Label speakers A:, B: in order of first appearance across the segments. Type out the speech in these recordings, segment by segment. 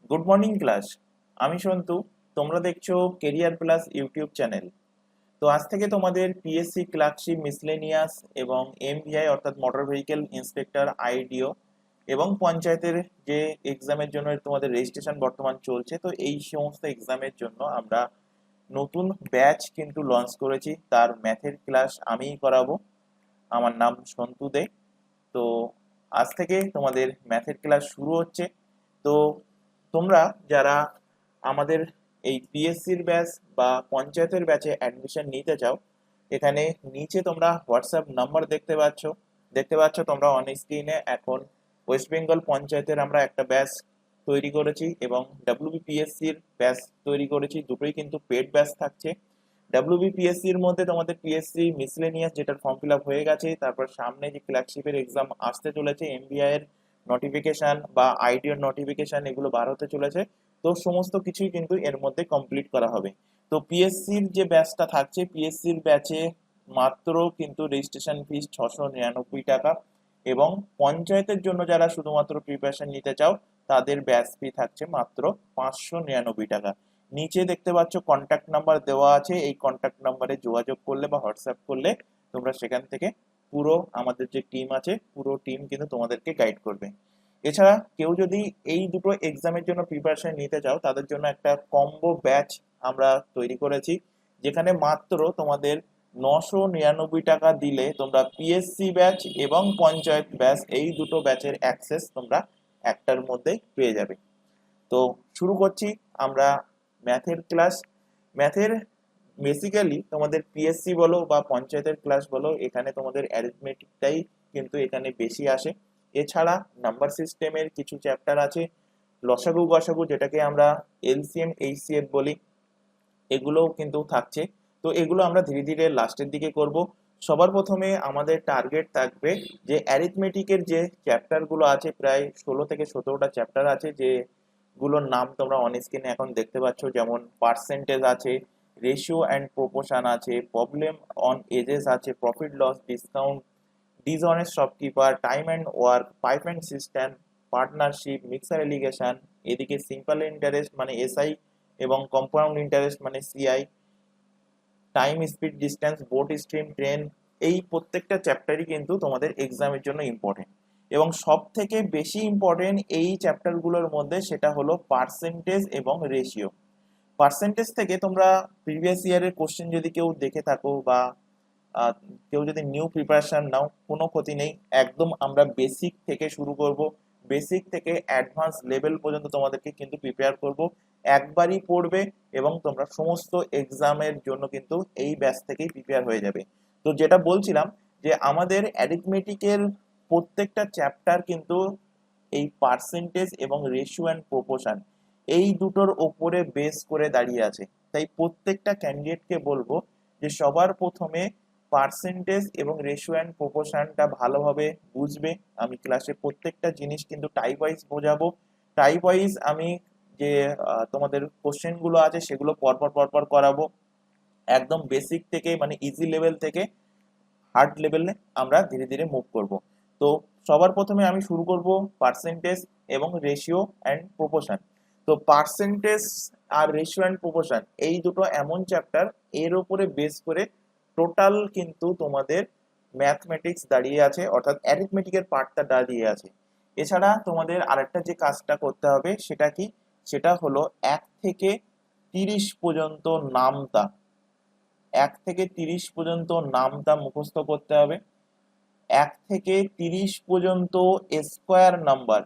A: Good morning class. আমি সন্তু। তোমরা দেখছো কেরিয়ার প্লাস ইউটিউব চ্যানেল। তো আজ থেকে তোমাদের পিএসসি ক্লার্কশিপ মিসলেনিয়াস এবং এমভিআই অর্থাৎ মোটর ভেহিকেল ইন্সপেক্টর আইডিও এবং পঞ্চায়েতের যে এক্সামের জন্য তোমাদের রেজিস্ট্রেশন বর্তমান চলছে, তো এই সমস্ত এক্সামের জন্য আমরা নতুন ব্যাচ কিন্তু লঞ্চ করেছি। তার ম্যাথের ক্লাস আমিই করাবো। আমার নাম সন্তু দে। তো আজ থেকে তোমাদের ম্যাথের ক্লাস শুরু হচ্ছে। তো তোমরা যারা আমাদের এই পিএসসির ব্যাচ বা পঞ্চায়েতের ব্যাচে অ্যাডমিশন নিতে চাও, এখানে নিচে তোমরা হোয়াটসঅ্যাপ নাম্বার দেখতে পাচ্ছ তোমরা অন স্ক্রিনে। এখন ওয়েস্ট বেঙ্গল পঞ্চায়েতের আমরা একটা ব্যাচ তৈরি করেছি এবং ডাব্লিউবিপিএসসির ব্যাচ তৈরি করেছি। দুটোই কিন্তু পেড ব্যাচ থাকছে। ডাব্লিউবিপিএসসির মধ্যে তোমাদের পিএসসি মিসলেনিয়াস যেটার ফর্ম ফিল আপ হয়ে গেছে, তারপর সামনে যে ক্লার্কশিপের এক্সাম আসতে চলেছে, এমবিআই এর নোটিফিকেশন বা আইডিওর নোটিফিকেশন এগুলো বার হতে চলেছে। তো সমস্ত কিছুই কিন্তু এর মধ্যে কমপ্লিট করা হবে। তো পিএসসির যে ব্যাচটা থাকছে, পিএসসির ব্যাচে মাত্র কিন্তু রেজিস্ট্রেশন ফিস 699 টাকা, এবং পঞ্চায়েতের জন্য যারা শুধুমাত্র প্রিপারেশন নিতে চাও তাদের ব্যাচ ফি থাকছে মাত্র 599 টাকা। নিচে দেখতে পাচ্ছ কন্ট্যাক্ট নাম্বার দেওয়া আছে। এই কন্ট্যাক্ট নাম্বারে যোগাযোগ করলে বা হোয়াটসঅ্যাপ করলে তোমরা সেখান থেকে পুরো আমাদের যে টিম আছে, পুরো টিম কিন্তু তোমাদেরকে গাইড করবে। এছাড়া কেউ যদি এই দুটো এক্সামের জন্য প্রিপারেশন নিতে চাও, তাদের জন্য একটা কম্বো ব্যাচ আমরা তৈরি করেছি, যেখানে মাত্র তোমাদের 999 টাকা দিলে তোমরা পিএসসি ব্যাচ এবং পঞ্চায়েত ব্যাচ এই দুটো ব্যাচের অ্যাক্সেস তোমরা একটার মধ্যে পেয়ে যাবে। তো শুরু করছি আমরা ম্যাথের ক্লাস। ম্যাথের বেসিক্যালি তোমাদের পিএসসি বলো বা পঞ্চায়েতের ক্লাস বলো, এখানে তোমাদের অ্যারিথমেটিকটাই কিন্তু এখানে বেশি আসে। এছাড়া নাম্বার সিস্টেমের কিছু চ্যাপ্টার আছে, লসাগু গসাগু যেটাকে আমরা এলসিএম এইচসিএফ বলি, এগুলোও কিন্তু থাকছে। তো এগুলো আমরা ধীরে ধীরে লাস্টের দিকে করব। সবার প্রথমে আমাদের টার্গেট থাকবে যে অ্যারিথমেটিকের যে চ্যাপ্টারগুলো আছে, প্রায় 16 থেকে 17টা চ্যাপ্টার আছে, যেগুলোর নাম তোমরা অন স্ক্রিনে এখন দেখতে পাচ্ছ। যেমন পার্সেন্টেজ আছে, রেশিও অ্যান্ড প্রপোর্শন আছে, প্রবলেম অন এজেস আছে, profit loss discount, dishonest shopkeeper, time and work, pipe and cistern, partnership, mixture alligation, এদিকে সিম্পল ইন্টারেস্ট মানে এসআই এবং কম্পাউন্ড ইন্টারেস্ট মানে CI, time speed distance, boat stream, train, এই প্রত্যেকটা চ্যাপ্টারই কিন্তু তোমাদের এক্সামের জন্য ইম্পর্টেন্ট। এবং সব থেকে বেশি ইম্পর্টেন্ট এই চ্যাপ্টারগুলোর মধ্যে সেটা হলো পার্সেন্টেজ এবং রেশিও। পার্সেন্টেজ থেকে তোমরা প্রিভিয়াস ইয়ারের কোশ্চেন যদি কেউ দেখে থাকো বা আহ, কেউ যদি নিউ প্রিপারেশন নাও, কোনো ক্ষতি নেই। একদম আমরা বেসিক থেকে শুরু করব, বেসিক থেকে অ্যাডভান্স লেভেল পর্যন্ত তোমাদেরকে কিন্তু প্রিপেয়ার করব। একবারই পড়বে এবং তোমরা সমস্ত এক্সামের জন্য কিন্তু এই ব্যাচ থেকেই প্রিপেয়ার হয়ে যাবে। তো যেটা বলছিলাম, যে আমাদের অ্যারিথমেটিকের প্রত্যেকটা চ্যাপ্টার কিন্তু এই পার্সেন্টেজ এবং রেশিও অ্যান্ড প্রপোর্শন এই দুটোর ওপরে বেস করে দাঁড়িয়ে আছে। তাই প্রত্যেকটা ক্যান্ডিডেটকে বলবো যে সবার প্রথমে পার্সেন্টেজ এবং রেশিও অ্যান্ড প্রপোর্শনটা ভালোভাবে বুঝবে। আমি ক্লাসে প্রত্যেকটা জিনিস কিন্তু টাইপ ওয়াইজ বোঝাবো। টাইপ ওয়াইজ আমি যে তোমাদের কোশ্চেনগুলো আছে সেগুলো পরপর পরপর করাবো, একদম বেসিক থেকে মানে ইজি লেভেল থেকে হার্ড লেভেলে আমরা ধীরে ধীরে মুভ করব। তো সবার প্রথমে আমি শুরু করব পার্সেন্টেজ এবং রেশিও অ্যান্ড প্রপোর্শন। তো পার্সেন্টেজ আর রেশিও অ্যান্ড প্রপোর্শন এই দুটো এমন চ্যাপ্টার, এর উপরে বেস করে টোটাল কিন্তু তোমাদের ম্যাথমেটিক্স দাঁড়িয়ে আছে, অর্থাৎ অ্যারিথমেটিকের পার্টটা দাঁড়িয়ে আছে। এছাড়া তোমাদের আরেকটা যে কাজটা করতে হবে সেটা কি, সেটা হলো 1 থেকে 30 পর্যন্ত নামতা, 1 থেকে 30 পর্যন্ত নামতা মুখস্থ করতে হবে। 1 থেকে 30 পর্যন্ত স্কোয়ার নাম্বার,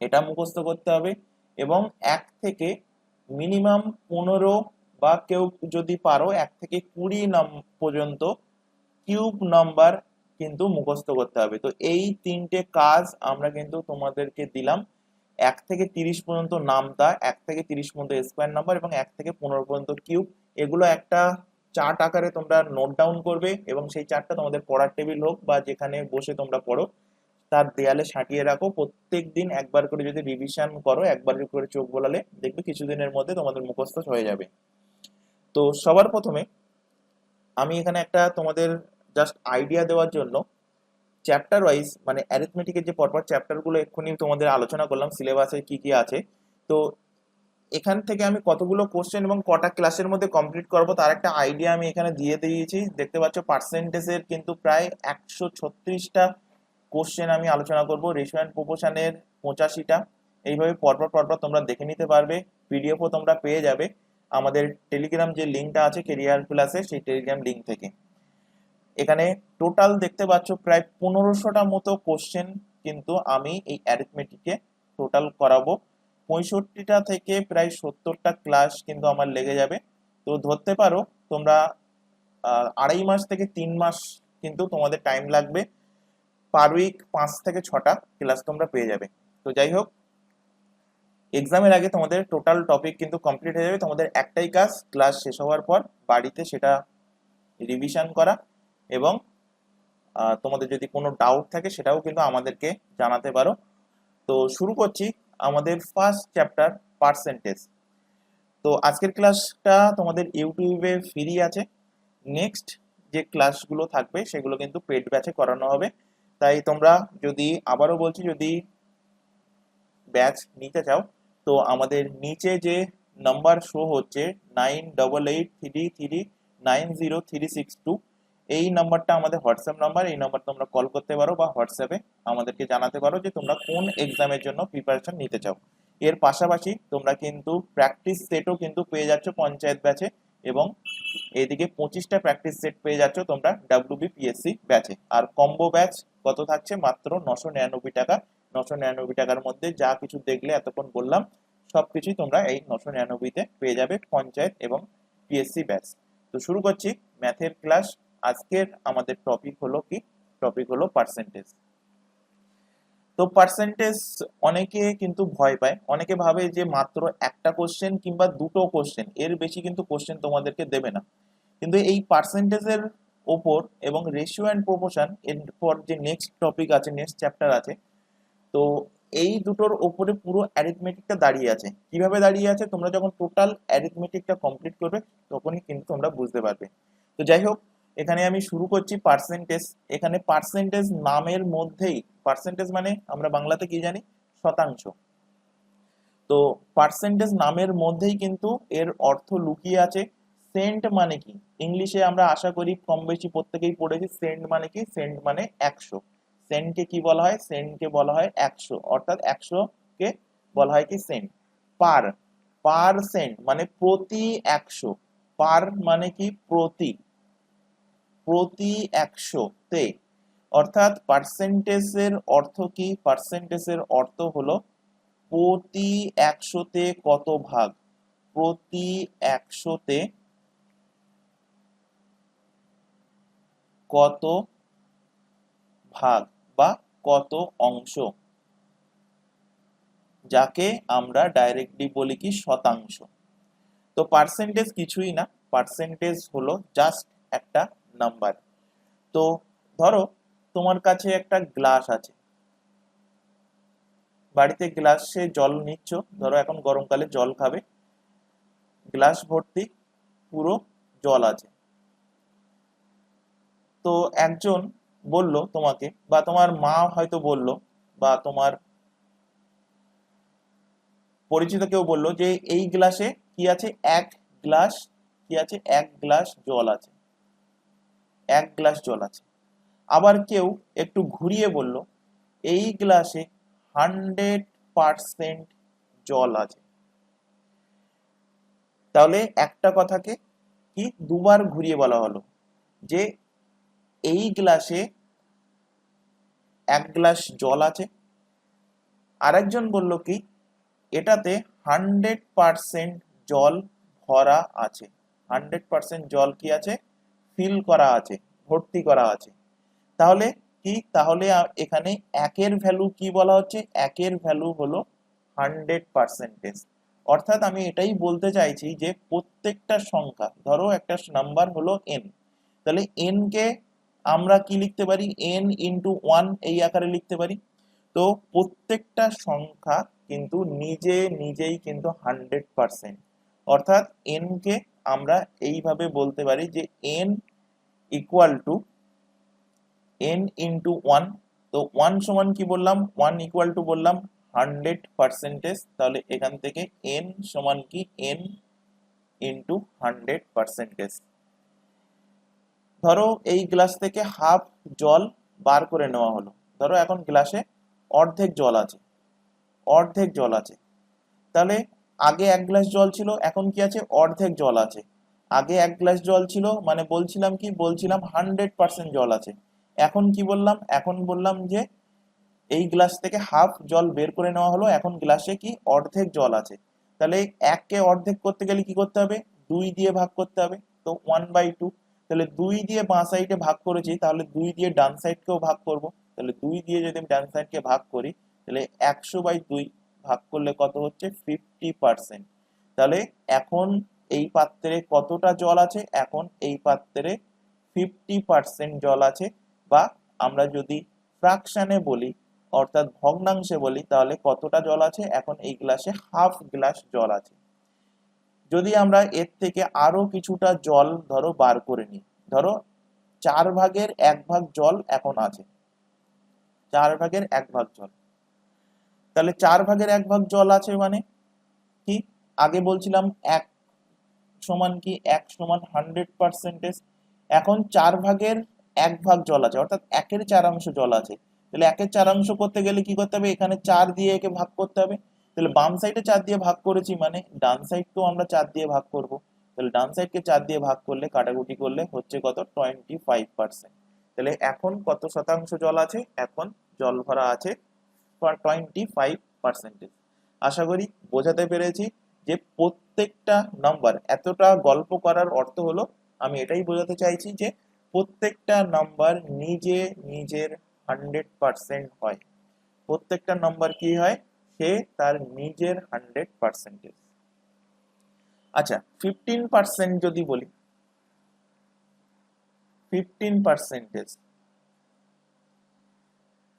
A: এটা মুখস্থ করতে হবে। এবং 1 থেকে মিনিমাম 15 বা কেউ যদি পারো 1 থেকে 20 পর্যন্ত কিউব নাম্বার কিন্তু মুখস্থ করতে হবে। তো এই তিনটে কাজ আমরা কিন্তু তোমাদেরকে দিলাম। 1 থেকে 30 পর্যন্ত নামতা, 1 থেকে 30 পর্যন্ত স্কোয়ার নাম্বার এবং 1 থেকে 15 পর্যন্ত কিউব, এগুলো একটা চার্ট আকারে তোমরা নোট ডাউন করবে এবং সেই চার্টটা তোমাদের পড়ার টেবিল হোক বা যেখানে বসে তোমরা পড়ো তার দেয়ালে সাঁটিয়ে রাখো। প্রত্যেক দিন একবার করে যদি রিভিশন করো, একবার করে চোখ বোলালে দেখবে কিছুদিনের মধ্যে তোমাদের মুখস্থ হয়ে যাবে। তো সবার প্রথমে আমি এখানে একটা তোমাদের জাস্ট আইডিয়া দেওয়ার জন্য চ্যাপ্টার ওয়াইজ মানে অ্যারিথমেটিকের যে পরপর চ্যাপ্টারগুলো এক্ষুনি তোমাদের আলোচনা করলাম সিলেবাসে কি কি আছে, তো এখান থেকে আমি কতগুলো কোশ্চেন এবং কটা ক্লাসের মধ্যে কমপ্লিট করবো তার একটা আইডিয়া আমি এখানে দিয়ে দিয়েছি। দেখতে পাচ্ছ পার্সেন্টেজের কিন্তু প্রায় 136টা কোশ্চেন আমি আলোচনা করব, রেশিও অ্যান্ড প্রপোর্শনের 85টা। এইভাবে পরপর পরপর তোমরা দেখে নিতে পারবে, পিডিএফও তোমরা পেয়ে যাবে আমাদের টেলিগ্রাম যে লিঙ্কটা আছে কেরিয়ার প্লাসে, সেই টেলিগ্রাম লিঙ্ক থেকে। এখানে টোটাল দেখতে পাচ্ছ প্রায় 1500টা মতো কোশ্চেন কিন্তু আমি এই অ্যারিথমেটিকে টোটাল করাবো। 65টা থেকে প্রায় 70টা ক্লাস কিন্তু আমার লেগে যাবে। তো ধরতে পারো তোমরা 2.5 মাস থেকে 3 মাস কিন্তু তোমাদের টাইম লাগবে, পার উইক 5 থেকে 6টা ক্লাস তোমরা পেয়ে যাবে। তো যাই হোক, এক্সামের আগে তোমাদের টোটাল টপিক কিন্তু কমপ্লিট হয়ে যাবে। তোমাদের একটাই কাজ, ক্লাস শেষ হওয়ার পর বাড়িতে সেটা রিভিশন করা এবং তোমাদের যদি কোনো ডাউট থাকে সেটাও কিন্তু আমাদেরকে জানাতে পারো। তো শুরু করছি আমাদের ফার্স্ট চ্যাপ্টার পার্সেন্টেজ। তো আজকের ক্লাসটা তোমাদের ইউটিউবে ফ্রি আছে, নেক্সট যে ক্লাসগুলো থাকবে সেগুলো কিন্তু পেড ব্যাচে করানো হবে। তাই তোমরা যদি, আবারও বলছি, যদি ব্যাচ নিতে চাও তো আমাদের নিচে যে নাম্বার শো হচ্ছে 9883390362, এই নাম্বারটা আমাদের হোয়াটসঅ্যাপ নাম্বার। এই নাম্বার তোমরা কল করতে পারো বা হোয়াটসঅ্যাপে আমাদেরকে জানাতে পারো যে তোমরা কোন এক্সামের জন্য প্রিপারেশন নিতে চাও। এর পাশাপাশি তোমরা কিন্তু প্র্যাকটিস সেটও কিন্তু পেয়ে যাচ্ছ পঞ্চায়েত ব্যাচে, এবং এদিকে 25টা প্র্যাকটিস সেট পেয়ে যাচ্ছ তোমরা WBPSC ব্যাচে। আর কম্বো ব্যাচ কত থাকছে? মাত্র 999 টাকা। 999 টাকার মধ্যে যা কিছু দেখলে এতক্ষণ বললাম সবকিছুই তোমরা এই 999-তে পেয়ে যাবে পঞ্চায়েত এবং পিএসসি ব্যাচ। তো শুরু করছি ম্যাথের ক্লাস। আজকের আমাদের টপিক হলো কি? টপিক হলো পার্সেন্টেজ। তো পার্সেন্টেজ অনেকে কিন্তু ভয় পায়, অনেকে ভাবে যে মাত্র একটা কোশ্চেন কিংবা দুটো কোশ্চেন, এর বেশি কিন্তু কোশ্চেন তোমাদেরকে দেবে না। কিন্তু এই পার্সেন্টেজের ওপর এবং রেশিও অ্যান্ড প্রপোর্শন, এরপর যে নেক্সট টপিক আছে, নেক্সট চ্যাপ্টার আছে, তো এই দুটোর ওপরে পুরো অ্যারিথমেটিকটা দাঁড়িয়ে আছে। কিভাবে দাঁড়িয়ে আছে তোমরা যখন টোটাল অ্যারিথমেটিকটা কমপ্লিট করবে তখনই কিন্তু তোমরা বুঝতে পারবে। তো যাই হোক, এখানে আমি শুরু করছি পার্সেন্টেজ। এখানে পার্সেন্টেজ নামের মধ্যেই, পার্সেন্টেজ মানে আমরা বাংলাতে কি জানি? শতাংশ। তো পার্সেন্টেজ নামের মধ্যেই কিন্তু এর অর্থ লুকিয়ে আছে। সেন্ট মানে কি? ইংলিশে আমরা আশা করি কম বেশি প্রত্যেকেই পড়েছি। সেন্ট মানে কি? সেন্ট মানে 100। সেন্টকে কি বলা হয়? সেন্টকে বলা হয় 100, অর্থাৎ 100 কে বলা হয় কি? সেন্ট। পার, পারসেন্ট মানে প্রতি 100। পার মানে কি? প্রতি, প্রতি 100-তে। অর্থাৎ পার্সেন্টেজের অর্থ কি? পার্সেন্টেজের অর্থ হলো প্রতি 100-তে কত ভাগ, প্রতি 100-তে কত ভাগ বা কত অংশ, যাকে আমরা ডাইরেক্টলি বলি কি? শতাংশ। তো পার্সেন্টেজ কিছুই না, পার্সেন্টেজ হলো জাস্ট একটা নাম্বার। তো ধরো তোমার কাছে একটা গ্লাস আছে, বাড়িতে গ্লাসে জল নিচ্ছ, ধরো এখন গরমকালে জল খাবে, গ্লাস ভর্তি পুরো জল আছে। তো একজন বলল তোমাকে, বা তোমার মা হয়তো বলল, বা তোমার পরিচিত কেউ বলল যে এই গ্লাসে কি আছে? এক গ্লাস কি আছে? এক গ্লাস জল আছে, এক গ্লাস জল আছে। আবার কেউ একটু ঘুরিয়ে বলল এই গ্লাসে 100% জল আছে। তাহলে একটা কথাকে কি দুবার ঘুরিয়ে বলা হলো যে এই গ্লাসে এক গ্লাস জল আছে। আরেকজন বলল কি এটাতে 100% জল ভরা আছে, 100% জল কি আছে? ফিল করা আছে, ভর্তি করা আছে। তাহলে কি? তাহলে এখানে একের ভ্যালু কি বলা হচ্ছে? একের ভ্যালু হলো 100%। অর্থাৎ আমি এটাই বলতে চাইছি যে প্রত্যেকটা সংখ্যা, ধরো একটা নাম্বার হলো n, তাহলে n কে আমরা কি লিখতে পারি? n ইন্টু 1 এই আকারে লিখতে পারি। তো প্রত্যেকটা সংখ্যা কিন্তু নিজে নিজেই কিন্তু 100%। অর্থাৎ n কে আমরা এইভাবে বলতে পারি যে n equal to n into one. তো ওয়ান সমান কি বললাম, ওয়ান ইকুয়াল টু বললাম 100%। তাহলে এখান থেকে n সমান কি n ইন্টু 100%। ধরো এই গ্লাস থেকে হাফ জল বার করে নেওয়া হলো। ধরো এখন গ্লাসে অর্ধেক জল আছে, অর্ধেক জল আছে। তাহলে আগে এক গ্লাস জল ছিল, এখন কি আছে, অর্ধেক জল আছে। আগে এক গ্লাস জল ছিল মানে বলছিলাম কি, বলছিলাম 100% জল আছে। এখন কি বললাম, এখন বললাম যে এই গ্লাস থেকে হাফ জল বের করে নেওয়া হলো, এখন গ্লাসে কি অর্ধেক জল আছে। তাহলে এককে অর্ধেক করতে গেলে কি করতে হবে, 2 দিয়ে ভাগ করতে হবে। তো 1/2। তাহলে 2 দিয়ে বাঁ সাইডে ভাগ করেছি, তাহলে 2 দিয়ে ডান সাইডকেও ভাগ করব। তাহলে 2 দিয়ে যদি আমি ডান সাইডকে ভাগ করি, তাহলে 100/2 ভাগ করলে কত হচ্ছে, 50%। তাহলে এখন এই পাত্রে কতটা জল আছে, এখন এই পাত্রে 50% জল আছে। বা আমরা যদি ফ্র্যাকশনে বলি, অর্থাৎ ভগ্নাংশে বলি, তাহলে কতটা জল আছে, এখন এই গ্লাসে হাফ গ্লাস জল আছে। যদি আমরা এর থেকে আরো কিছুটা জল ধরো বার করে নিই, ধরো 1/4 জল এখন আছে, 1/4 জল। তাহলে 1/4 জল আছে মানে কি, আগে বলছিলাম এক সমান কি, এক সমান 100%। এখন 1/4 জল আছে, অর্থাৎ 1/4 জল আছে। তাহলে 1/4 করতে গেলে কি করতে হবে, এখানে 4 দিয়ে একে ভাগ করতে হবে। তাহলে বাম সাইডে 4 দিয়ে ভাগ করেছি মানে ডান সাইডকেও আমরা 4 দিয়ে ভাগ করব। তাহলে ডান সাইডকে 4 দিয়ে ভাগ করলে, কাটাকুটি করলে হচ্ছে কত, 25%। তাহলে এখন কত শতাংশ জল আছে, এখন জল ভরা আছে 25%। আশা করি বোঝাতে পেরেছি যে প্রত্যেকটা নাম্বার, এতটা গল্প করার অর্থ হলো আমি এটাই বোঝাতে চাইছি যে প্রত্যেকটা নাম্বার নিজে নিজের 100% হয়। প্রত্যেকটা নাম্বার কি হয়, সে তার নিজের 100%। আচ্ছা 15% যদি বলি, 15%,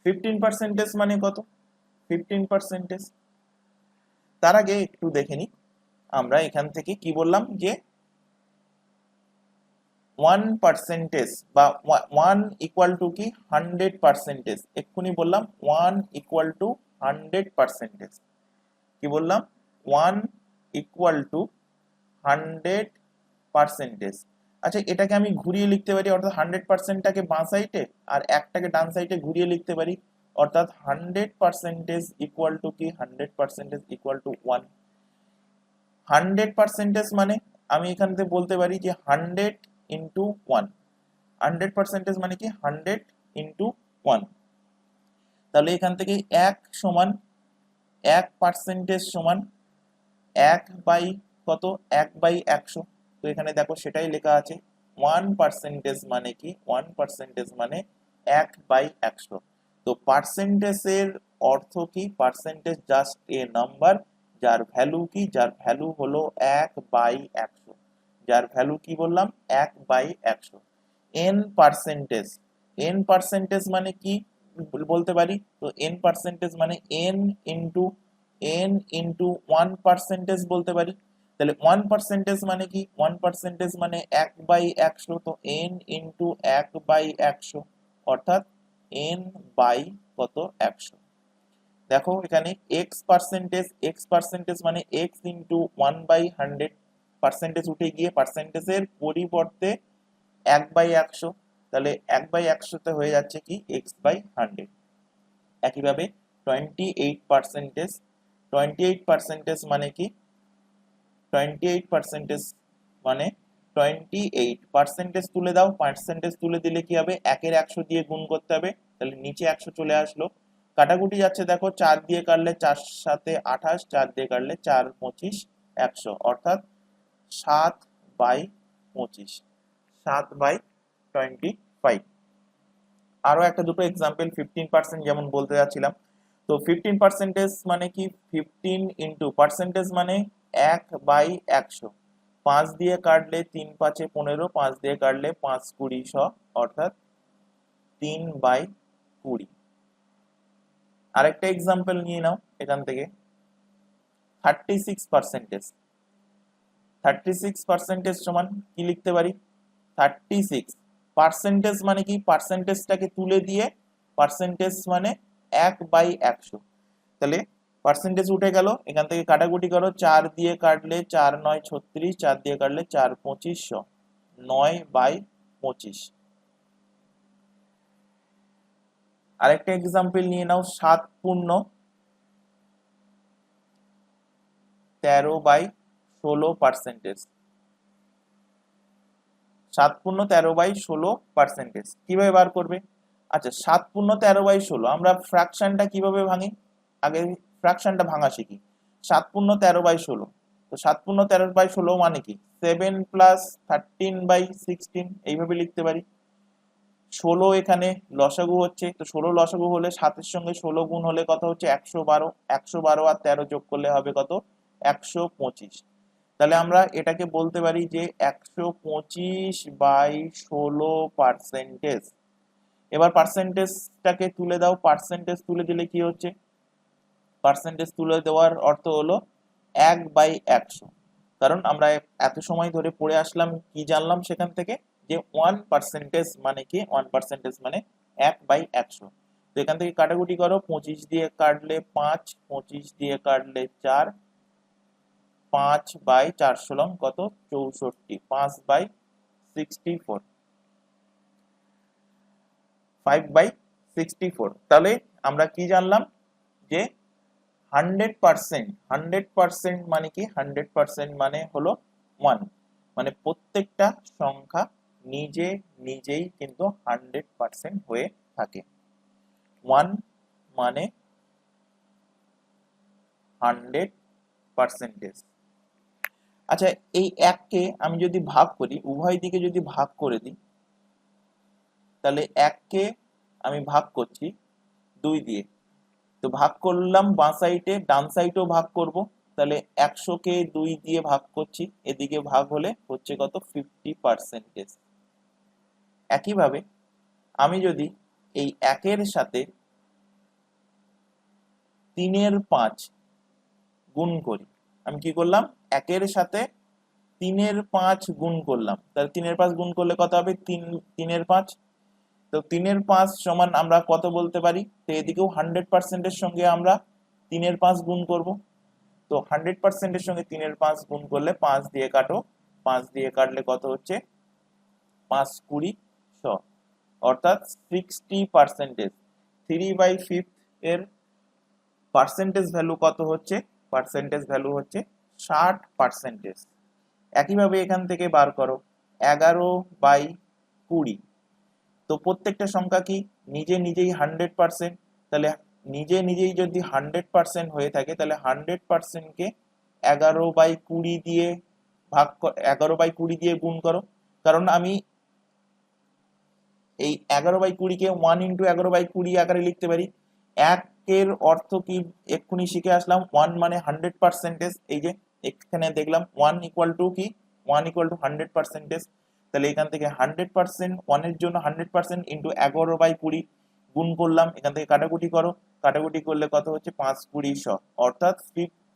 A: 15% মানে কত, 15%। তার আগে একটু দেখে নিই, আমরা এখান থেকে কি বললাম যে 1% বা 1 ইকুয়াল টু কি 100%। এক্ষুনি বললাম 1 ইকুয়াল টু 100%। কি বললাম, 1 ইকুয়াল টু 100%। আচ্ছা এটাকে আমি ঘুরিয়ে লিখতে পারি, অর্থাৎ 100%টাকে বাঁ সাইডে আর একটাকে ডান সাইডে ঘুরিয়ে লিখতে পারি, অর্থাৎ 100% ইকুয়াল টু কি, 100% ইকুয়াল টু 1। 100% মানে আমি এখান থেকে বলতে পারি যে 100 ইন্টু 1। 100% মানে কি 100 ইন্টু 1। তাহলে এখান থেকে 1 সমান 1% সমান 1 বাই কত, 1/100। তো এখানে দেখো সেটাই লেখা আছে। 1% মানে কি, 1% মানে 1/100। তো পার্সেন্টেজের অর্থ কি, পার্সেন্টেজ জাস্ট এ নাম্বার যার ভ্যালু কি, যার ভ্যালু হলো 1/100। যার ভ্যালু কি বললাম, 1/100। n পার্সেন্টেজ, n পার্সেন্টেজ মানে কি বলতে পারি, তো n পার্সেন্টেজ মানে n ইন্টু 1% বলতে পারি। তাহলে 1% মানে কি, 1% মানে 1/100। তো n ইন্টু 1/100 অর্থাৎ n বাই কত, 100। দেখো এখানে x পার্সেন্টেজ মানে x ইন্টু 1/100, পার্সেন্টেজ উঠে গিয়ে পার্সেন্টেজের পরিবর্তে 1/100। তাহলে 1/100 হয়ে যাচ্ছে কি x/100। একইভাবে 28%, 28% মানে কি, 28% মানে 28% তুলে দাও, পার্সেন্টেজ তুলে দিলে কি হবে, 100 দিয়ে গুণ করতে হবে। তাহলে নিচে 100 চলে আসলো, কাটাকুটি যাচ্ছে দেখো, 4 দিয়ে কাটলে 4 7 28, 4 দিয়ে কাটলে 4 25 100, অর্থাৎ 7/25, 7/25। আরো একটা দুটো এক্সাম্পল 15% যেমন বলতে যাচ্ছিলাম। তো 15% মানে কি, 15 ইন্টু পার্সেন্টেজ মানে 1/100। 5 দিয়ে কাটলে 3 5 15, 5 দিয়ে কাটলে 5 20 100, অর্থাৎ 3/20। আরেকটা এক্সাম্পল নিয়ে নাও এখান থেকে, 36%। 36% সমান কি লিখতে পারি, 36 পার্সেন্টেজ মানে কি, পার্সেন্টেজটাকে তুলে দিয়ে পার্সেন্টেজ মানে 1/100। তাহলে পার্সেন্টেজ উঠে গেল, এখান থেকে কাটাকুটি করো, 4 দিয়ে কাটলে 4 9 36, 4 দিয়ে কাটলে 4 2500, 9/25। আরেকটা এক্সাম্পল নিয়ে নাও, 7 পূর্ণ 13/16 পার্সেন্টেজ। 7 পূর্ণ 13/16 পার্সেন্টেজ কিভাবে বার করবে? আচ্ছা, 7 পূর্ণ 13/16 আমরা ফ্র্যাকশনটা কিভাবে ভাঙি, আগে ফ্র্যাকশনটা ভাঙা শিখি। 7 পূর্ণ 13/16, তো 7 পূর্ণ 13/16 মানে কি, 7 প্লাস 13/16 এইভাবে লিখতে পারি। 16 এখানে লসাগু হচ্ছে, তো 16 লসাগু হলে 7 সঙ্গে 16 গুণ হলে কত হচ্ছে 112, 112 আর 13 যোগ করলে হবে কত 125। তাহলে আমরা এটাকে বলতে পারি যে 125/16 পার্সেন্টেজ। এবার পার্সেন্টেজটাকে তুলে দাও, পার্সেন্টেজ তুলে দিলে কি হচ্ছে, পার্সেন্টেজ তুলে দেওয়ার অর্থ হলো 1/100। কারণ আমরা এত সময় ধরে পড়ে আসলাম, কি জানলাম সেখান থেকে, যে 1% মানে কি, 1% মানে 1/100। তো এখান থেকে কাটাকুটি করো, 25 দিয়ে কাটলে 5, 25 দিয়ে কাটলে 4, 5/4 কত 64, 5/64, 5/64। তাহলে আমরা কি জানলাম যে 100% মানে কি, 100% মানে হলো 1, মানে প্রত্যেকটা সংখ্যা নিজে নিজেই কিন্তু 100% হয়ে থাকে। 1 মানে 100%। আচ্ছা, এই 1 কে আমি যদি ভাগ করি, উভয় দিকে যদি ভাগ করে দিই, তাহলে 1 কে আমি ভাগ করছি 2 দিয়ে, তো ভাগ করলাম বাঁ সাইডে, ডান সাইডেও ভাগ করব, তাহলে 100 কে 2 দিয়ে ভাগ করছি, এদিকে ভাগ হলে হচ্ছে কত 50%। একইভাবে আমি যদি এই 1 এর সাথে 3/5 গুণ করি, আমি কি করলাম 1 এর সাথে 3/5 গুণ করলাম, তাহলে 3/5 গুণ করলে কত হবে 3/5। তো 3/5 সমান আমরা কত বলতে পারি, তো এদিকেও 100% এর সঙ্গে আমরা 3/5 গুণ করব। তো 100% এর সঙ্গে 3/5 গুণ করলে 5 দিয়ে কাটো, 5 দিয়ে কাটলে কত হচ্ছে 5 20 100, অর্থাৎ 60%। 3/5 এর পার্সেন্টেজ ভ্যালু কত হচ্ছে, পার্সেন্টেজ ভ্যালু হচ্ছে 60%। একইভাবে এখান থেকে বার করো 11/20। তো প্রত্যেকটা সংখ্যা কি নিজে নিজেই 100%, তাহলে নিজে নিজেই যদি 100% হয়ে থাকে, তাহলে 100% কে 11/20 দিয়ে ভাগ, 11/20 দিয়ে গুণ করো। কারণ আমি এই 11/20 কে 1 ইন্টু 11/20 আকারে লিখতে পারি। 1 এর অর্থ কি এক্ষুনি শিখে আসলাম, 1 মানে 100%। এই যে এখানে দেখলাম 1 ইকুয়াল টু কি, 1 ইকুয়াল টু 100%। তাহলে এখান থেকে 100%, 1 এর জন্য 100% ইন্টু 11/20 গুণ করলাম, এখান থেকে কাটাকুটি করো, কাটাকুটি করলে কত হচ্ছে 5 20 100, অর্থাৎ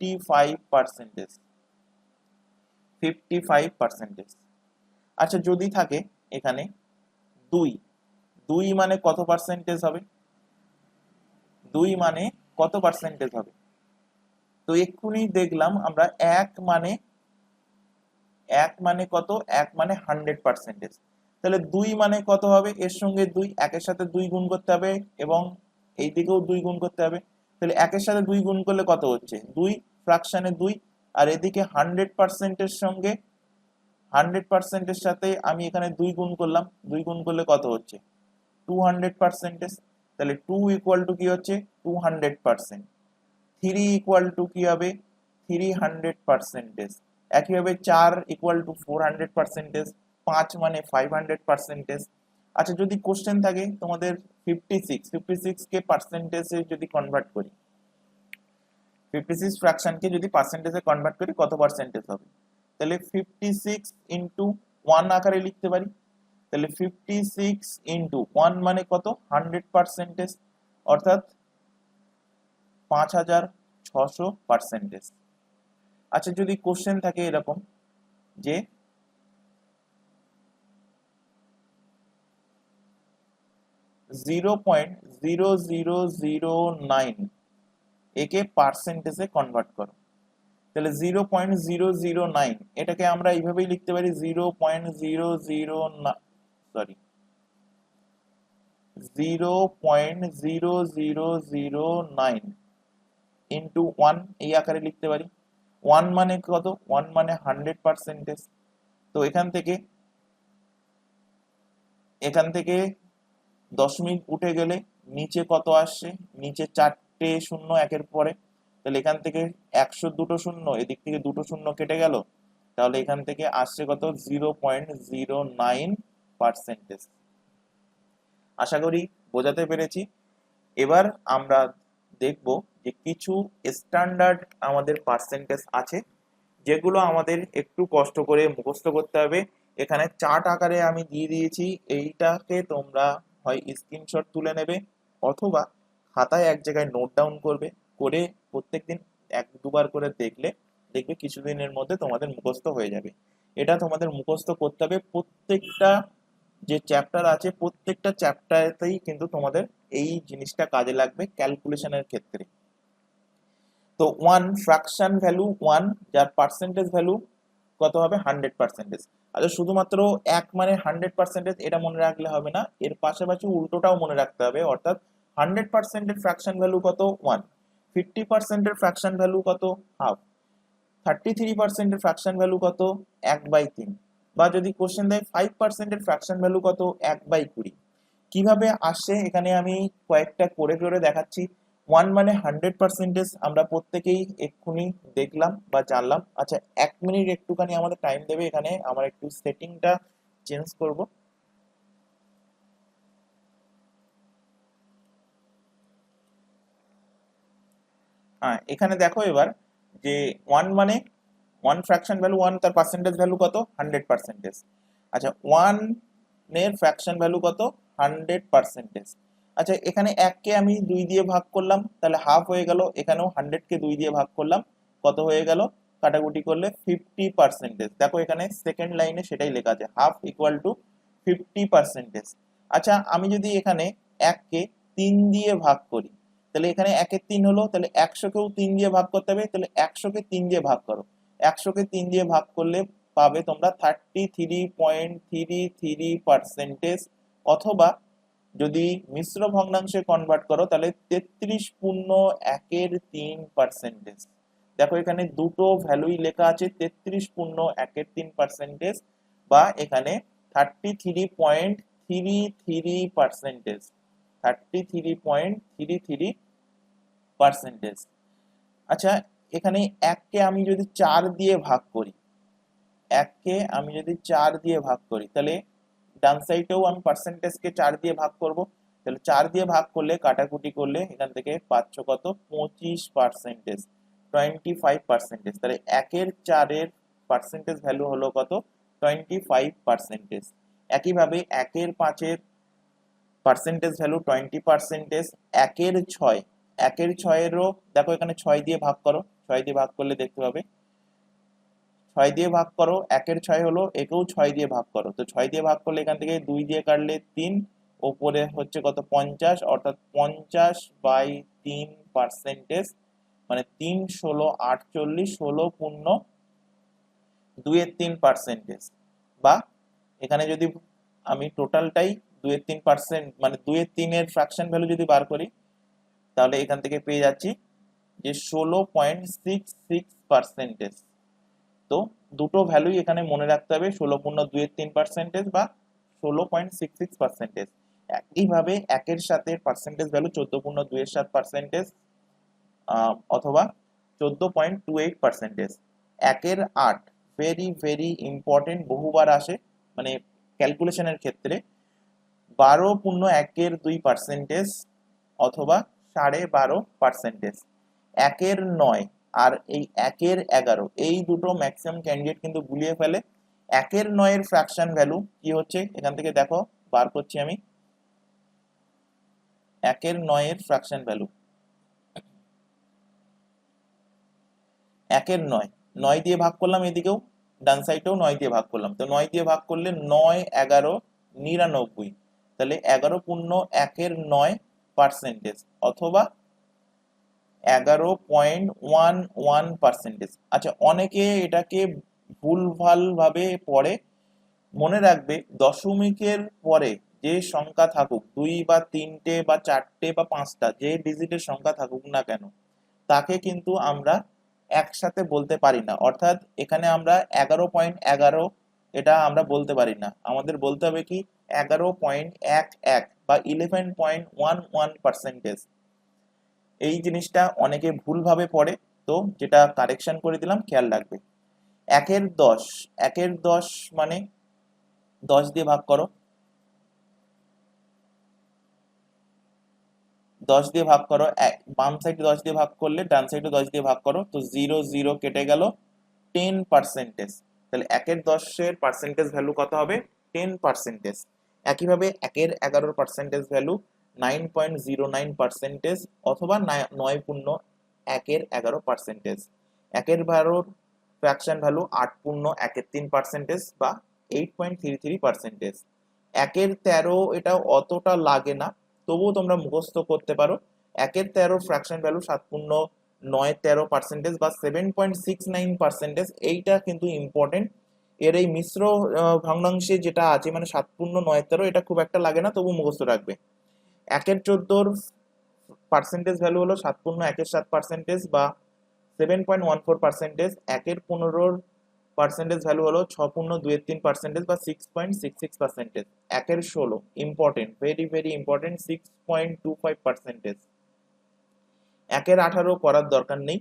A: 55%। 55%। আচ্ছা, যদি থাকে এখানে 2, 2 মানে কত পার্সেন্টেজ হবে, 2 মানে কত পার্সেন্টেজ হবে, তো এক্ষুনি দেখলাম আমরা 1 মানে, 1 মানে কত, 1 মানে 100%। তাহলে 2 মানে কত হবে, এর সঙ্গে 2, 1 এর সাথে 2 গুণ করতে হবে এবং এই দিকেও 2 গুণ করতে হবে। তাহলে 1 এর সাথে 2 গুণ করলে কত হচ্ছে 2 ফ্র্যাকশনে 2, আর এদিকে 100% এর সঙ্গে 100% এর সাথে আমি এখানে 2 গুণ করলাম, 2 গুণ করলে কত হচ্ছে 200%। তাহলে 2 ইকুয়াল টু কি হচ্ছে 200%। 3 ইকুয়াল টু কি হবে 300%। একইভাবে 4 ইকুয়াল টু 400%, 5 মানে 500%। আচ্ছা, যদি কোশ্চেন থাকে তোমাদের 56 কে পার্সেন্টেজে যদি কনভার্ট করি, 56 ফ্র্যাকশনকে যদি পার্সেন্টেজে কনভার্ট করি কত পার্সেন্টেজ হবে, তাহলে 56 ইন্টু 1 আকারে লিখতে পারি। তাহলে 56 ইন্টু 1 মানে কত 100%, অর্থাৎ 5600%। আচ্ছা, যদি কোশ্চেন থাকে এরকম যে 0.0009 একে পার্সেন্টেজে কনভার্ট করো। তাহলে 0.009 এটাকে আমরা এইভাবেই লিখতে পারি 0.0009 ইন্টু 1 এই আকারে লিখতে পারি। 1 মানে কত? 1 মানে 100%। তো এখান থেকে দশমিক উঠে গেলে নিচে কত আসছে? নিচে 4টে শূন্য একের পরে। তাহলে এখান থেকে 100 দুটো শূন্য, এদিক থেকে দুটো শূন্য কেটে গেল, তাহলে এখান থেকে আসছে কত? 0.09%। আশা করি বোঝাতে পেরেছি। এবার আমরা দেখব যে কিছু স্ট্যান্ডার্ড আমাদের পার্সেন্টেজ আছে যেগুলো আমাদের একটু কষ্ট করে মুখস্থ করতে হবে। এখানে চার্ট আকারে আমি দিয়ে দিয়েছি, এইটাকে তোমরা হয় স্ক্রিনশট তুলে নেবে অথবা খাতায় এক জায়গায় নোট ডাউন করবে, করে প্রত্যেকদিন এক দুবার করে দেখবে কিছুদিনের মধ্যে তোমাদের মুখস্থ হয়ে যাবে। এটা তোমাদের মুখস্থ করতে হবে। প্রত্যেকটা যে চ্যাপ্টার আছে প্রত্যেকটা চ্যাপ্টারেতেই কিন্তু তোমাদের এই জিনিসটা কাজে লাগবে ক্যালকুলেশনের ক্ষেত্রে। তো 1 ফ্র্যাকশন ভ্যালু 1 যার পার্সেন্টেজ ভ্যালু কত হবে? 100%। আচ্ছা, শুধুমাত্র 1 মানে 100% এটা মনে রাখলে হবে না, এর পাশাপাশি উল্টোটাও মনে রাখতে হবে। অর্থাৎ 100% এর ফ্র্যাকশন ভ্যালু কত? 1। 50% এর ফ্র্যাকশন ভ্যালু কত? হাফ। 33% এর ফ্র্যাকশন ভ্যালু কত? 1/3। বা যদি কোশ্চেন দেয় 5% এর ফ্র্যাকশন ভ্যালু কত? 1/20। কিভাবে আসে এখানে আমি কয়েকটা করে করে দেখাচ্ছি। 1 মানে 100%, আমরা প্রত্যেকেই এক্ষুনি দেখলাম বা জানলাম। আচ্ছা, 1 মিনিট একটুখানি আমাদের টাইম দেবে, এখানে আমার একটু সেটিংটা চেঞ্জ করব। হ্যাঁ, এখানে দেখো এবার যে 1 মানে 1 ফ্র্যাকশন ভ্যালু 1, তার পার্সেন্টেজ ভ্যালু কত? 100%। আচ্ছা, 1 এর ফ্র্যাকশন ভ্যালু কত? 100%। আচ্ছা, এখানে 1 কে আমি 2 দিয়ে ভাগ করলাম, তাহলে হাফ হয়ে গেল। এখানেও 100 কে 2 দিয়ে ভাগ করলাম, কত হয়ে গেল? কাটাকুটি করলে 50%। দেখো এখানে সেকেন্ড লাইনে সেটাই লেখা আছে, হাফ ইকুয়াল টু 50%। আচ্ছা, আমি যদি এখানে 1 কে 3 দিয়ে ভাগ করি, তাহলে এখানে 1-এর 3 হলো, তাহলে 100-কেও 3 দিয়ে ভাগ করতে হবে। তাহলে 100-কে 3 দিয়ে ভাগ করো। 100-কে 3 দিয়ে ভাগ করলে পাবে তোমরা 33.33%। অথবা যদি মিশ্র ভগ্নাংশে কনভার্ট করো তাহলে 33.1/3%। দেখো এখানে দুটো ভ্যালুই লেখা আছে, 33.1/3% বা এখানে 33.33%। 33.33%। আচ্ছা, এখানে 1-কে আমি যদি 4 দিয়ে ভাগ করি, 1-কে আমি যদি 4 দিয়ে ভাগ করি, তাহলে ডান সাইডেও আমি পার্সেন্টেজকে 4 দিয়ে ভাগ করব। তাহলে 4 দিয়ে ভাগ করলে কাটাকুটি করলে এখান থেকে পাচ্ছ কত? 25%, 25%। তাহলে 1-এর 4-এর পার্সেন্টেজ ভ্যালু হলো কত? 25%। একইভাবে 1-এর 5-এর পার্সেন্টেজ ভ্যালু 20%। 1-এর 6, 1-এর 6-এরও দেখো এখানে 6 দিয়ে ভাগ করো, 6 দিয়ে ভাগ করলে দেখতে পাবে 6 দিয়ে ভাগ করো, 1-এর 6 হলো, একেও 6 দিয়ে ভাগ করো। তো 6 দিয়ে ভাগ করলে এখান থেকে 2 দিয়ে কাটলে 3, ওপরে হচ্ছে কত? 50, অর্থাৎ 50/3%, মানে 3 16 48, 16 পূর্ণ 2/3%। বা এখানে যদি আমি টোটালটাই 2/3%, মানে 2/3-এর ফ্র্যাকশন ভ্যালু যদি বার করি, তাহলে এখান থেকে পেয়ে যাচ্ছি যে 16.66%। তো দুটো ভ্যালুই এখানে মনে রাখতে হবে, 16.2/3% বা 16.66%। একইভাবে 1-এর সাথে পার্সেন্টেজ ভ্যালু 14.27%, অথবা 14.28%। 1-এর 8 ভেরি ভেরি ইম্পর্টেন্ট, বহুবার আসে মানে ক্যালকুলেশনের ক্ষেত্রে। 12.1/2%, অথবা 12.5%। 1-এর 9 আর এই 1-এর 11, এই দুটো ম্যাক্সিমাম ক্যান্ডিডেট কিন্তু গুলিয়ে ফেলে। 1-এর 9-এর ফ্র্যাকশন ভ্যালু কি হচ্ছে এখান থেকে দেখো, বার করছি আমি। 1-এর 9-এর ফ্র্যাকশন ভ্যালু, 1-এর 9, 9 দিয়ে ভাগ করলাম, এদিকেও ডান সাইডেও 9 দিয়ে ভাগ করলাম। তো 9 দিয়ে ভাগ করলে 9 11 99, তাহলে 11.1/9 অথবা 11.11%। আচ্ছা, অনেকে এটাকে ভুলভাল ভাবে পড়ে। মনে রাখবে, দশমিকের পরে যে সংখ্যা থাকুক, 2 বা 3টে বা 4টে বা 5টা, যে ডিজিটের সংখ্যা থাকুক না কেন, তাকে কিন্তু আমরা একসাথে বলতে পারি না। অর্থাৎ এখানে আমরা 11.11 এটা আমরা বলতে পারি না, আমাদের বলতে হবে কি 11.11 বা 11.11%। এই জিনিসটা অনেকে ভুলভাবে পড়ে, তো যেটা কারেকশন করে দিলাম, খেয়াল রাখবে। 1/10, 1/10 মানে 10 দিয়ে ভাগ করো, 10 দিয়ে ভাগ করো, বাম সাইডে 10 দিয়ে ভাগ করলে ডান সাইডে 10 দিয়ে ভাগ করো, তো 0 0 কেটে গেল, 10%। তাহলে 1/10 পার্সেন্টেজ ভ্যালু কত হবে? 10%। একইভাবে 1/11 পার্সেন্টেজ ভ্যালু 9.09% অথবা 9.1/11%। 1/12 ফ্র্যাকশন ভ্যালু 8.13% বা 8.33%। 1/13 এটা অতটা লাগে না, তবুও তোমরা মুখস্থ করতে পারো। 1/13 ফ্র্যাকশন ভ্যালু 7.913% বা 7.69%। এইটা কিন্তু ইম্পর্টেন্ট। এর এই মিশ্র ভগ্নাংশে যেটা আছে মানে 7.913, এটা খুব একটা লাগে না, তবু মুখস্থ রাখবে। 1/14 পার্সেন্টেজ ভ্যালু হলো 7.17% বা 7.14%। 1/15 পার্সেন্টেজ ভ্যালু হলো 6.23% বা 6.66%। 1/16 ইম্পর্টেন্ট, ভেরি ভেরি ইম্পর্টেন্ট, 6.25%। 1/18 করার দরকার নেই।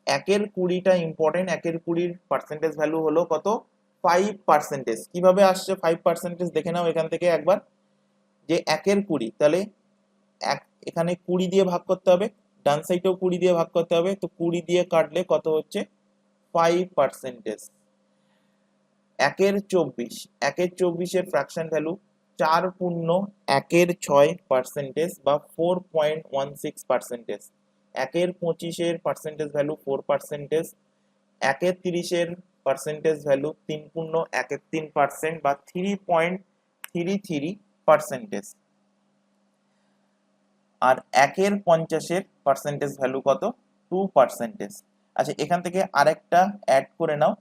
A: 1/20টা ইম্পর্টেন্ট। 1/20 পার্সেন্টেজ ভ্যালু হলো কত? 5%। কিভাবে আসছে 5% দেখে নাও এখান থেকে একবার, যে 1/20, তাহলে এখানে 20 দিয়ে ভাগ করতে হবে, ডান সাইডেও 20 দিয়ে ভাগ করতে হবে, তো 20 দিয়ে কাটলে কত হচ্ছে? 5%। 1/24, 1/24 ফ্র্যাকশন ভ্যালু 4.1/6% বা 4.16%। 1/25 পার্সেন্টেজ ভ্যালু 4%। 1/30 পার্সেন্টেজ ভ্যালু 3.13% বা 3.33%। আর 1/50 পার্সেন্টেজ ভ্যালু কত? 2%। আচ্ছা, এখান থেকে আরেকটা অ্যাড করে নাও,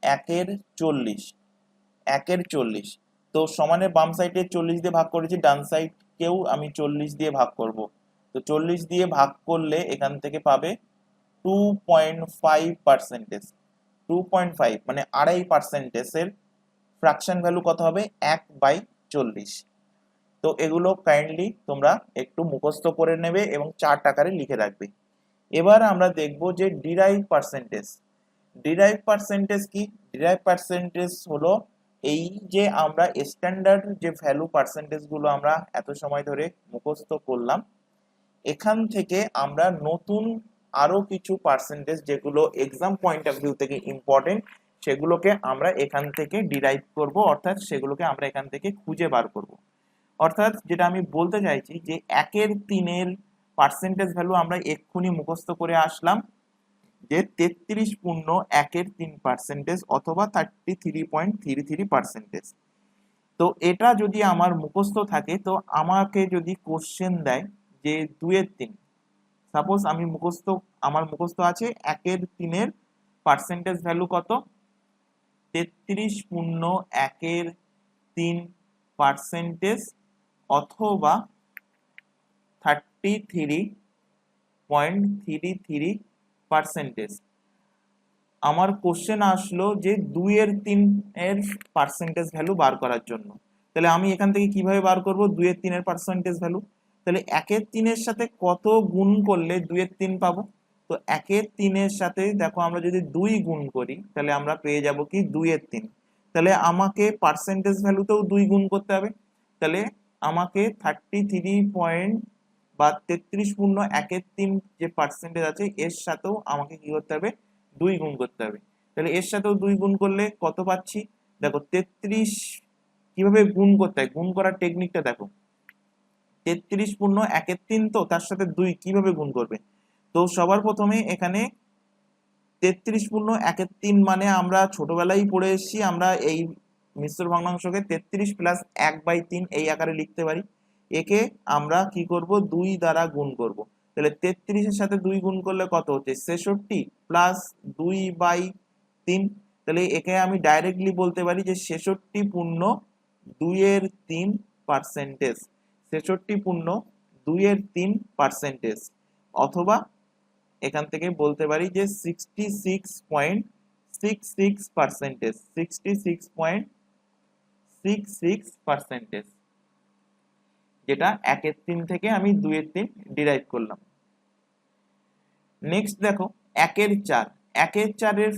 A: 1/40, 1/40। তো সমানের বাম সাইডে 40 দিয়ে ভাগ করেছি, ডান সাইডকেও আমি 40 দিয়ে ভাগ করব। তো 40 দিয়ে ভাগ করলে এখান থেকে পাবে 2.5%। 2.5 মানে 2.5%-এর ফ্র্যাকশন ভ্যালু কত হবে? 1/40। তো এগুলো কাইন্ডলি তোমরা একটু মুখস্থ করে নেবে এবং চার্ট আকারে লিখে রাখবে। এবার আমরা দেখব যে ডিরাইভ পার্সেন্টেজ। ডিরাইভ পার্সেন্টেজ কি? ডিরাইভ পার্সেন্টেজ হলো এই যে আমরা স্ট্যান্ডার্ড যে ভ্যালু পার্সেন্টেজ গুলো আমরা এত সময় ধরে মুখস্থ করলাম, এখান থেকে আমরা নতুন আরো কিছু পার্সেন্টেজ যেগুলো এক্সাম পয়েন্ট অফ ভিউ থেকে ইম্পর্টেন্ট, সেগুলোকে আমরা এখান থেকে ডিরাইভ করব, অর্থাৎ সেগুলোকে আমরা এখান থেকে খুঁজে বার করব। অর্থাৎ যেটা আমি বলতে চাইছি যে 1/3 পার্সেন্টেজ ভ্যালু আমরা এক্ষুনি মুখস্থ করে আসলাম, যে 33.1/3% অথবা 33.33%। তো এটা যদি আমার মুখস্থ থাকে, তো আমাকে যদি কোশ্চেন দেয় যে 2/3, সাপোজ আমার মুখস্থ আছে 1/3 পার্সেন্টেজ ভ্যালু কত? 33.1/3% অথবা 33.33%। আমার কোশ্চেন আসলো যে 2/3 পার্সেন্টেজ ভ্যালু বার করার জন্য। তাহলে আমি এখান থেকে কিভাবে বার করব 2/3 পার্সেন্টেজ ভ্যালু? তাহলে 1/3 সাথে কত গুণ করলে 2/3 পাবো? তো 1/3 সাথে দেখো, আমরা যদি 2 গুণ করি তাহলে আমরা পেয়ে যাব কি 2/3। তাহলে আমাকে পার্সেন্টেজ ভ্যালুতেও 2 গুণ করতে হবে। তাহলে আমাকে 33 পয়েন্ট বা 33.1/3 যে পার্সেন্টেজ আছে এর সাথেও আমাকে কি করতে হবে? 2 গুণ করতে হবে। তাহলে এর সাথেও 2 গুণ করলে কত পাচ্ছি? দেখো 33 কিভাবে গুণ করতে হয়, গুণ করার টেকনিকটা দেখো। 33.1/3, তো তার সাথে 2 কিভাবে গুণ করবে? তো সবার প্রথমে এখানে 33 পূর্ণ 1/3 মানে আমরা ছোটবেলায় পড়ে এসেছি, আমরা এই মিশ্র ভগ্নাংশকে 33 প্লাস 1/3 এই আকারে লিখতে পারি। একে আমরা কি করব, 2 দ্বারা গুণ করব। তাহলে 33 এর সাথে 2 গুণ করলে কত হচ্ছে, 66 প্লাস 2/3। তাহলে একে আমি ডাইরেক্টলি বলতে পারি যে 66 পূর্ণ 2/3%, 66 পূর্ণ 2/3%, অথবা এখান থেকে বলতে পারি যে 66.66%, 66.66%, যেটা 1/3 থেকে আমি 2/3 ডিরাইভ করলাম। নেক্সট দেখো 1/4, 1/4 এর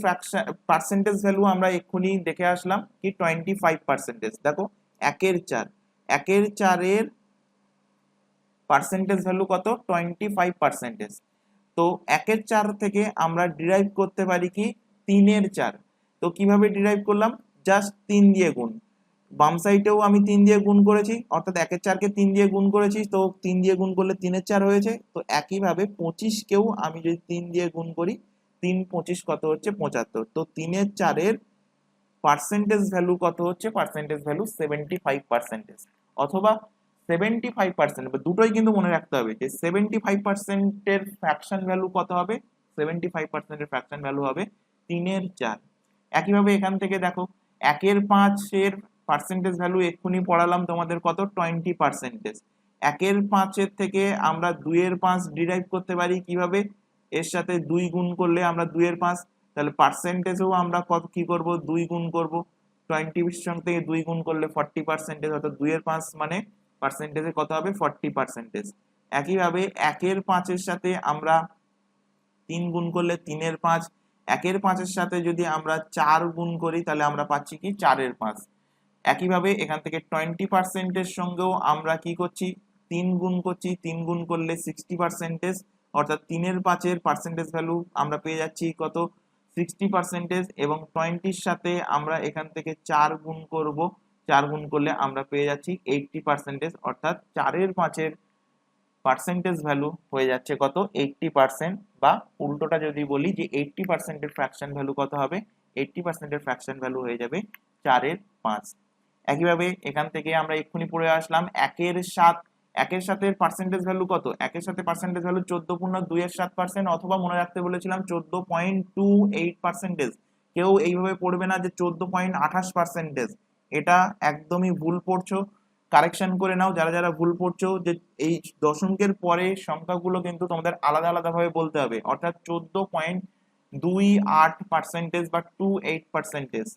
A: পার্সেন্টেজ ভ্যালু আমরা এক্ষুনি দেখে আসলাম কি 25%। দেখো 1/4, 1/4 এর পার্সেন্টেজ ভ্যালু কত, 25%। তো 1/4 থেকে আমরা ডিরাইভ করতে পারি কি 3/4। তো কিভাবে ডিরাইভ করলাম, জাস্ট 3 দিয়ে গুণ, বাম সাইডেও আমি 3 দিয়ে গুণ করেছি, অর্থাৎ 1/4 কে 3 দিয়ে গুণ করেছি, তো 3 দিয়ে গুণ করলে 3/4 হয়েছে। তো একইভাবে 25 কেও আমি যদি 3 দিয়ে গুণ করি, 3 25 কত হচ্ছে 75। তো 3/4 এর পার্সেন্টেজ ভ্যালু কত হচ্ছে, পার্সেন্টেজ ভ্যালু 75%, অথবা 75%, দুটোই কিন্তু মনে রাখতে হবে যে 75% এর ফ্র্যাকশন ভ্যালু কত হবে, 75% এর ফ্র্যাকশন ভ্যালু হবে 3/4। একইভাবে এখান থেকে দেখো 1/5 এর পার্সেন্টেজ ভ্যালু এক্ষুনি পড়ালাম তোমাদের কত, 20%। 1/5 এর থেকে আমরা 2/5 ডিরাইভ করতে পারি কিভাবে, এর সাথে 2 গুণ করলে আমরা 2/5, তাহলে পার্সেন্টেজেও আমরা কত কি করব, 2 গুণ করব, 20% থেকে 2 গুণ করলে 40%, অর্থাৎ 2/5 মানে পার্সেন্টেজে কত হবে 40%। একইভাবে 1/5 এর সাথে আমরা 3 গুণ করলে 3/5, 1/5 এর সাথে যদি আমরা 4 গুণ করি তাহলে আমরা পাচ্ছি কি 4/5। একইভাবে এখান থেকে 20% এর সঙ্গেও আমরা কি করছি, 3 গুণ করছি, 3 গুণ করলে 60%, অর্থাৎ 3/5 এর পার্সেন্টেজ ভ্যালু আমরা পেয়ে যাচ্ছি কত, 60%। এবং 20 এর সাথে আমরা এখান থেকে 4 গুণ করব, 4 গুণ করলে আমরা পেয়ে যাচ্ছি 80%, অর্থাৎ 4/5 এর পার্সেন্টেজ ভ্যালু হয়ে যাচ্ছে কত, 80%। বা উল্টোটা যদি বলি যে 80% এর ফ্র্যাকশন ভ্যালু কত হবে, 80% এর ফ্র্যাকশন ভ্যালু হয়ে যাবে 4/5। একইভাবে এখান থেকে আমরা এক্ষুনি পড়ে আসলাম 1/7, 1/7 এর পার্সেন্টেজ ভ্যালু কত, 1/7 এর পার্সেন্টেজ ভ্যালু 14 পূর্ণ 2/7%, অথবা মনে রাখতে বলেছিলাম 14.28%। কেউ এইভাবে পড়বে না যে 14.28%, এটা একদমই ভুল পড়ছো, কারেকশন করে নাও যারা যারা ভুল পড়ছো, যে এই দশমিকের পরে সংখ্যাগুলো কিন্তু তোমাদের আলাদা আলাদা ভাবে বলতে হবে, অর্থাৎ 14.28% বা 28%।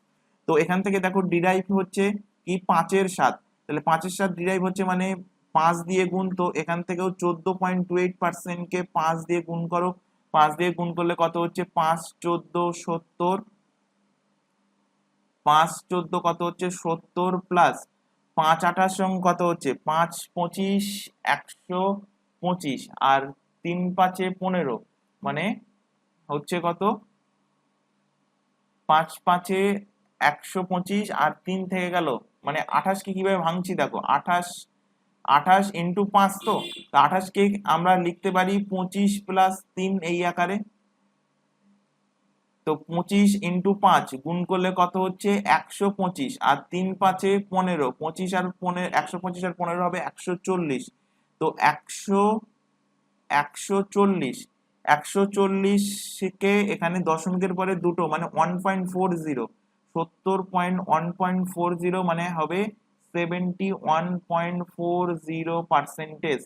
A: তো এখান থেকে দেখো ডিরাইভ হচ্ছে কি 5/7, তাহলে 5/7 ডিরাইভ হচ্ছে মানে 5 দিয়ে গুণ, তো এখান থেকেও 14.28% কে 5 দিয়ে গুণ করো, 5 দিয়ে গুণ করলে কত হচ্ছে 5 14 70, 5 14 কত হচ্ছে 70, প্লাস 5 28 সঙ্গে কত হচ্ছে 5 25 125, আর 3 5 15, মানে হচ্ছে কত 5 5 125, আর 3 থেকে গেল মানে 28 কে কিভাবে ভাঙছি দেখো, 28 28 ইন্টু 5, তো 28 কে আমরা লিখতে পারি 25 প্লাস 3 এই আকারে। তো 25 ইন্টু 5 গুণ করলে কত হচ্ছে 125, আর 3 5 15, 25 আর 15, 125 আর 15 হবে 140। তো 140 কে এখানে দশমিকের পরে দুটো মানে 1.40, 70.1.40 মানে হবে 71.40%।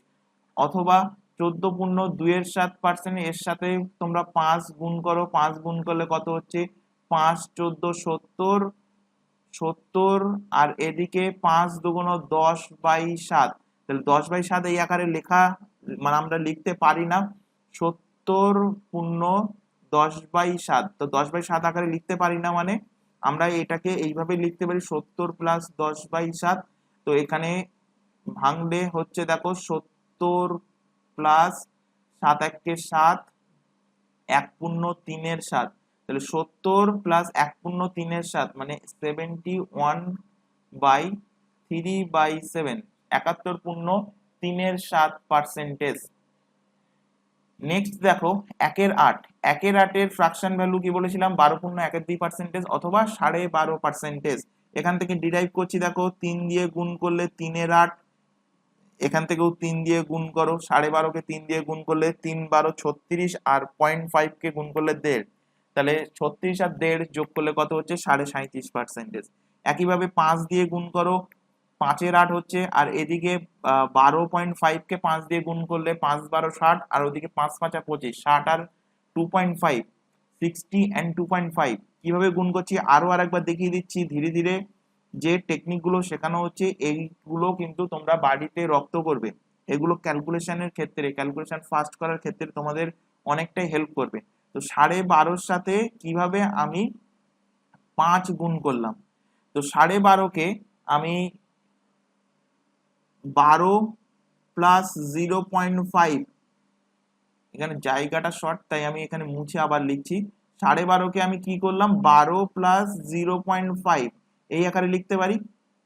A: অথবা 14 পূর্ণ 2/7%, এর সাথে তোমরা 5 গুণ করো, 5 গুণ করলে কত হচ্ছে 5 14 70, 70, আর এদিকে 5 দুগুণ 10/7, তাহলে 10/7 এই আকারে লেখা মানে আমরা লিখতে পারি না, 70 পূর্ণ 10/7, তো 10/7 আকারে লিখতে পারি না, মানে আমরা এটাকে এইভাবে লিখতে পারি 70 প্লাস 10/7। তো এখানে ভাঙলে হচ্ছে দেখো 70 প্লাস 7 1 7, 1 পূর্ণ 3/7, তাহলে 70 প্লাস 1 পূর্ণ 3/7 মানে 71/3/7, 71 পূর্ণ 3/7%। নেক্সট দেখো 1/8, 1/8 ফ্র্যাকশন ভ্যালু কি বলেছিলাম 12.12% অথবা 12.5%। এখান থেকে ডিরাইভ করছি, দেখো 3 দিয়ে গুণ করলে 3/8, এখান থেকেও 3 দিয়ে গুণ করো, 12.5 কে 3 দিয়ে গুণ করলে 3 12 36, আর 0.5 কে গুণ করলে 1.5, তাহলে 36 আর 1.5 যোগ করলে কত হচ্ছে 37.5%। একইভাবে 5 দিয়ে গুণ করো, 5/8 হচ্ছে, আর এদিকে 12.5 কে 5 দিয়ে গুণ করলে 5 12 60, আর ওদিকে 5 5 25, 60 আর 2.5, 60 and 2.5 কিভাবে গুণ করছি আরো আরেকবার দেখিয়ে দিচ্ছি ধীরে ধীরে। যে টেকনিক গুলো শেখানো হচ্ছে এইগুলো কিন্তু তোমরা বাড়িতে রপ্ত করবে, এগুলো ক্যালকুলেশনের ক্ষেত্রে, ক্যালকুলেশন ফাস্ট করার ক্ষেত্রে তোমাদের অনেকটাই হেল্প করবে। তো 12.5-র সাথে কিভাবে আমি 5 গুণ করলাম, তো 12.5 কে আমি 12 প্লাস 0.5, এখানে জায়গাটা শর্ট তাই আমি এখানে মুছে আবার লিখছি। 12.5 কে আমি কি করলাম 12 প্লাস 0.5 এই আকারে লিখতে পারি,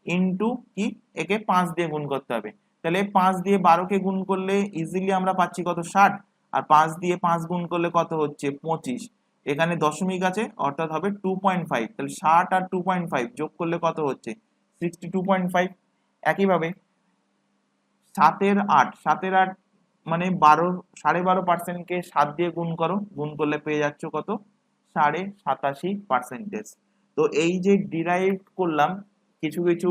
A: ইন্টু কি একে 5 দিয়ে গুণ করতে হবে। তাহলে 5 দিয়ে 12 কে গুণ করলে ইজিলি আমরা পাচ্ছি কত 60, আর 5 দিয়ে 5 গুণ করলে কত হচ্ছে 25, এখানে দশমিক আছে অর্থাৎ হবে 2.5, তাহলে 60 আর 2.5 যোগ করলে কত হচ্ছে 62.5। একইভাবে 7/8, 7/8 মানে 12.5%কে 7 দিয়ে গুণ করো, গুণ করলে পেয়ে যাচ্ছ কত 87.5%। তো এই যে ডিরাইভ করলাম কিছু কিছু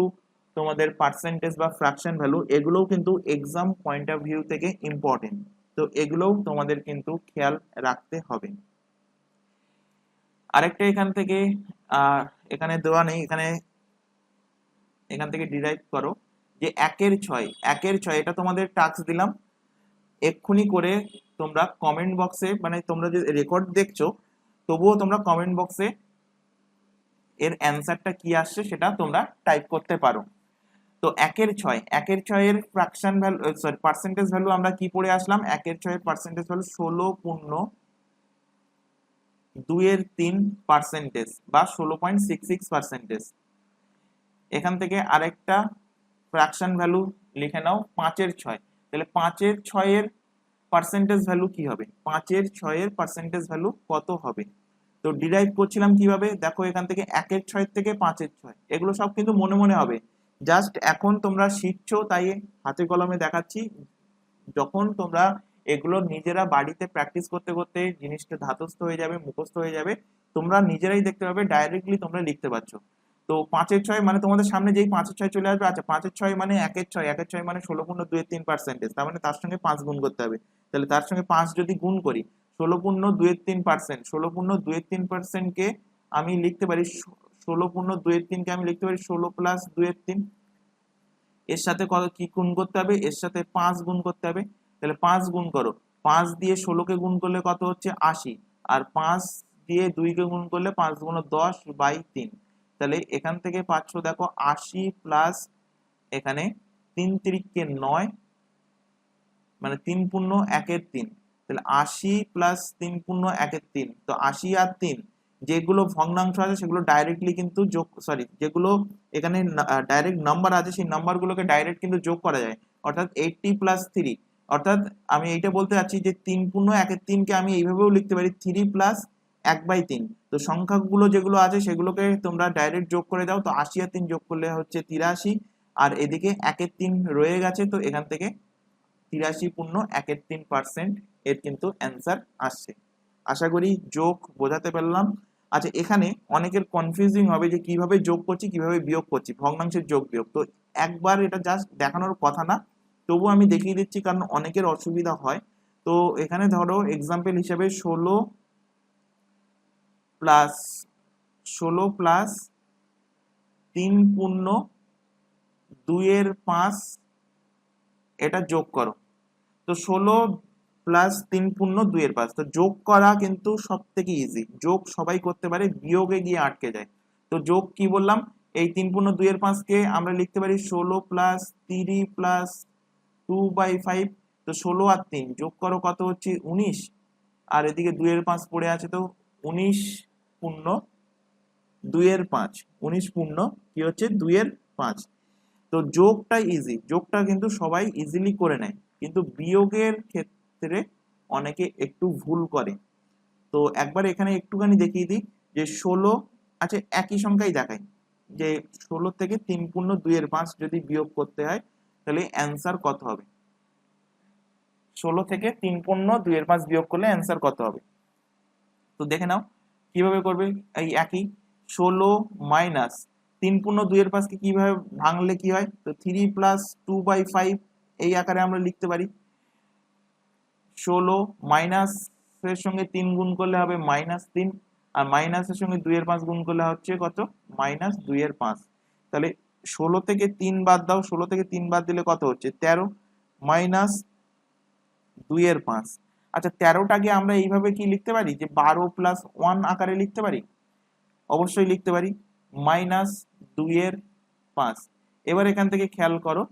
A: তোমাদের পার্সেন্টেজ বা ফ্র্যাকশন ভ্যালু, এগুলোও কিন্তু এক্সাম পয়েন্ট অফ ভিউ থেকে ইম্পর্টেন্ট, তো এগুলোও তোমাদের কিন্তু খেয়াল রাখতে হবে। আরেকটা এখান থেকে এখানে দেওয়া নেই, এখান থেকে ডিরাইভ করো যে 1/6, 1/6 এটা তোমাদের টাস্ক দিলাম, এক্ষুনি করে তোমরা কমেন্ট বক্সে, মানে তোমরা যে রেকর্ড দেখছো তবুও তোমরা কমেন্ট বক্সে এর অ্যান্সারটা কি আসছে সেটা তোমরা টাইপ করতে পারো। তো 1/6, 1/6 এর fraction value, sorry percentage value আমরা কি পড়ে আসলাম, 1/6 এর পার্সেন্টেজ ভ্যালু 16.2/3% বা 16.66%। এখান থেকে আরেকটা ফ্র্যাকশন ভ্যালু লিখে নাও 5/6, তাহলে 5/6 এর পার্সেন্টেজ ভ্যালু কি হবে, 5/6 এর পার্সেন্টেজ ভ্যালু কত হবে। তো ডিরাইভ করছিলাম কিভাবে, দেখো এখান থেকে 1/6 থেকে 5/6, এগুলো সব কিন্তু মনে মনে হবে, জাস্ট এখন তোমরা শিখছো তাই হাতে কলমে দেখাচ্ছি। যখন তোমরা এগুলো নিজেরা বাড়িতে প্র্যাকটিস করতে করতে জিনিসটা ধাতস্থ হয়ে যাবে, মুখস্থ হয়ে যাবে, তোমরা নিজেরাই দেখতে পাবে ডাইরেক্টলি তোমরা লিখতে পারছো। তো 5/6 মানে তোমাদের সামনে যেই 5/6 চলে আসবে, আচ্ছা 5/6 মানে 1/6, 1/6 মানে 16.2/3%, তার মানে তার সঙ্গে 5 গুণ করতে হবে। তাহলে তার সঙ্গে 5 যদি গুণ করি 16.2/3%, 16.2/3% কে আমি লিখতে পারি 16.2/3 কে আমি লিখতে পারি 16 প্লাস 2/3, এর সাথে কত কি গুণ করতে হবে, এর সাথে 5 গুণ করতে হবে। তাহলে 5 গুণ করো, 5 দিয়ে 16 কে গুণ করলে কত হচ্ছে 80, আর 5 দিয়ে 2 কে গুণ করলে 5 গুণ 10/3, তাহলে এখান থেকে পাচ্ছ দেখো 80 প্লাস এখানে 3 3 9, মানে 3 পূর্ণ 1/3, তাহলে 80 প্লাস 3 পূর্ণ 1/3, তো 80 আর 3 যেগুলো ভগ্নাংশ আছে সেগুলো ডাইরেক্টলি কিন্তু যোগ, সরি যেগুলো এখানে ডাইরেক্ট নাম্বার আছে সেই নাম্বারগুলোকে ডাইরেক্ট কিন্তু যোগ করা যায়, অর্থাৎ 80 প্লাস 3, অর্থাৎ আমি এইটা বলতে চাচ্ছি যে 3 পূর্ণ 1/3 কে আমি এইভাবেও লিখতে পারি 3 প্লাস 1/3। তো সংখ্যাগুলো যেগুলো আছে সেগুলোকে তোমরা ডাইরেক্ট যোগ করে দাও, তো 80 আর 3 যোগ করলে হচ্ছে 83, আর এদিকে 1/3 রয়ে গেছে, তো এখান থেকে 83.13% এর কিন্তু অ্যান্সার আসছে। আশা করি যোগ বোঝাতে পারলাম। আচ্ছা এখানে অনেকের কনফিউজিং হবে যে কিভাবে যোগ করছি কিভাবে বিয়োগ করছি, ভগ্নাংশের যোগ বিয়োগ, তো একবার এটা জাস্ট দেখানোর কথা না, তবু আমি দেখিয়ে দিচ্ছি কারণ অনেকের অসুবিধা হয়। তো এখানে ধরো এক্সাম্পল হিসেবে 16 প্লাস 3 পূর্ণ 2/5 এটা যোগ করো, তো 16 প্লাস 3 পূর্ণ 2/5, তো যোগ করা কিন্তু সব থেকে ইজি, যোগ সবাই করতে পারে, বিয়োগে গিয়ে আটকে যায়। তো যোগ কি বললাম, এই 3 পূর্ণ 2/5 কে আমরা লিখতে পারি 16 প্লাস 3 প্লাস 2/5, তো 16 আর 3 যোগ করো কত হচ্ছে 19, আর এদিকে 2/5 পড়ে আছে, তো 19 পূর্ণ 2/5, 19 পূর্ণ কি হচ্ছে 2/5। তো যোগটা ইজি, যোগটা কিন্তু সবাই ইজিলি করে নেয়, কিন্তু বিয়োগের ক্ষেত্রে অনেকে একটু ভুল করে। তো একবার এখানে একটুখানি দেখিয়ে দিই যে 16, আচ্ছা একই সংখ্যাই দেখাই, যে 16 থেকে 3 পূর্ণ 2/5 যদি বিয়োগ করতে হয় তাহলে অ্যান্সার কত হবে। 16 থেকে 3 পূর্ণ 2/5 বিয়োগ করলে অ্যান্সার কত হবে। তো দেখে নাও কিভাবে করবে। এই একই 16 মাইনাস 3 পূর্ণ 2/5 কে কিভাবে ভাঙলে কি হয়, তো 3 প্লাস 2/5 এই আকারে আমরা লিখতে পারি। 16 মাইনাসের সঙ্গে 3 গুণ করলে হবে -3, আর মাইনাসের সঙ্গে 2/5 গুণ করলে হচ্ছে কত, -2/5। তাহলে 16 থেকে 3 বাদ দাও, 16 থেকে 3 বাদ দিলে কত হচ্ছে 13 -2/5। আচ্ছা 13টাকে আমরা এইভাবে কি লিখতে পারি, যে 12 প্লাস 1 আকারে লিখতে পারি, অবশ্যই লিখতে পারি, -2/5। এবার এখান থেকে খেয়াল করো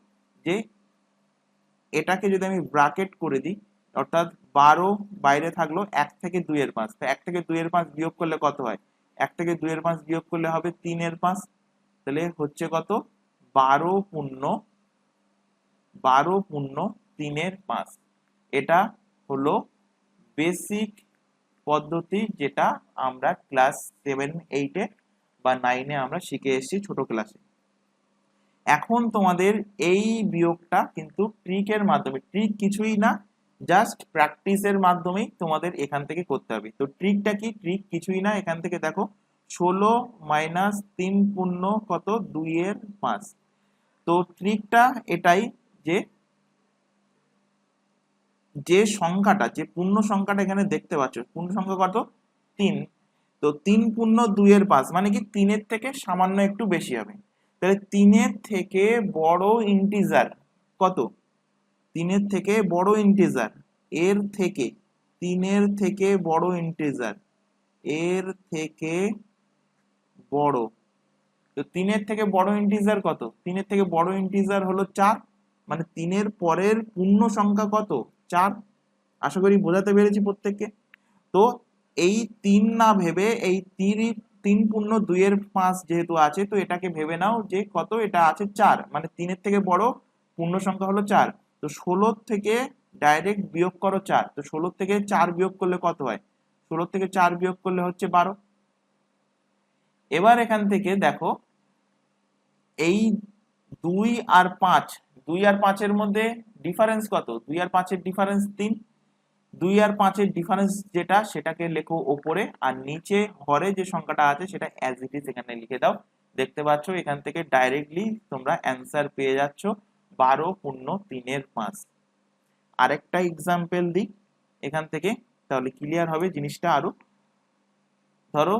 A: যে এটাকে যদি আমি ব্র্যাকেট করে দিই, অর্থাৎ 12 বাইরে থাকলো 1 থেকে 2/5, তো 1 থেকে 2/5 বিয়োগ করলে কত হয়, 1 থেকে 2/5 বিয়োগ করলে হবে 3/5। তাহলে হচ্ছে কত, 12 পূর্ণ 3/5। এটা হলো বেসিক পদ্ধতি, যেটা আমরা ক্লাস 7, 8 বা 9 আমরা শিখে এসেছি ছোট ক্লাসে। এখন তোমাদের এই বিয়োগটা কিন্তু ট্রিকের মাধ্যমে, ট্রিক কিছুই না, জাস্ট প্র্যাকটিসের মাধ্যমেই তোমাদের এখান থেকে করতে হবে। তো ট্রিকটা কি, ট্রিক কিছুই না, এখান থেকে দেখো 16 মাইনাস 3 পূর্ণ কত 2/5। তো ট্রিকটা এটাই যে যে সংখ্যাটা, যে পূর্ণ সংখ্যাটা এখানে দেখতে পাচ্ছ, পূর্ণ সংখ্যা কত 3, তো 3 পূর্ণ 2/5 মানে কি 3-এর থেকে সামান্য একটু বেশি হবে। তাহলে 3-এর থেকে বড় ইন্টিজার কত, 3-এর থেকে বড় ইন্টিজার, এর থেকে 3-এর থেকে বড় ইন্টিজার, এর থেকে বড়, তো 3-এর থেকে বড় ইন্টিজার কত, 3-এর থেকে বড় ইন্টিজার হলো 4, মানে 3-এর পরের পূর্ণ সংখ্যা কত 4। আশা করি বোঝাতে পেরেছি প্রত্যেককে। তো এই 3 না ভেবে এই 3 পূর্ণ 2/5 যেহেতু আছে, তো এটাকে ভেবে নাও যে কত, এটা আছে 4, মানে 3-এর থেকে বড় পূর্ণ সংখ্যা হলো 4। তো 16 থেকে ডাইরেক্ট বিয়োগ করো 4, তো 16 থেকে 4 বিয়োগ করলে কত হয়, 16 থেকে 4 বিয়োগ করলে হচ্ছে 12। এবার এখান থেকে দেখো এই 2 আর 5, 2 আর 5 এর মধ্যে ডিফারেন্স কত, 2 আর 5 এর ডিফারেন্স 3, 2 আর 5 এর ডিফারেন্স যেটা সেটাকে লেখো উপরে, আর নিচে হরে যে সংখ্যাটা আছে সেটা অ্যাজ ইট ইজ এখানে লিখে দাও। দেখতে পাচ্ছ এখান থেকে ডাইরেক্টলি তোমরা অ্যান্সার পেয়ে যাচ্ছ 12 পূর্ণ 3/5। আরেকটা এক্সাম্পল দিই এখান থেকে, তাহলে ক্লিয়ার হবে জিনিসটা আরো। ধরো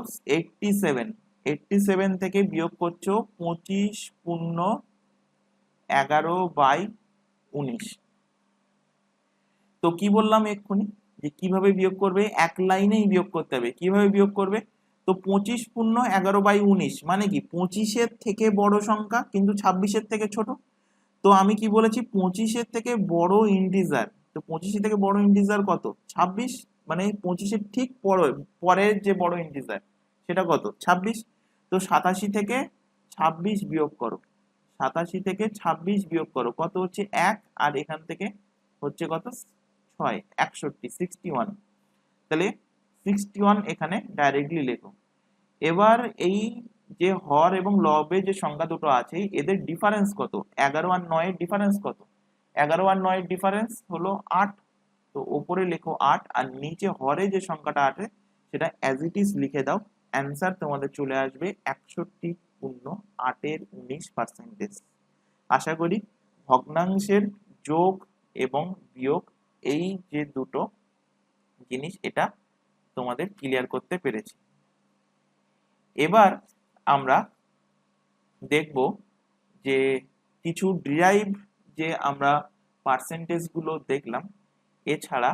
A: 87 থেকে বিয়োগ করছো 25 পূর্ণ 11/19। তো কি বললাম এক্ষুনি, যে কিভাবে বিয়োগ করবে, এক লাইনেই বিয়োগ করতে হবে। কিভাবে বিয়োগ করবে, তো 25 পূর্ণ 11/19 মানে কি 25-এর থেকে বড় সংখ্যা কিন্তু 26-এর থেকে ছোট। তো আমি কি বলেছি, 25-এর থেকে বড় ইন্টিজার, তো 25-এর থেকে বড় ইন্টিজার কত 26, মানে 25-এর ঠিক পরের যে বড় ইন্টিজার সেটা কত 26। তো 87 থেকে 26 বিয়োগ করো, 87 থেকে 26 বিয়োগ করো, কত হচ্ছে 1, আর এখান থেকে হচ্ছে কত 6, 61। তাহলে 61 এখানে ডাইরেক্টলি লেখো। এবার এই যে হর এবং লবে যে সংখ্যা দুটো আছে এদের ডিফারেন্স কত, 11 আর 9 এর ডিফারেন্স কত, 11 আর 9 এর ডিফারেন্স হলো 8, তো উপরে লেখো 8, আর নিচে হরে যে সংখ্যাটা আছে সেটা অ্যাজ ইট ইজ লিখে দাও। অ্যান্সার তোমাদের চলে আসবে 61 পূর্ণ 8/19%। আশা করি ভগ্নাংশের যোগ এবং বিয়োগ এই যে দুটো জিনিস এটা তোমাদের ক্লিয়ার করতে পেরেছি। এবার আমরা দেখব যে কিছু ডিরাইভ, যে আমরা পার্সেন্টেজ গুলো দেখলাম, এছাড়া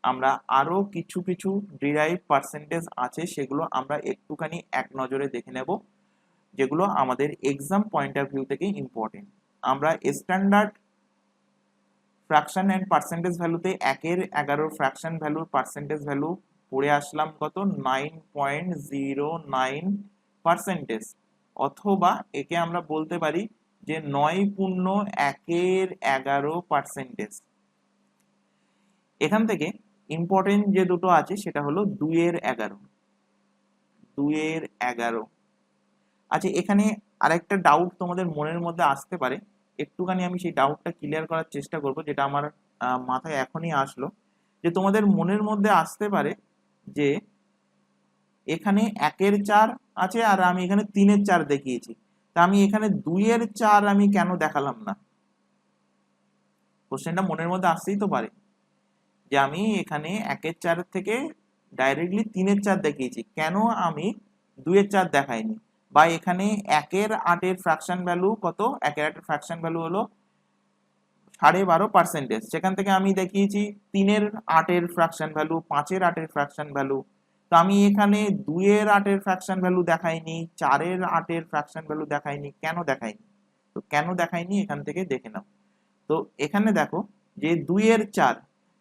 A: আমরা আরো কিছু কিছু ডিরাইভ পার্সেন্টেজ আছে সেগুলো আমরা একটুখানি এক নজরে দেখে নেব, যেগুলো আমাদের এক্সাম পয়েন্ট অফ ভিউ থেকে ইম্পর্টেন্ট। আমরা স্ট্যান্ডার্ড ফ্র্যাকশন এন্ড পার্সেন্টেজ ভ্যালুতে 1/11 ফ্র্যাকশন ভ্যালুর পার্সেন্টেজ ভ্যালু পড়ে আসলাম কত 9.09%, অথবা একে আমরা বলতে পারি যে 9 পূর্ণ 1/11%। এখান থেকে ইম্পর্টেন্ট যে দুটো আছে সেটা হলো 2 এর 11। 2 এর 11। আচ্ছা, এখানে আরেকটা ডাউট তোমাদের মনের মধ্যে আসতে পারে, একটুখানি আমি সেই ডাউটটা ক্লিয়ার করার চেষ্টা করব, যেটা আমার মাথায় এখনই আসলো। যে তোমাদের মনের মধ্যে আসতে পারে যে এখানে 1-এর 4 আছে আর আমি এখানে 3-এর 4 দেখিয়েছি, তা আমি এখানে 2-এর 4 আমি কেন দেখালাম না? কোশ্চেনটা মনের মধ্যে আসতেই তো পারে যে আমি এখানে 1-এর 4 থেকে ডাইরেক্টলি 3-এর 4 দেখিয়েছি, কেন আমি 2-এর 4 দেখাইনি? বা এখানে 1-এর 8-এর ফ্র্যাকশন ভ্যালু কত? 1-এর 8-এর ফ্র্যাকশন ভ্যালু হলো 12.5%, সেখান থেকে আমি দেখিয়েছি 3-এর 8-এর ফ্র্যাকশন ভ্যালু, 5-এর 8-এর ফ্র্যাকশন ভ্যালু। তো আমি এখানে 2-এর 8-এর ফ্র্যাকশন ভ্যালু দেখাইনি, 4-এর 8-এর ফ্র্যাকশন ভ্যালু দেখাইনি, কেন দেখাইনি? তো কেন দেখাইনি এখান থেকে দেখে নাও। তো এখানে দেখো যে 2-এর 4,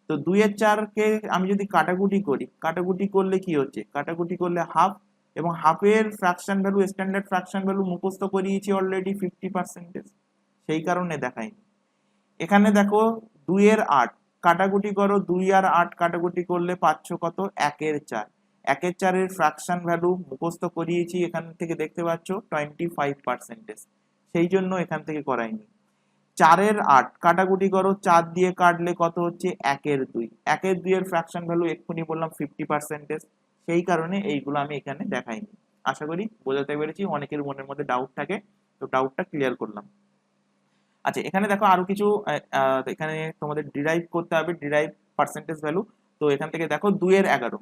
A: তো 2-এর 4 কে আমি যদি কাটাকুটি করি, কাটাকুটি করলে কি হচ্ছে? কাটাকুটি করলে হাফ, এবং হাফের fraction value, standard fraction value মুখস্থ করিয়েছি অলরেডি 50%, সেই কারণে দেখাইনি। এখানে দেখো 2-এর 8 কাটাকুটি করো, 2 আর 8 কাটাকুটি করলে পাচ্ছ কত? 1-এর 4। 1-এর 4-এর ফ্র্যাকশন ভ্যালু মুখস্থ করিয়েছি, এখান থেকে দেখতে পাচ্ছ 25%, সেই জন্য এখান থেকে করাইনি। 4-এর 8 কাটাকুটি করো, 4 দিয়ে কাটলে কত হচ্ছে? 1-এর 2। 1-এর 2 এর ফ্র্যাকশন ভ্যালু এক্ষুনি বললাম 50%, সেই কারণে এইগুলো আমি এখানে দেখাইনি। আশা করি বোঝাতে পেরেছি, অনেকের মনের মধ্যে ডাউট থাকে, তো ডাউটটা ক্লিয়ার করলাম। আচ্ছা, এখানে দেখো আরো কিছু এখানে তোমাদের ডিরাইভ করতে হবে, ডিরাইভ পার্সেন্টেজ ভ্যালু। তো এখান থেকে দেখো 2-এর 11,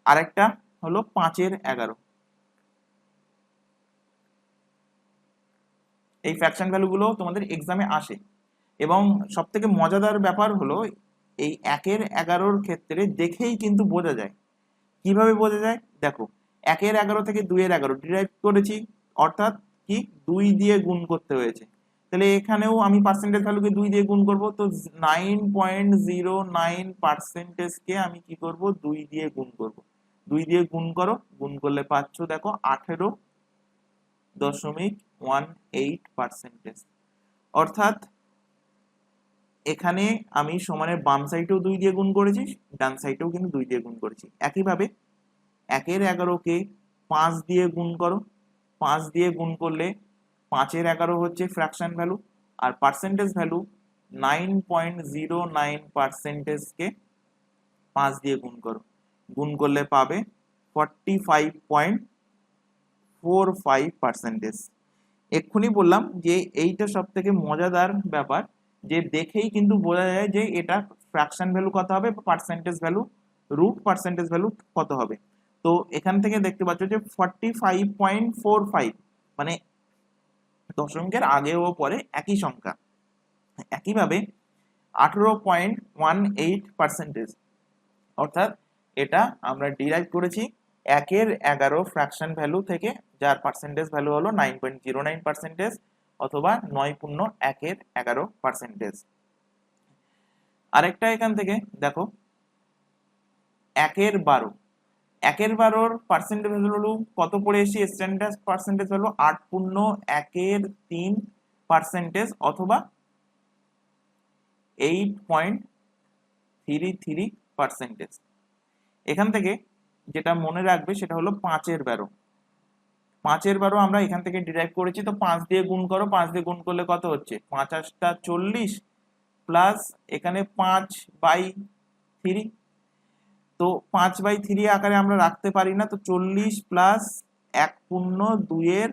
A: আরেকটা হলো 5-এর 11। এই ফ্র্যাকশন ভ্যালুগুলো তোমাদের এক্সামে আসে, এবং সব থেকে মজাদার ব্যাপার হলো এই 1-এর 11-র ক্ষেত্রে দেখেই কিন্তু বোঝা যায়। কিভাবে বোঝা যায়? দেখো, 1-এর 11 থেকে 2-এর 11 ডিরাইভ করেছি, অর্থাৎ কি 2 দিয়ে গুণ করতে হয়েছে। তাহলে এখানেও আমি পার্সেন্টেজ ভ্যালুকে 2 দিয়ে গুণ করব, তো 9.09% কে আমি কি করব? 2 দিয়ে গুণ করব। 2 দিয়ে গুণ করো, গুণ করলে পাচ্ছ দেখো 18.18%। অর্থাৎ এখানে আমি সমানের বাম সাইডেও 2 দিয়ে গুণ করেছি, ডান সাইডেও কিন্তু 2 দিয়ে গুণ করেছি। একইভাবে 1-এর 11 কে 5 দিয়ে গুণ করো, 5 দিয়ে গুণ করলে 5-এর 11 হচ্ছে ফ্র্যাকশন ভ্যালু, আর পার্সেন্টেজ ভ্যালু 9.09% কে 5 দিয়ে গুণ করো, গুণ করলে পাবে 45.45%। এক্ষুনি বললাম যে এইটা সব থেকে মজাদার ব্যাপার, যে দেখেই কিন্তু বোঝা যায় যে এটা ফ্র্যাকশন ভ্যালু কত হবে, percentage value, root percentage value কত হবে। তো এখান থেকে দেখতে পাচ্ছ যে 45.45, মানে দশমিকের আগে ও পরে একই সংখ্যা। একইভাবে 18.18%, অর্থাৎ এটা আমরা ডিরাইভ করেছি 1-এর 11 ফ্র্যাকশন ভ্যালু থেকে, যার পার্সেন্টেজ ভ্যালু হলো 9.09%, অথবা 9.1-এর 11%। আরেকটা এখান থেকে দেখো 1-এর 12, 1-এর 12 পার্সেন্টেজ ভ্যালু কত পড়ে এসেছি? স্ট্যান্ডার্ড পার্সেন্টেজ ভ্যালু 8.1-এর 3%, অথবা 8.33%। এখান থেকে যেটা মনে রাখবে সেটা হলো 5-এর 12। 5-এর 12 আমরা এখান থেকে ডিরাইভ করেছি, তো 5 দিয়ে গুণ করো, 5 দিয়ে গুণ করলে কত হচ্ছে? 5-8 40, প্লাস এখানে 5/3, তো 5/3 আকারে আমরা রাখতে পারি না, তো 40 প্লাস 1.2-এর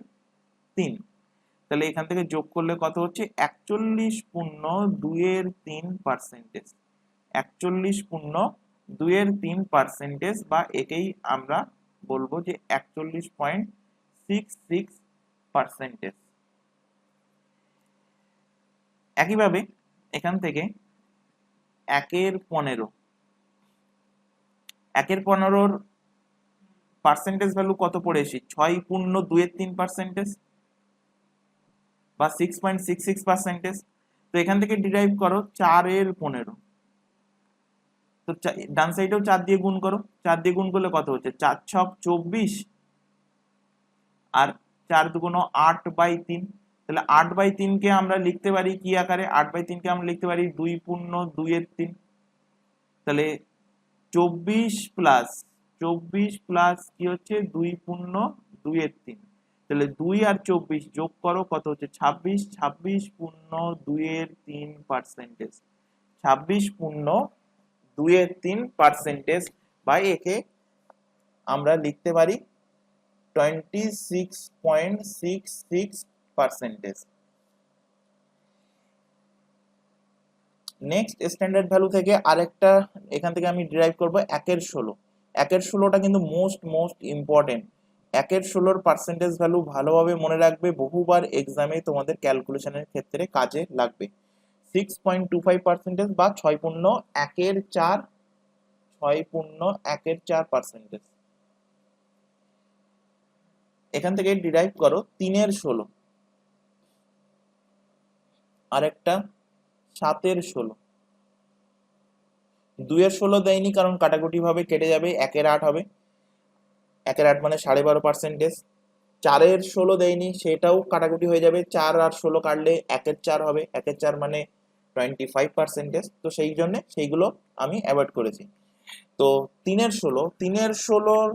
A: 3, তাহলে এখান থেকে যোগ করলে কত হচ্ছে? 41.2-এর 3%। 41.2-এর 3%, বা একেই আমরা বলবো যে 41.66%। একইভাবে এখান থেকে 1-এর 15, 1-এর 15-র পার্সেন্টেজ ভ্যালু কত পড়ে এসেছি? 6.2-এর 3%, বা 6.66%। তো এখান থেকে ডিরাইভ করো 4-এর 15, তো ডান সাইডেও 4 দিয়ে গুণ করো, 4 দিয়ে গুণ করলে কত হচ্ছে? 4 × 6 = 24, আর 4 × 2 = 8/3। তাহলে 8/3 কে আমরা লিখতে পারি কি আকারে? 8/3 কে আমরা লিখতে পারি 2.2-এর 3। তাহলে 24 প্লাস কি হচ্ছে 2 পূর্ণ 2 এর 3, তাহলে 2 আর 24 যোগ করো কত হচ্ছে 26, 26 পূর্ণ 2 এর 3%, 26 পূর্ণ 2 এর 3%, বা একে আমরা লিখতে পারি 26.66%। নেক্সট স্ট্যান্ডার্ড ভ্যালু থেকে আরেকটা এখান থেকে আমি ডিরাইভ করব 1/16। 1/16টা কিন্তু মোস্ট ইম্পর্টেন্ট। 1/16 পার্সেন্টেজ ভ্যালু ভালোভাবে মনে রাখবে, বহুবার এক্সামে তোমাদের ক্যালকুলেশনের ক্ষেত্রে কাজে লাগবে। 6.25% বা 6.1/4, 6.1/4%। এখান থেকে ডিরাইভ করো 3/16, আরেকটা 7/16। 2/16 দেয়নি কারণ কাটাকুটি ভাবে কেটে যাবে, 1/8 হবে, 1/8 মানে 12.5%। 4/16 দেয়নি, সেটাও কাটাকুটি হয়ে যাবে, 4 আর 16 কাটলে 1/4 হবে, 1/4 মানে 25%। তো সেই জন্য সেইগুলো আমি অ্যাভয়েড করেছি। তো 3/16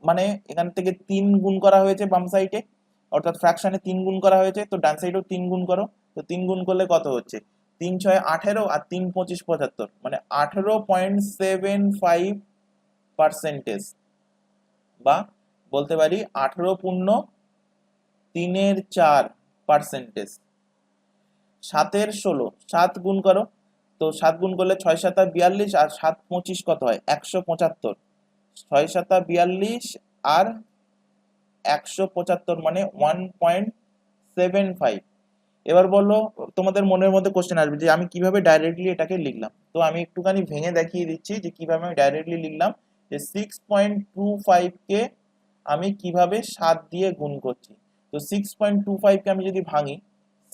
A: মানে এখান থেকে 3 গুণ করা হয়েছে বাম সাইডে, অর্থাৎ ফ্র্যাকশনে 3 গুণ করা হয়েছে, তো ডান সাইডেও 3 গুণ করো। তো 3 গুণ করলে কত হচ্ছে 3 6 18 আর 3 25 75, মানে 18.75%, বা বলতে পারি 18.3/4%। 7/16, 7 গুণ করো, তো 7 গুণ করলে 6 7 42 আর 7 25 কত হয় 175, 6 7 42 আর 175 মানে 1.75। এবার বললো তোমাদের মনের মধ্যে কোশ্চেন আসবে যে আমি কিভাবে ডাইরেক্টলি এটাকে লিখলাম। তো আমি একটুখানি ভেঙে দেখিয়ে দিচ্ছি যে কিভাবে আমি ডাইরেক্টলি লিখলাম, যে 6.25 কে আমি কিভাবে 7 দিয়ে গুণ করছি। তো 6.25 কে আমি যদি ভাঙি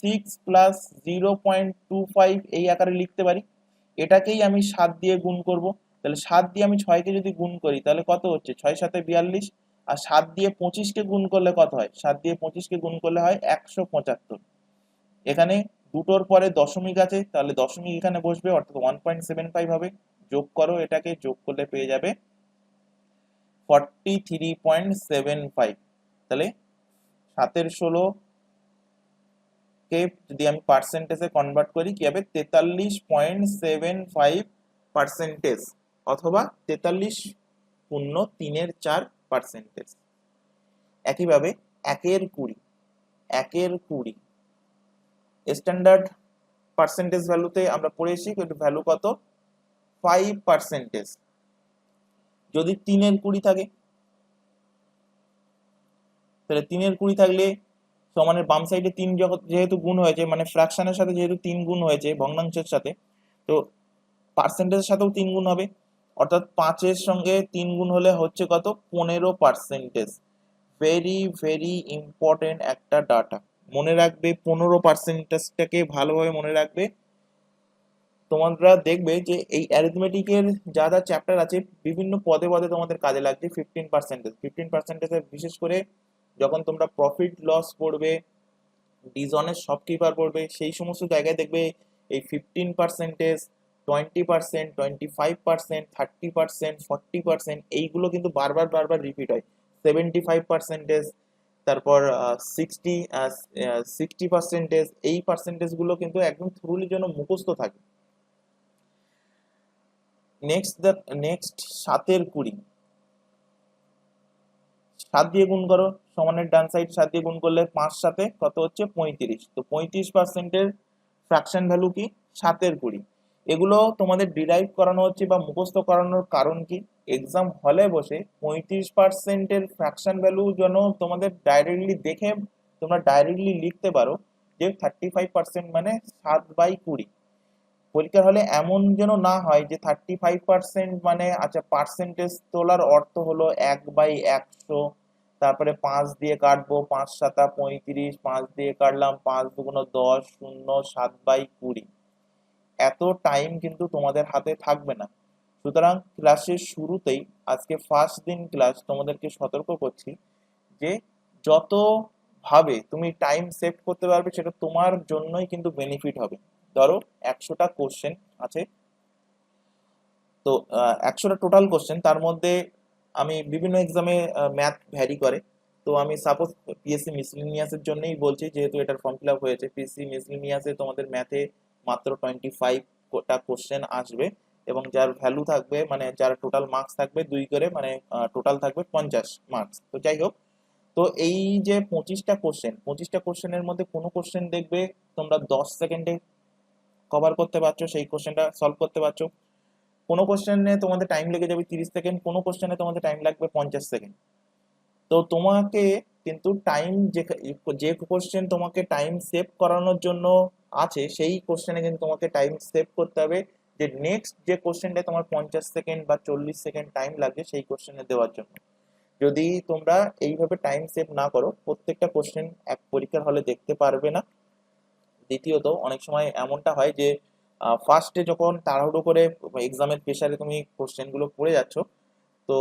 A: 6 প্লাস 0.25 এই আকারে লিখতে পারি। এটাকেই আমি 7 দিয়ে গুণ করব। তাহলে 7 দিয়ে আমি 6 কে যদি গুণ করি তাহলে কত হচ্ছে 6 7 42, আর 7 দিয়ে 25 কে গুণ করলে কত হয়, 7 দিয়ে 25 কে গুণ করলে হয় 175। এখানে দুটোর পরে দশমিক আছে, তাহলে দশমিক এখানে বসবে, অর্থাৎ 1.75 হবে। যোগ করো, এটাকে যোগ করলে পেয়ে যাবে 43.75। তাহলে 7/16 কে যদি আমি পার্সেন্টেজে কনভার্ট করি কি হবে 43.75%, অথবা 43.3/4%। একইভাবে 1/20, 1/20 স্ট্যান্ডার্ড পার্সেন্টেজ ভ্যালুতে আমরা পড়েছি কিন্তু ভ্যালু কত 5%। যদি 3/20 থাকে, তাহলে 3/20 থাকলে সমানের বাম সাইডে 3 যেহেতু গুণ হয়েছে, মানে ফ্র্যাকশনের সাথে যেহেতু 3 গুণ হয়েছে ভগ্নাংশের সাথে, তো পার্সেন্টেজের সাথেও 3 গুণ হবে, অর্থাৎ 5-এর সঙ্গে 3 গুণ হলে হচ্ছে কত 15%। ভেরি ইম্পর্টেন্ট একটা ডাটা, মনে রাখবে 15%টাকে ভালোভাবে মনে রাখবে। তোমরা দেখবে যে এই অ্যারিথমেটিকের যা যা চ্যাপ্টার আছে বিভিন্ন পদে পদে তোমাদের কাজে লাগছে 15%। বিশেষ করে যখন তোমরা প্রফিট লস পড়বে, ডিসঅনেস্ট শপকিপার পড়বে, সেই সমস্ত জায়গায় দেখবে এই 15%, 20%, 25%, 30%, 40% এইগুলো কিন্তু বারবার রিপিট হয়। 75%, তারপর 60%, এই পার্সেন্টেজ গুলো কিন্তু একদম থ্রুলি জন্য মুখস্থ থাকে। নেক্সট 7/20, 7 দিয়ে গুণ করো, সমানের ডান সাইড 7 দিয়ে গুণ করলে 5 7 কত হচ্ছে 35। তো 35%-এর ফ্র্যাকশন ভ্যালু কি 7/20। এগুলো তোমাদের ডিরাইভ করানো হচ্ছে বা মুখস্থ করানোর কারণ কি, এক্সাম হলে বসে 35%-এর ফ্র্যাকশন ভ্যালু যেন তোমাদের ডাইরেক্টলি দেখে তোমরা ডাইরেক্টলি লিখতে পারো যে 35% মানে 7/20। পরীক্ষার হলে এমন যেন না হয় যে 35% মানে আচ্ছা পার্সেন্টেজ তোলার অর্থ হলো 1/100, তারপরে 5 দিয়ে কাটবো, 5 7 35, 5 দিয়ে কাটলাম, 5 2 10, 0 7/20। এত টাইম কিন্তু তোমাদের হাতে থাকবে না। সুতরাং ক্লাসের শুরুতেই আজকে ফার্স্ট দিন ক্লাস তোমাদেরকে সতর্ক করছি যে যত ভাবে তুমি টাইম সেভ করতে পারবে সেটা তোমার জন্যই কিন্তু বেনিফিট হবে। ধরো 100টা কোশ্চেন আছে, তো 100টা টোটাল কোশ্চেন, তার মধ্যে আমি বিভিন্ন এক্সামে ম্যাথ ভ্যারি করে। তো আমি সাপোজ পিএসসি মিসলিনিয়াসের জন্যই বলছি, যেহেতু এটার ফর্ম ফিল আপ হয়েছে। পিএসসি মিসলিনিয়াসে তোমাদের ম্যাথে মাত্র 25টা কোশ্চেন আসবে, এবং যার ভ্যালু থাকবে, মানে যার টোটাল মার্কস থাকবে 2 করে, মানে টোটাল থাকবে 50 মার্কস। তো যাই হোক, তো এই যে 25টা কোশ্চেনের মধ্যে কোনো কোশ্চেন দেখবে তোমরা 10 সেকেন্ডে কভার করতে পারছো, সেই কোশ্চেনটা সলভ করতে পারছো। কোনো কোশ্চেনে তোমাদের টাইম লেগে যাবে 30 সেকেন্ড, কোনো কোশ্চেনে তোমাদের টাইম লাগবে 50 সেকেন্ড। তো তোমাকে কিন্তু টাইম, যে যে কোশ্চেন তোমাকে টাইম সেভ করানোর জন্য আছে, সেই কোশ্চেনে কিন্তু তোমাকে টাইম সেভ করতে হবে, যে নেক্সট যে কোশ্চেনটা তোমার 50 সেকেন্ড বা 40 সেকেন্ড টাইম লাগবে সেই কোশ্চেনে দেওয়ার জন্য। যদি তোমরা এইভাবে টাইম সেভ না করো, প্রত্যেকটা কোশ্চেন এক পরীক্ষার হলে দেখতে পারবে না। দ্বিতীয়ত, অনেক সময় এমনটা হয় যে ফার্স্টে যখন তাড়াহুড়ো করে এক্সামের প্রেশারে তুমি কোশ্চেনগুলো পড়ে যাচ্ছ, তো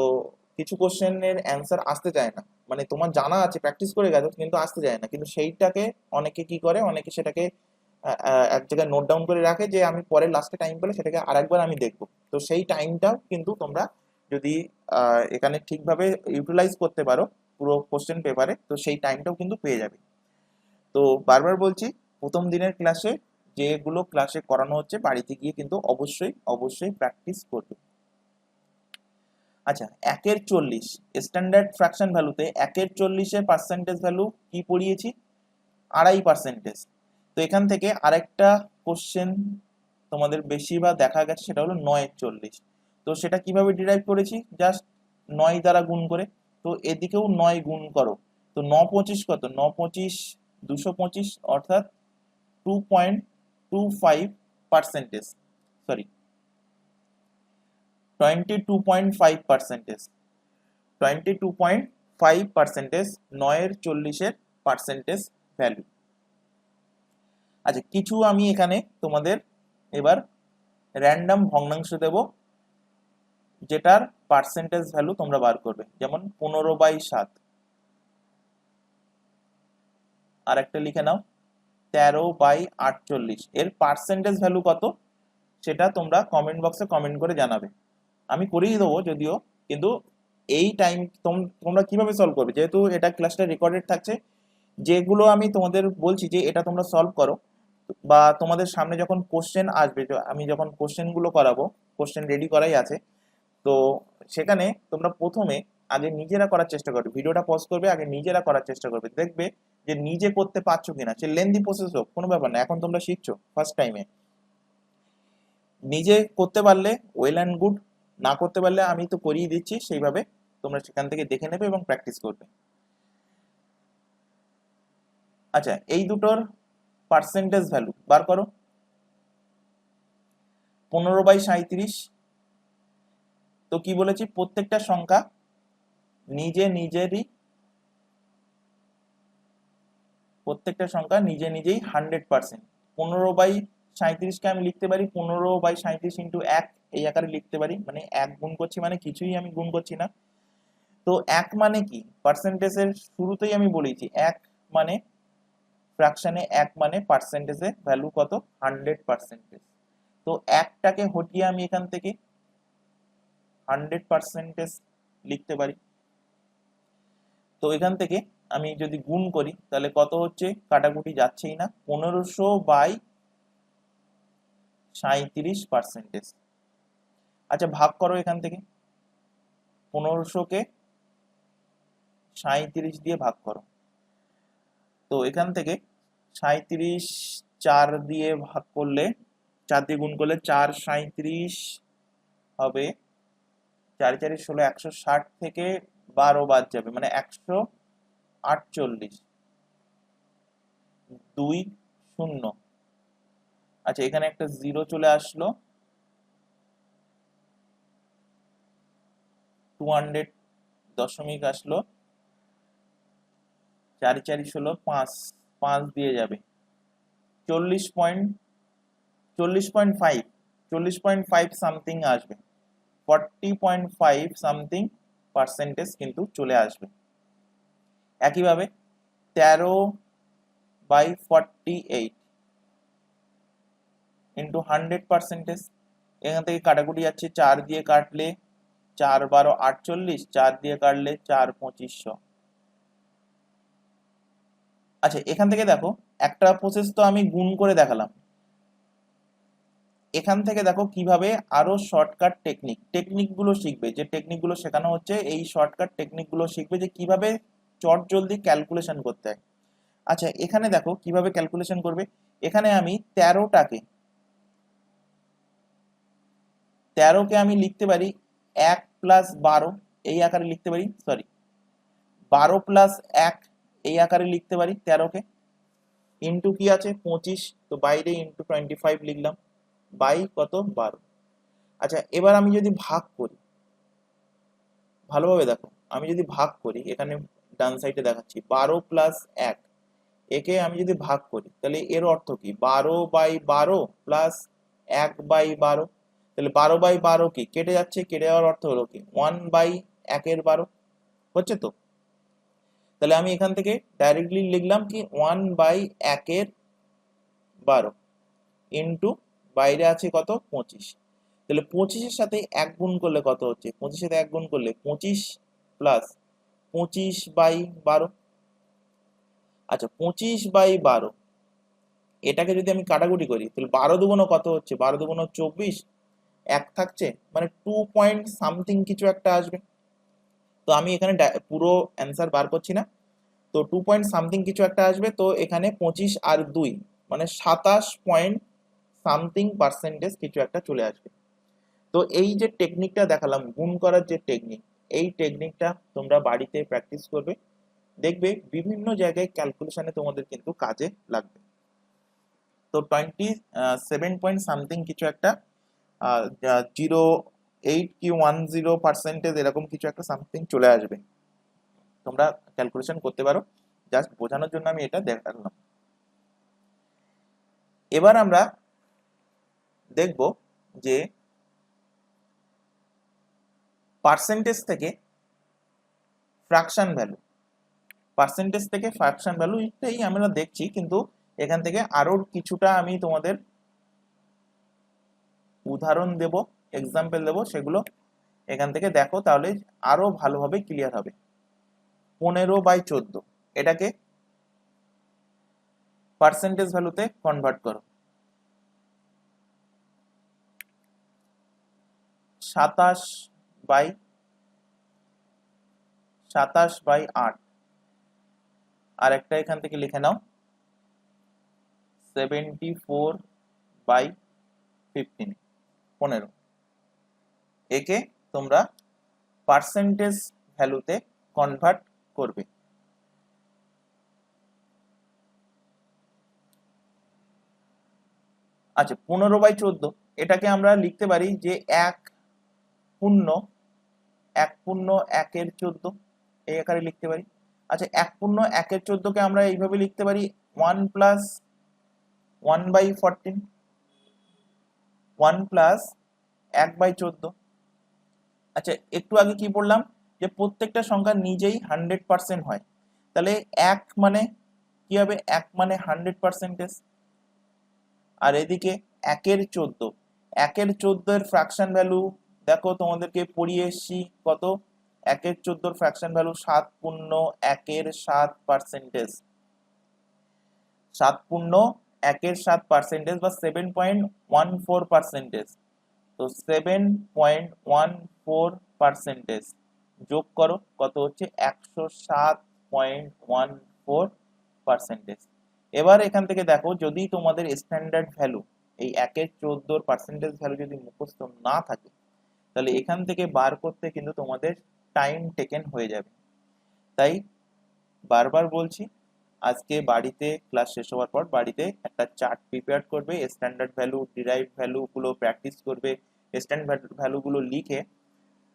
A: কিছু কোশ্চেনের অ্যান্সার আসতে চায় না, মানে তোমার জানা আছে, প্র্যাকটিস করে গেছো, কিন্তু আসতে চায় না। কিন্তু সেইটাকে অনেকে কি করে, অনেকে সেটাকে এক জায়গায় নোট ডাউন করে রাখে, যে আমি পরে লাস্টে টাইম পেলে সেটাকে আরেকবার আমি দেখবো। তো সেই টাইমটাও কিন্তু তোমরা যদি এখানে ঠিকভাবে ইউটিলাইজ করতে পারো পুরো কোশ্চেন পেপারে, তো সেই টাইমটাও কিন্তু পেয়ে যাবে। তো বারবার বলছি, প্রথম দিনের ক্লাসে যেগুলো ক্লাসে করানো হচ্ছে বাড়িতে গিয়ে কিন্তু অবশ্যই অবশ্যই প্র্যাকটিস করবে। আচ্ছা, 1/40 স্ট্যান্ডার্ড ফ্র্যাকশন ভ্যালুতে 1/40 পার্সেন্টেজ ভ্যালু কি পড়িয়েছি? 2.5%। তো এখান থেকে আরেকটা কোশ্চেন তোমাদের বেশি বা দেখা গেছে, সেটা হলো 9/40। তো সেটা কিভাবে ডিরাইভ করেছি? জাস্ট 9 দ্বারা গুণ করে। তো এদিকেও 9 গুণ করো। তো 9×25 কত? 9×25 225, অর্থাৎ 2.25%, সরি 22.5%, 22.5%, 9/40 পার্সেন্টেজ ভ্যালু। আচ্ছা, কিছু আমি এখানে তোমাদের এবার র্যান্ডম ভগ্নাংশ দেব, যেটার পার্সেন্টেজ ভ্যালু তোমরা বার করবে। যেমন 15/7, আর একটা লিখে নাও 13/48। এর পার্সেন্টেজ ভ্যালু কত সেটা তোমরা কমেন্ট বক্সে কমেন্ট করে জানাবে। আমি করিয়ে দেবো যদিও, কিন্তু এই টাইম তোমরা কিভাবে সলভ করবে, যেহেতু এটা ক্লাসটা রেকর্ডেড থাকছে, যেগুলো আমি তোমাদের বলছি যে এটা তোমরা সলভ করো, বা তোমাদের সামনে যখন কোশ্চেন আসবে, আমি যখন কোশ্চেনগুলো করাবো, কোশ্চেন রেডি করাই আছে, তো সেখানে তোমরা প্রথমে আগে নিজেরা করার চেষ্টা করবে, ভিডিওটা পজ করবে, আগে নিজেরা করার চেষ্টা করবে, দেখবে যে নিজে করতে পারছো কিনা। সে লেন্দি প্রসেস হোক, কোনো ব্যাপার না, এখন তোমরা শিখছো ফার্স্ট টাইমে। নিজে করতে পারলে ওয়েল অ্যান্ড গুড, না করতে পারলে আমি তো করিয়ে দিচ্ছি, সেইভাবে তোমরা সেখান থেকে দেখে নেবে এবং প্র্যাকটিস করবে। আচ্ছা, এই দুটোর পার্সেন্টেজ ভ্যালু বার করো। 15/37। তো কি বলেছি, প্রত্যেকটা সংখ্যা নিজে নিজেরই, প্রত্যেকটা সংখ্যা নিজে নিজেই 100%। 15/37কে আমি লিখতে পারি 15/37 ইন্টু 1, এই আকারে লিখতে পারি, মানে 1 গুণ করছি, মানে কিছুই আমি গুণ করছি না। তো 1 মানে কি, পার্সেন্টেজের শুরুতেই আমি বলেছি 1 মানে ফ্র্যাকশনে, 1 মানে পার্সেন্টেজে ভ্যালু কত? 100%। তো 1টাকে হটিয়ে আমি এখান থেকে 100% লিখতে পারি। তো এখান থেকে আমি যদি গুণ করি তাহলে কত হচ্ছে? কাটাকুটি যাচ্ছেই না, 1500/37%। আচ্ছা, ভাগ করো এখান থেকে, 1500কে 37 দিয়ে ভাগ করো। তো এখান থেকে 37 4 দিয়ে ভাগ করলে, 4 দিয়ে গুণ করলে 4×37 হবে, 4 4 16, 160 থেকে 12 বাদ যাবে, মানে 148, 2 0। আচ্ছা, এখানে একটা জিরো চলে আসলো, 200 দশমিক আসলো, 4 4 16, 5 5 দিয়ে যাবে, 40.5, 40.5 সামথিং আসবে, 40.5 সামথিং পার্সেন্টেজ কিন্তু চলে আসবে। একইভাবে 13/48 ইন্টু 100%, এখান থেকে কাটাকুটি যাচ্ছে, 4 দিয়ে কাটলে 4 12 48, 4 দিয়ে কাটলে 4 2500। আচ্ছা এখান থেকে দেখো একটা প্রসেস তো আমি গুণ করে দেখালাম, এখান থেকে দেখো কিভাবে আরো শর্টকাট টেকনিকগুলো শিখবে, যে টেকনিকগুলো শেখানো হচ্ছে এই শর্টকাট টেকনিকগুলো শিখবে যে কিভাবে চট জলদি ক্যালকুলেশন করতে হয়। আচ্ছা এখানে দেখো কিভাবে ক্যালকুলেশন করবে। এখানে আমি 13কে আমি লিখতে পারি 1 প্লাস 12 এই আকারে লিখতে পারি, সরি 12 প্লাস 1 এই আকারে লিখতে পারি 13কে, ইন্টু কি আছে 25, তো বাইরে ইন্টু 25 লিখলাম, বাই কত 12। আচ্ছা এবার আমি যদি ভাগ করি, ভালোভাবে দেখো, আমি যদি ভাগ করি এখানে ডান সাইডে দেখাচ্ছি 12 প্লাস 1, একে আমি যদি ভাগ করি তাহলে এর অর্থ কি 12/12 প্লাস 1/12, তাহলে 12/12 কি কেটে যাচ্ছে, কেটে যাওয়ার অর্থ হলো কি 1/1/12 হচ্ছে তো। তাহলে আমি এখান থেকে ডাইরেক্টলি লিখলাম কি 1/1/12 ইন্টু বাইরে আছে কত 25, তাহলে 25-এর সাথে 1 গুণ করলে কত হচ্ছে, 25-এর সাথে 1 গুণ করলে 25 প্লাস 25/12। আচ্ছা 25/12 এটাকে যদি আমি কাটাকুটি করি তাহলে 12 দুগুণ কত হচ্ছে, 12 দুগুণ 24, 1 থাকছে মানে 2 পয়েন্ট সামথিং কিছু একটা আসবে। তো আমি এখানে পুরো অ্যান্সার বার করছি না, তো 2 পয়েন্ট সামথিং কিছু একটা আসবে, তো এখানে 25 আর 2 মানে 27 পয়েন্ট সামথিং পার্সেন্টেজ কিছু একটা চলে আসবে। তো এই যে টেকনিকটা দেখালাম গুণ করার যে টেকনিক, এই টেকনিকটা তোমরা বাড়িতে প্র্যাকটিস করবে, দেখবে বিভিন্ন জায়গায় ক্যালকুলেশনে তোমাদের কিন্তু কাজে লাগবে। তো 27 পয়েন্ট সামথিং কিছু একটা 08 কি 10% এরকম কিছু একটা সামথিং চলে আসবে, তোমরা ক্যালকুলেশন করতে পারো, জাস্ট বোঝানোর জন্য আমি এটা দেখালাম। এবার আমরা দেখব যে পার্সেন্টেজ থেকে ফ্র্যাকশন ভ্যালু, পার্সেন্টেজ থেকে ফ্র্যাকশন ভ্যালু এটাই আমরা দেখছি, কিন্তু এখান থেকে আরো কিছুটা আমি তোমাদের উদাহরণ দেব, এক্সাম্পল দেব, সেগুলো এখান থেকে দেখো তাহলে আরো ভালোভাবে ক্লিয়ার হবে। 15/14 এটাকে পার্সেন্টেজ ভ্যালুতে কনভার্ট করো, 27/8, আর একটা এখান থেকে লিখে নাও 74/15, 15, একে তোমরা পার্সেন্টেজ ভ্যালুতে কনভার্ট করবে। আচ্ছা 15/14 এটাকে আমরা লিখতে পারি যে 1/1/1/14 এই আকারে লিখতে পারি। আচ্ছা 1/1/14 আমরা এইভাবে লিখতে পারি 1 প্লাস 1/14, 1 প্লাস 1/14। আচ্ছা একটু আগে কি বললাম যে প্রত্যেকটা সংখ্যা নিজেই 100% হয়, তাহলে 1 মানে কি হবে, 1 মানে 100%, আর এদিকে 1/14 এর ফ্র্যাকশন ভ্যালু দেখো তোমাদেরকে পড়িয়ে এসছি কত, 1/14 ফ্র্যাকশন ভ্যালু 7/1/7%, 7/1/7% বা 7.14%, তো 7.14% যোগ করো কত হচ্ছে 107.14%। এবার এখান থেকে দেখো যদি তোমাদের স্ট্যান্ডার্ড ভ্যালু এই 1/14 পার্সেন্টেজ ভ্যালু যদি মুখস্থ না থাকে তাহলে এখান থেকে বার করতে কিন্তু তোমাদের টাইম টেকেন হয়ে যাবে। তাই বারবার বলছি, আজকে বাড়িতে ক্লাস শেষ হওয়ার পর বাড়িতে একটা চার্ট প্রিপেয়ার করবে, স্ট্যান্ডার্ড ভ্যালু ডিরাইভ ভ্যালু গুলো প্র্যাকটিস করবে, স্ট্যান্ডার্ড ভ্যালু গুলো লিখে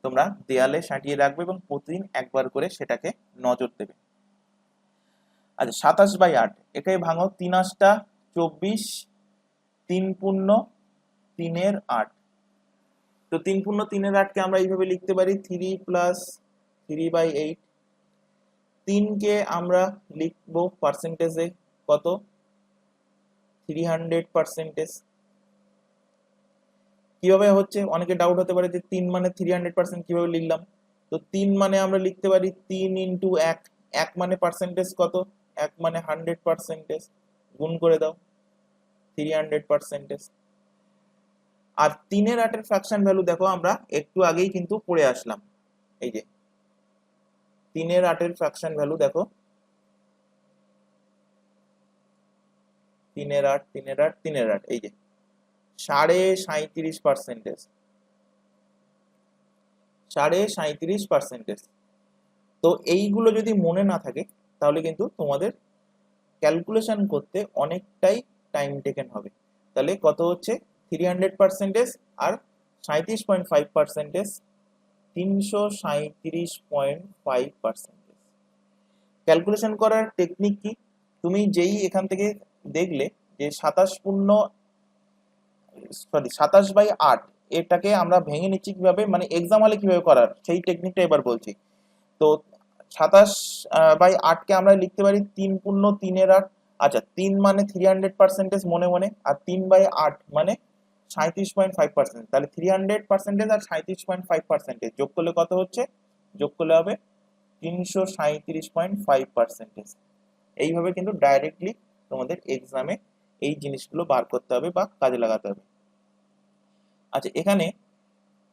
A: তোমরা দেয়ালে সাঁটিয়ে রাখবে এবং প্রতিদিন একবার করে সেটাকে নজর দেবে। আচ্ছা 27/8 এটাই ভাঙো, 3 8 24, 3 পূর্ণ 3/8, তো 3 পূর্ণ 3/8 কে আমরা এইভাবে লিখতে পারি 3 প্লাস 3/8। 3 কে আমরা লিখবো পার্সেন্টেজে কত 300%, কিভাবে হচ্ছে, অনেকে ডাউট হতে পারে যে 3 মানে 300% কিভাবে লিখলাম। তো 3 মানে আমরা লিখতে পারি 3 ইন্টু 1, 1 মানে পার্সেন্টেজ কত, 1 মানে 100%, গুণ করে দাও 300%। আর 3/8 ফ্র্যাকশন ভ্যালু দেখো আমরা একটু আগেই কিন্তু পড়ে আসলাম, এই যে 3/8 ফ্র্যাকশন ভ্যালু দেখো, 3/8, 3/8, 3/8, এই যে 37.5%, 37.5%। তো এইগুলো যদি মনে না থাকে তাহলে কিন্তু তোমাদের ক্যালকুলেশন করতে অনেকটাই টাইম টেকেন হবে। তাহলে কত হচ্ছে 300% আর 37.5%, 337.5%। ক্যালকুলেশন করার টেকনিক কি, তুমি যেই এখান থেকে দেখলে যে 27/8 এটাকে আমরা ভেঙে নিচ্ছি কিভাবে, মানে এক্সাম হলে কিভাবে করার সেই টেকনিকটা এবার বলছি। তো 27/8 কে আমরা লিখতে পারি 3×3=8। আচ্ছা, 3 মানে 300% মনে মনে, আর 3/8 মানে 37.5%। তাহলে 300% আর 37.5% যোগ করলে কত হচ্ছে, যোগ করলে হবে 337.5%। এইভাবে কিন্তু ডাইরেক্টলি তোমাদের এক্সামে এই জিনিসগুলো বার করতে হবে বা কাজে লাগাতে হবে। আচ্ছা, এখানে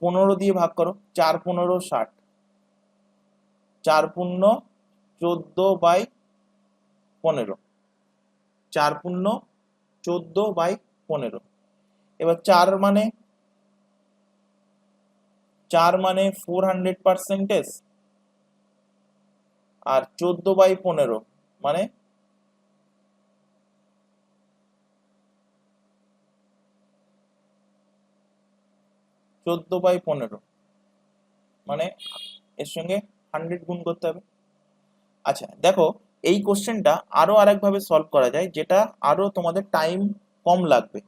A: 15 দিয়ে ভাগ করো, 4×15 = 60, 4×14 / 15, 4×14 / 15। এবার 4 মানে 400%, আর 14/15 মানে 14/15, মানে এর সঙ্গে 100 গুণ করতে হবে। আচ্ছা দেখো, এই কোশ্চেনটা আরো আরেকভাবে সলভ করা যায়, যেটা আরো তোমাদের টাইম কম লাগবে।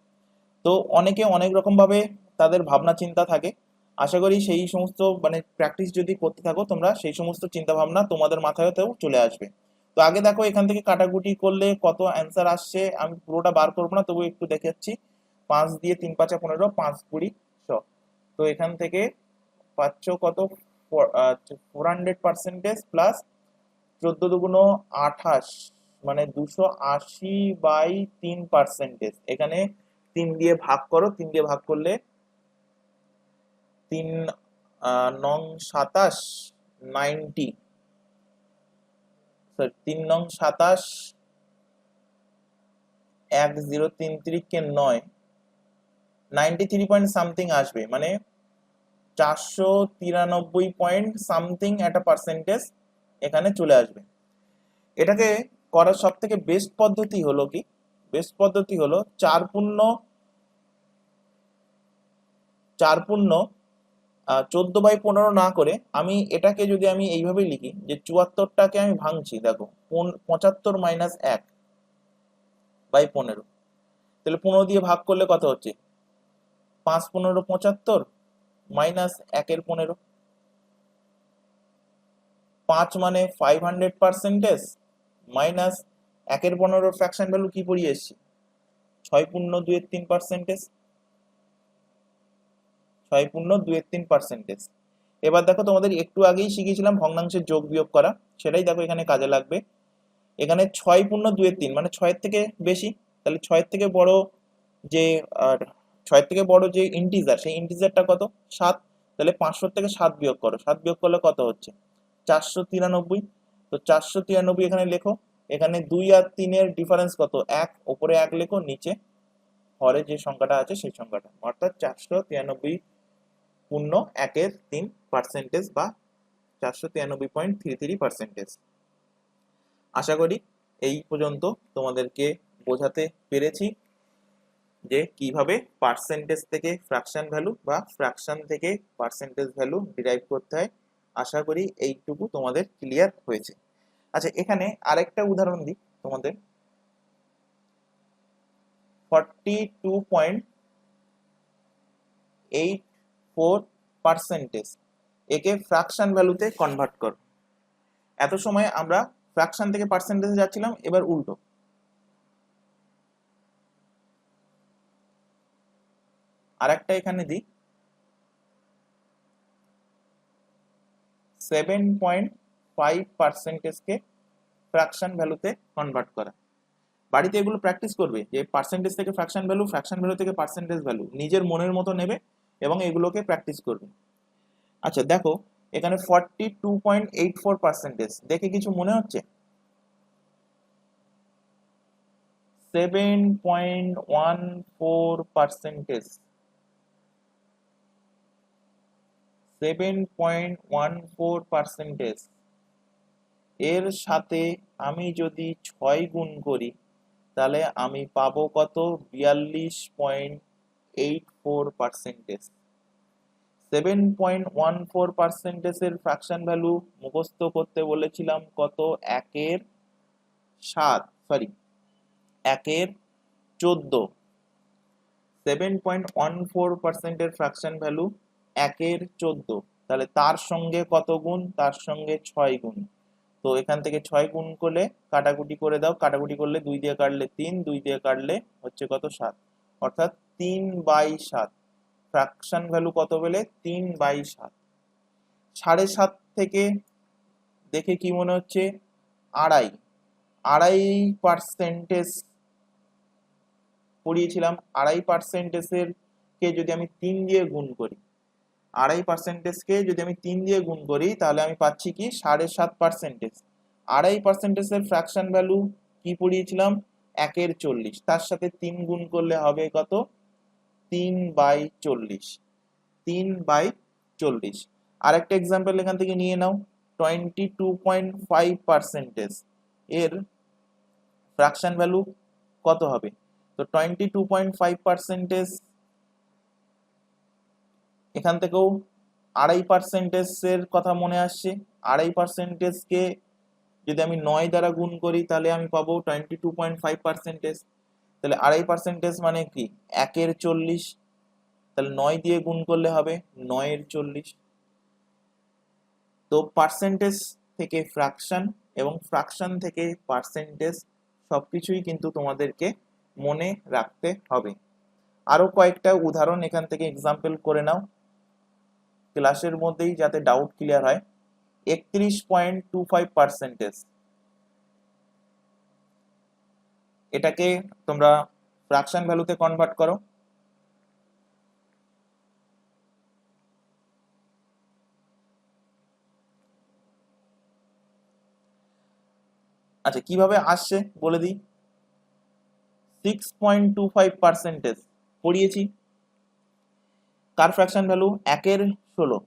A: তো অনেকে অনেক রকম ভাবে তাদের ভাবনা চিন্তা থাকে। আশা করি সেই সমস্ত মানে প্র্যাকটিস যদি করতে থাকো তোমরা, সেই সমস্ত চিন্তা ভাবনা তোমাদের মাথায়তেও চলে আসবে। তো আগে দেখো এখান থেকে কাটাকুটি করলে কত অ্যান্সার আসছে, আমি পুরোটা বার করবো না, তবু একটু দেখাচ্ছি। 5 দিয়ে 3 × 5 = 15, 5 × 20 = 100। তো এখান থেকে পাচ্ছ কত, 400% প্লাস 14×2 = 28, মানে 280/3%। এখানে 3 দিয়ে ভাগ করো, 3 দিয়ে ভাগ করলে 3 নং 27, 90, সরি 3 নং 27, 1033 কে 9, 93 পয়েন্ট সামথিং আসবে, মানে 493 পয়েন্ট সামথিং একটা পার্সেন্টেজ এখানে চলে আসবে। এটাকে করার সব থেকে বেস্ট পদ্ধতি হলো কি, বেস্ট পদ্ধতি হলো 14/15 না করে আমি এটাকে যদি আমি এইভাবে লিখি যে 74টাকে আমি ভাঙছি, দেখো 75 - 1/15, তাহলে 15 দিয়ে ভাগ করলে কত হচ্ছে, 5×15 = 75 মাইনাস 1/15, 5 মানে 500% মাইনাস 1/15 ফ্র্যাকশন ভ্যালু কি পড়িয়ে এসছি, 6×2=3%, 6×2=3%। এবার দেখো তোমাদের একটু আগেই শিখেছিলাম ভগ্নাংশের যোগ বিয়োগ করা, সেটাই দেখো এখানে কাজে লাগবে। এখানে 6×2=3 মানে 6 থেকে বেশি, তাহলে 6 থেকে বড় যে, আর 6 থেকে বড় যে ইন্টিজার, সেই ইন্টিজারটা কত, 7। তাহলে 500 থেকে 7 বিয়োগ করো, 7 বিয়োগ করলে কত হচ্ছে, 493। তো 493 এখানে লেখো। এখানে 2 আর 3 এর ডিফারেন্স কত, 1, উপরে 1 লেখো, নিচে হরে যে সংখ্যাটা আছে সেই সংখ্যাটা, অর্থাৎ 493/1/3% বা 493.33%। আশা করি এই পর্যন্ত তোমাদেরকে বোঝাতে পেরেছি যে কিভাবে পার্সেন্টেজ থেকে ফ্র্যাকশন ভ্যালু বা ফ্র্যাকশন থেকে পার্সেন্টেজ ভ্যালু ডিরাইভ করতে হয়। আশা করি এইটুকু তোমাদের ক্লিয়ার হয়েছে। আচ্ছা, এখানে আরেকটা উদাহরণ দিই তোমাদের। 42.84%, একে ফ্র্যাকশন ভ্যালুতে কনভার্ট করো। এত সময় আমরা ফ্র্যাকশন থেকে পার্সেন্টেজে যাচ্ছিলাম, এবার উল্টো। আরেকটা এখানে দিই, 7.5%কে ফ্র্যাকশন ভ্যালুতে কনভার্ট করা। বাড়িতে এগুলো প্র্যাকটিস করবে যে পার্সেন্টেজ থেকে ফ্র্যাকশন ভ্যালু, ফ্র্যাকশন ভ্যালু থেকে পার্সেন্টেজ ভ্যালু, নিজের মনের মতো নেবে এবং এগুলোকে প্র্যাকটিস করবে। আচ্ছা দেখো এখানে 42.84%, দেখে কিছু মনে হচ্ছে? 7.14%, 7.14%, এর সাথে আমি যদি 6 গুণ করি তাহলে আমি পাবো কত? 42.84%। 7.14%-এর ফ্র্যাকশন ভ্যালু মুখস্থ করতে বলেছিলাম কত? 1/14। 7.14%-এর ফ্র্যাকশন ভ্যালু 1/14, তাহলে তার সঙ্গে কত গুণ? তার সঙ্গে 6 গুণ। তো এখান থেকে 6 গুণ করলে কাটাকুটি করে দাও, কাটাকুটি করলে 2 দিয়ে কাটলে 3, 2 দিয়ে কাটলে হচ্ছে কত? 7, অর্থাৎ 3/7। ফ্র্যাকশন ভ্যালু কত পেলে? 3/7। 7.5 থেকে দেখে কি মনে হচ্ছে? আড়াই। 2.5% পড়িয়েছিলাম। 2.5% কে যদি আমি 3 দিয়ে গুণ করি, 2.5%কে যদি আমি 3 দিয়ে গুণ করি তাহলে আমি পাচ্ছি কি? 7.5%। 2.5%-এর ফ্র্যাকশন ভ্যালু কি পড়িয়েছিলাম? 1/40। তার সাথে 3 গুণ করলে হবে কত? 3/40। 3/40। আরেকটা এক্সাম্পল এখান থেকে নিয়ে নাও। 22.5% এর ফ্র্যাকশন ভ্যালু কত হবে? তো 22.5% এখান থেকেও 2.5%-এর কথা মনে আসছে। 2.5%-কে যদি আমি 9 দ্বারা গুণ করি তাহলে আমি পাবো 22.5%। তাহলে 2.5% মানে কি? 1/40। তাহলে 9 দিয়ে গুণ করলে হবে 9/40। তো পার্সেন্টেজ থেকে ফ্র্যাকশন এবং ফ্র্যাকশন থেকে পার্সেন্টেজ সবকিছুই কিন্তু তোমাদেরকে মনে রাখতে হবে। আরো কয়েকটা উদাহরণ এখান থেকে এক্সাম্পল করে নাও ক্লাসের মধ্যেই, যাতে ডাউট ক্লিয়ার হয়। 31.25%, এটাকে তোমরা ফ্র্যাকশন ভ্যালুতে কনভার্ট করো। আচ্ছা কিভাবে আসছে বলে দিই। 6.25% পড়িয়েছি। কার ফ্র্যাকশন ভ্যালু? 1/16।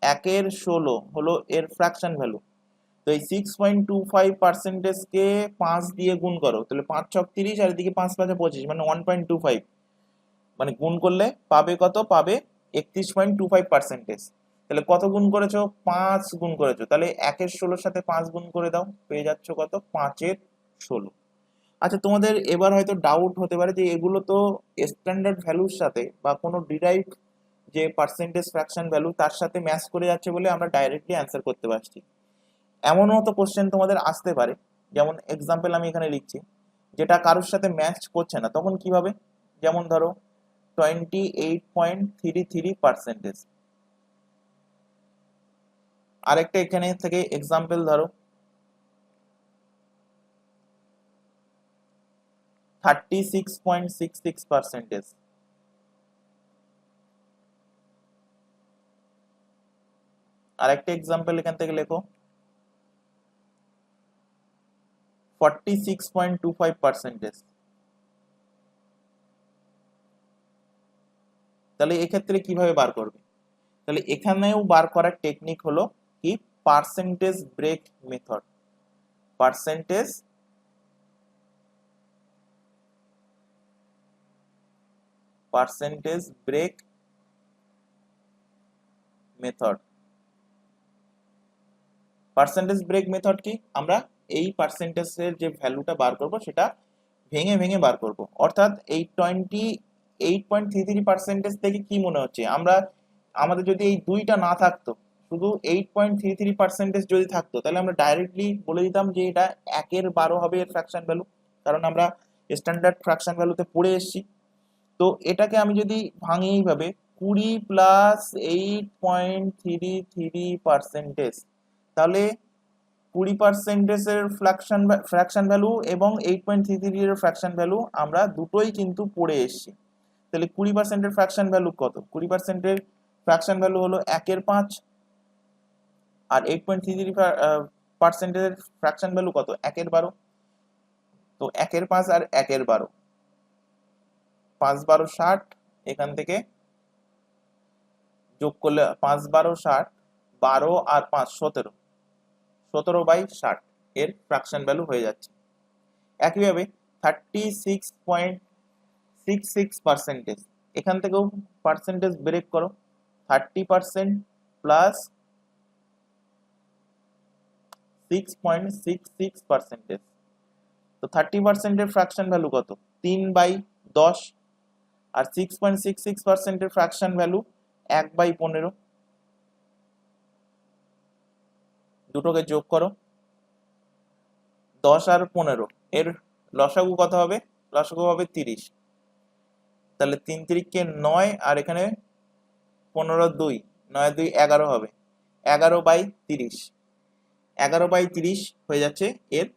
A: 1/16 হলো এর ফ্র্যাকশন ভ্যালু। তো এই 6.25%কে 5 দিয়ে গুণ করো, তাহলে 5 ছক 30 আর এদিকে 5 5 25, মানে 1.25, মানে গুণ করলে পাবে কত? পাবে 31.25%। তাহলে কত গুণ করেছো? 5 গুণ করেছো। তাহলে 1/16 সাথে 5 গুণ করে দাও, পেয়ে যাচ্ছ কত? 5/16। আচ্ছা তোমাদের এবার হয়তো ডাউট হতে পারে যে এগুলো তো স্ট্যান্ডার্ড ভ্যালুর সাথে বা কোনো ডিরাইভড যে পার্সেন্টেজ ফ্র্যাকশন ভ্যালু তার সাথে ম্যাচ করে যাচ্ছে বলে আমরা ডাইরেক্টলি অ্যান্সার করতে পারছি। এমনও তো কোশ্চেন তোমাদের আসতে পারে, যেমন এক্সাম্পল আমি এখানে লিখছি, যেটা কারোর সাথে ম্যাচ করছে না, তখন কিভাবে? যেমন ধরো 28.33%। আরেকটা এখানে থেকে এক্সাম্পল ধরো 36.66%। আরেকটা এক্সাম্পল এখান থেকে লেখো 46.25%। তাহলে এক্ষেত্রে কিভাবে বার করবে? তাহলে এখানেও বার করার টেকনিক হলো কি? Percentage break method. Percentage percentage break method. Percentage break method কি? আমরা এই পার্সেন্টেজের যে ভ্যালুটা বার করব সেটা ভেঙে ভেঙে বার করব। অর্থাৎ এই 28.33% থেকে কি মনে হচ্ছে, আমরা আমাদের যদি এই দুইটা না থাকতো, শুধু 8.33% যদি থাকতো, তাহলে আমরা ডাইরেক্টলি বলে দিতাম যে এটা 1/12 হবে এর ফ্র্যাকশন ভ্যালু, কারণ আমরা স্ট্যান্ডার্ড ফ্র্যাকশন ভ্যালুতে পড়ে এসেছি। তো এটাকে আমি যদি ভাঙি এইভাবে 20 প্লাস 8.33%, তাহলে 20% এর ফ্র্যাকশন ভ্যালু এবং 8.33 এর ফ্র্যাকশন ভ্যালু আমরা দুটোই কিন্তু পড়ে এসেছি। তাহলে 20% এর ফ্র্যাকশন ভ্যালু কত? 20% এর ফ্র্যাকশন ভ্যালু হলো 1/5, আর 8.33% এর ফ্র্যাকশন ভ্যালু কত? 1/12। তো 1/5 আর 1/12, 5/12 60, এখান থেকে যোগ করলে 5/12 60, 12 আর 5 17, 17/60 এর ফ্র্যাকশন ভ্যালু হয়ে যাচ্ছে। একইভাবে 36.66%, এখান থেকেও পার্সেন্টেজ ব্রেক করো। 30% প্লাস 6.66%, তো 30% এর ফ্র্যাকশন ভ্যালু কত? 3/10, আর 6.66% এর ফ্র্যাকশন ভ্যালু 1/15। দুটোকে যোগ করো, 10 আর 15 এর লসাগু কত হবে? লসাগু হবে 30। তাহলে 3 3 9, আর এখানে 15 2, 9 2 11 হবে, 11/30, 11/30 হয়ে যাচ্ছে এর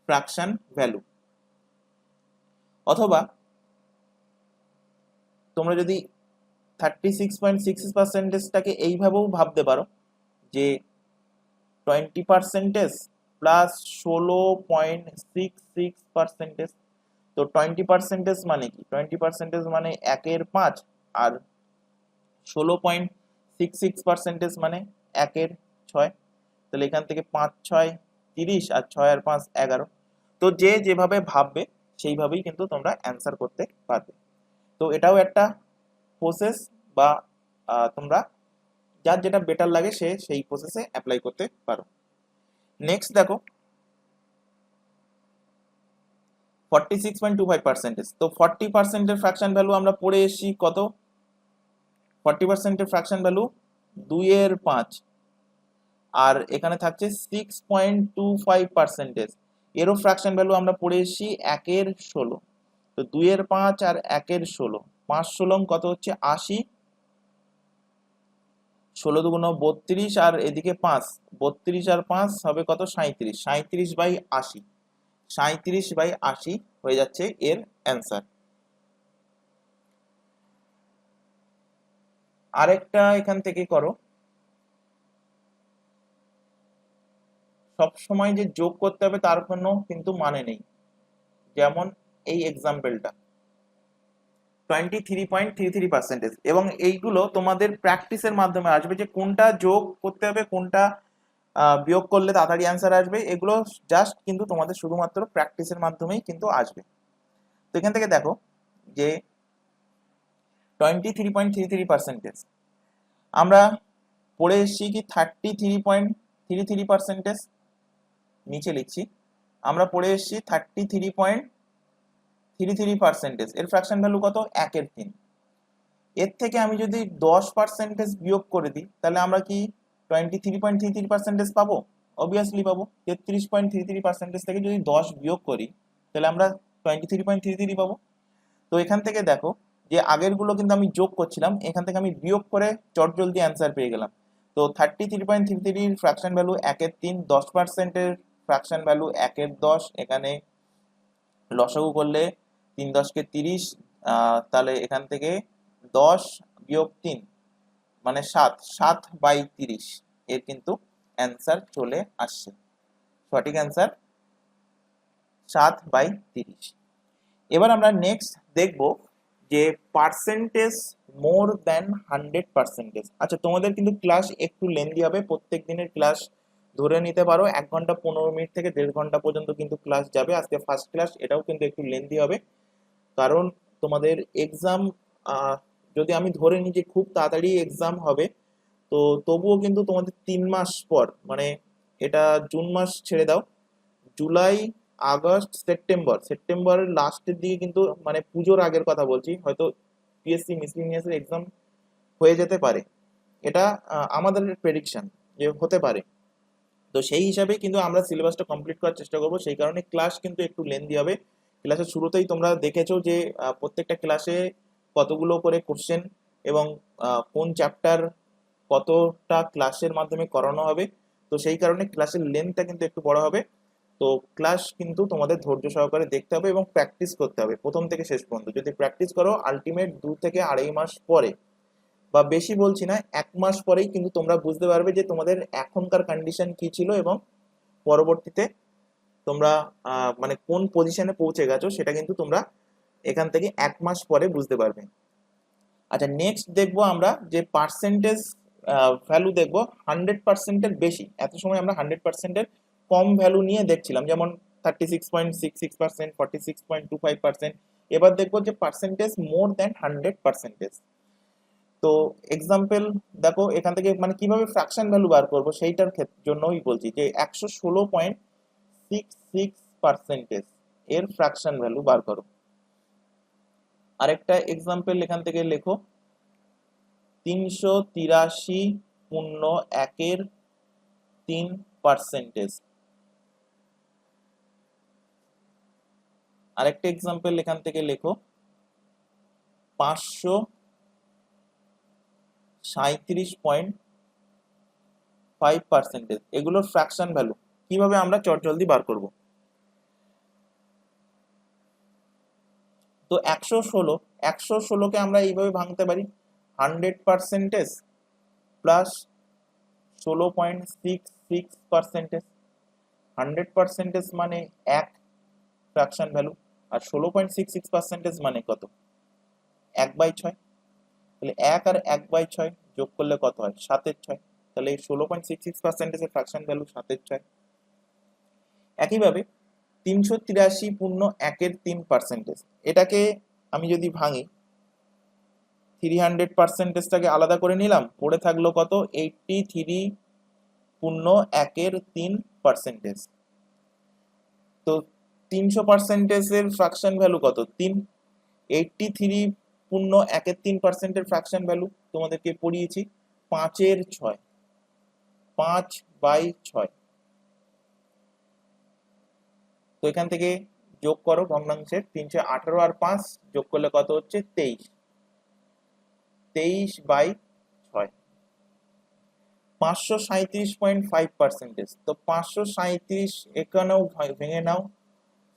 A: ফ্র্যাকশন ভ্যালু। অথবা তোমরা যদি 36.66%টাকে এইভাবেও ভাবতে পারো যে 20% প্লাস 16.66%। তো 20% মানে কি? 20% মানে 1/5, আর 16.66% মানে 1/6। তাহলে এখান থেকে 5 6 30, আর 6 আর 5 11। তো যে যেভাবে ভাববে সেইভাবেই কিন্তু তোমরা অ্যান্সার করতে পারবে। তো এটাও একটা প্রসেস, বা তোমরা যার যেটা বেটার লাগে সে সেই প্রসেসে অ্যাপ্লাই করতে পারো। নেক্সট দেখো 46.25%। তো 40% এর ফ্র্যাকশন ভ্যালু আমরা পড়ে এসেছি কত? 40% এর ফ্র্যাকশন ভ্যালু 2/5, আর এখানে থাকছে 6.25%। এরও ফ্র্যাকশন ভ্যালু আমরা পড়ে এসেছি 1/16। তো 2/5 আর 1/16, 5 16 কত হচ্ছে? 80, 16 2 32, আর এদিকে 5, 32 আর 5 হবে কত? 37, 37/80, 37/80 হয়ে যাচ্ছে এর অ্যান্সার। আরেকটা এখান থেকে করো, সব সময় যে যোগ করতে হবে তার কোনো কিন্তু মানে নেই। যেমন এই এক্সাম্পলটা 23.33%, এবং এইগুলো তোমাদের প্র্যাকটিসের মাধ্যমে আসবে যে কোনটা যোগ করতে হবে, কোনটা বিয়োগ করলে তাড়াতাড়ি অ্যান্সার আসবে। এগুলো জাস্ট কিন্তু তোমাদের শুধুমাত্র প্র্যাকটিসের মাধ্যমেই কিন্তু আসবে। তো এখান থেকে দেখো যে 23.33%, আমরা পড়ে এসেছি কি 33.33%, নিচে লিখছি, আমরা পড়ে এসেছি 33.33%, এর ফ্র্যাকশন ভ্যালু কত? 1/3। এর থেকে আমি যদি 10% বিয়োগ করে দিই তাহলে আমরা কি 23.33% পাবো? অবভিয়াসলি পাবো। 33.33% থেকে যদি 10 বিয়োগ করি তাহলে আমরা 23.33 পাবো। তো এখান থেকে দেখো যে আগেরগুলো কিন্তু আমি যোগ করছিলাম, এখান থেকে আমি বিয়োগ করে চটজলদি অ্যান্সার পেয়ে গেলাম। তো 33.33 ফ্র্যাকশন ভ্যালু 1/3, 10% ফ্র্যাকশন ভ্যালু 1/10, এখানে লসাগু করলে 3 10 30, তাহলে এখান থেকে 10 বিয়োগ 3 মানে 7, 7/30 এর কিন্তু অ্যান্সার চলে আসছে। সঠিক অ্যান্সার 7/30। এবার আমরা নেক্সট দেখব যে পার্সেন্টেজ মোর দ্যান 100%। আচ্ছা, তোমাদের কিন্তু ক্লাস একটু লেন্দি হবে, প্রত্যেক দিনের ক্লাস ধরে নিতে পারো 1 ঘন্টা 15 মিনিট থেকে 1.5 ঘন্টা পর্যন্ত কিন্তু ক্লাস যাবে। আজকে ফার্স্ট ক্লাস, এটাও কিন্তু একটু লেন্দি হবে, কারণ তোমাদের এক্সাম যদি আমি ধরে নিই যে খুব তাড়াতাড়ি এক্সাম হবে, তো তবুও কিন্তু তোমাদের 3 মাস পর, মানে এটা জুন মাস ছেড়ে দাও, জুলাই আগস্ট সেপ্টেম্বরের লাস্টের দিকে কিন্তু, মানে পুজোর আগের কথা বলছি, হয়তো পিএসসি মিসলিনিয়াসের এক্সাম হয়ে যেতে পারে। এটা আমাদের প্রেডিকশন যে হতে পারে। তো সেই হিসাবে কিন্তু আমরা সিলেবাসটা কমপ্লিট করার চেষ্টা করব, সেই কারণে ক্লাস কিন্তু একটু লেন্দি হবে। ক্লাসের শুরুতেই তোমরা দেখেছো যে প্রত্যেকটা ক্লাসে কতগুলো করে কোশ্চেন এবং কোন চ্যাপ্টার কতটা ক্লাসের মাধ্যমে করানো হবে, তো সেই কারণে ক্লাসের লেন্থটা কিন্তু একটু বড় হবে। তো ক্লাস কিন্তু তোমাদের ধৈর্য সহকারে দেখতে হবে এবং প্র্যাকটিস করতে হবে প্রথম থেকে শেষ পর্যন্ত। যদি প্র্যাকটিস করো আলটিমেট 2 থেকে 2.5 মাস পরে, বা বেশি বলছি না, 1 মাস পরেই কিন্তু তোমরা বুঝতে পারবে যে তোমাদের এখনকার কন্ডিশন কি ছিল এবং পরবর্তীতে তোমরা মানে কোন পজিশনে পৌঁছে গেছো সেটা কিন্তু তোমরা এখান থেকে 1 মাস পরে বুঝতে পারবে। আচ্ছা, নেক্সট দেখবো আমরা যে পার্সেন্টেজ ভ্যালু দেখবো 100%-এর বেশি। এত সময় আমরা 100%-এর কম ভ্যালু নিয়ে দেখছিলাম, যেমন 36.66%, 46.25%। এবার দেখবো যে পার্সেন্টেজ মোর দ্যান 100%। তো এক্সাম্পল দেখো এখান থেকে মানে কিভাবে ফ্র্যাকশন ভ্যালু বার করবো সেইটার জন্যই বলছি যে 116.66% এর ফ্র্যাকশন ভ্যালু বার করো। আরেকটা এক্সাম্পল এখান থেকে লেখো 383.1/3। আরেকটা এক্সাম্পল এখান থেকে লেখো 537.5%। এগুলোর ফ্র্যাকশন ভ্যালু কিভাবে আমরা চটজলদি বার করব। তো 116কে আমরা এইভাবে ভাঙতে পারি 100% প্লাস 16.66%। 100% মানে 1 ফ্র্যাকশন ভ্যালু, আর 16.66% মানে কত? 1/6। তাহলে 1 আর 1/6 যোগ করলে কত হয়? 7/6। তাহলে এই 16.66% এর ফ্র্যাকশন ভ্যালু 7/6। একইভাবে 383.1/3%, এটাকে আমি যদি ভাঙি 300%টাকে আলাদা করে নিলাম, পড়ে থাকলো কত? 83.1/3%। তো 300%-এর ফ্র্যাকশন ভ্যালু কত? 3। 83.1/3%-এর ফ্র্যাকশন ভ্যালু তোমাদেরকে পড়িয়েছি 5/6, 5/6। তো এখান থেকে যোগ করো ভগ্নাংশের, 318 আর 5 যোগ করলে কত হচ্ছে? 23। 23/6। 537.5%। তো 537 এখানেও ভেঙে নাও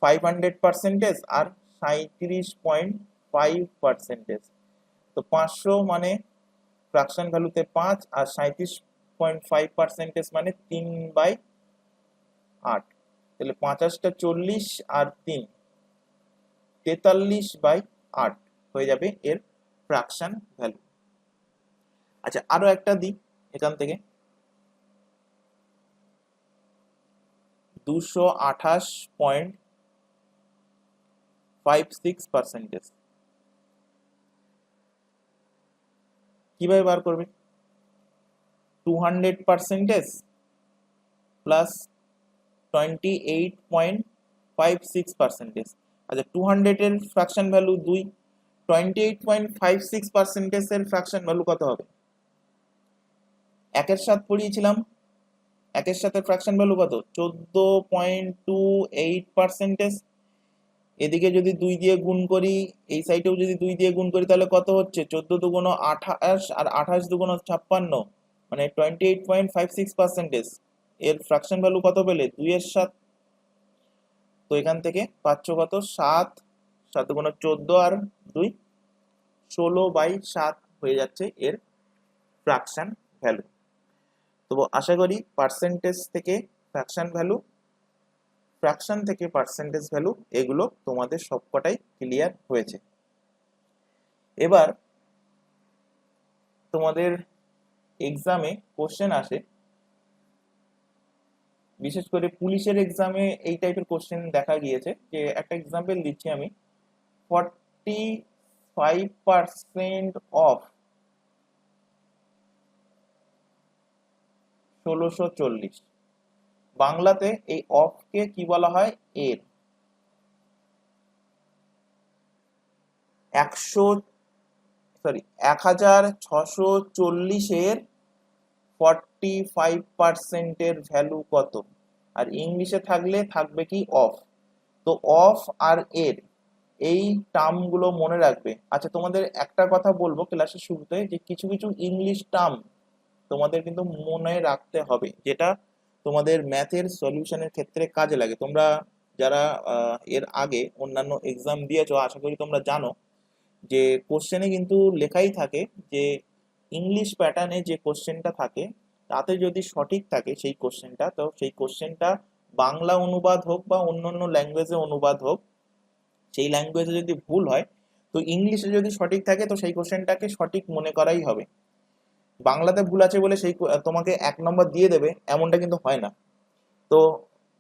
A: 500% আর 37.5%। তো 500 মানে ফ্র্যাকশন ভ্যালুতে 5 আর 37.5% মানে 3/8। তাহলে 50টা 40 আর 3 43/8 হয়ে যাবে এর ফ্র্যাকশন ভ্যালু। আচ্ছা, আরো একটা দিই এখান থেকে 228.56%। কিভাবে বার করবে? 200% প্লাস 28.56%। আচ্ছা, 200-এর ফ্র্যাকশন ভ্যালু 2, 28.56%-এর ফ্র্যাকশন ভ্যালু কত হবে? 1-এর সাথে পড়িয়েছিলাম, 1-এর সাথে ফ্র্যাকশন ভ্যালু কত? 14.28%। এদিকে যদি 2 দিয়ে গুণ করি, এই সাইডেও যদি 2 দিয়ে গুণ করি, তাহলে কত হচ্ছে? 14 দুগুণ 28 আর 28 দুগুণ 56, মানে 28.56%। এর ফ্র্যাকশন ভ্যালু কত পেলে? 2-এর সাথে। তো এখান থেকে পাচ্ছ কত? 7, 7 দুগুণ 14 আর 2 16/7 হয়ে যাচ্ছে এর ফ্র্যাকশন ভ্যালু। তো আশা করি পার্সেন্টেজ থেকে ফ্র্যাকশন ভ্যালু, ফ্র্যাকশন থেকে পার্সেন্টেজ ভ্যালু, এগুলো তোমাদের সবকটাই ক্লিয়ার হয়েছে। এবার তোমাদের এক্সামে কোশ্চেন আসে, বিশেষ করে পুলিশের এক্সামে এই টাইপের কোশ্চেন দেখা গিয়েছে। যে একটা এক্সাম্পল দিচ্ছি আমি, 45% অফ 1640। বাংলাতে এই অফকে কি বলা হয়? এর। 1640-এর 45%-এর ভ্যালু কত? আর ইংলিশে থাকলে থাকবে কি? অফ। তো অফ আর এর, এই টার্মগুলো মনে রাখবে। আচ্ছা, তোমাদের একটা কথা বলবো ক্লাসের শুরুতে, যে কিছু কিছু ইংলিশ টার্ম তোমাদের কিন্তু মনে রাখতে হবে, যেটা তোমাদের ম্যাথের সলিউশনের ক্ষেত্রে কাজে লাগে। তোমরা যারা এর আগে অন্যান্য এক্সাম দিয়েছো, আশা করি তোমরা জানো যে কোশ্চেনে কিন্তু লেখাই থাকে যে ইংলিশ প্যাটার্নে যে কোশ্চেনটা থাকে তাতে যদি সঠিক থাকে সেই কোশ্চেনটা, তো সেই কোশ্চেনটা বাংলা অনুবাদ হোক বা অন্যান্য ল্যাঙ্গুয়েজে অনুবাদ হোক, সেই ল্যাঙ্গুয়েজে যদি ভুল হয় তো ইংলিশে যদি সঠিক থাকে তো সেই কোশ্চেনটাকে সঠিক মনে করাই হবে। বাংলাতে ভুল আছে বলে সেই তোমাকে 1 নম্বর দিয়ে দেবে এমনটা কিন্তু হয় না। তো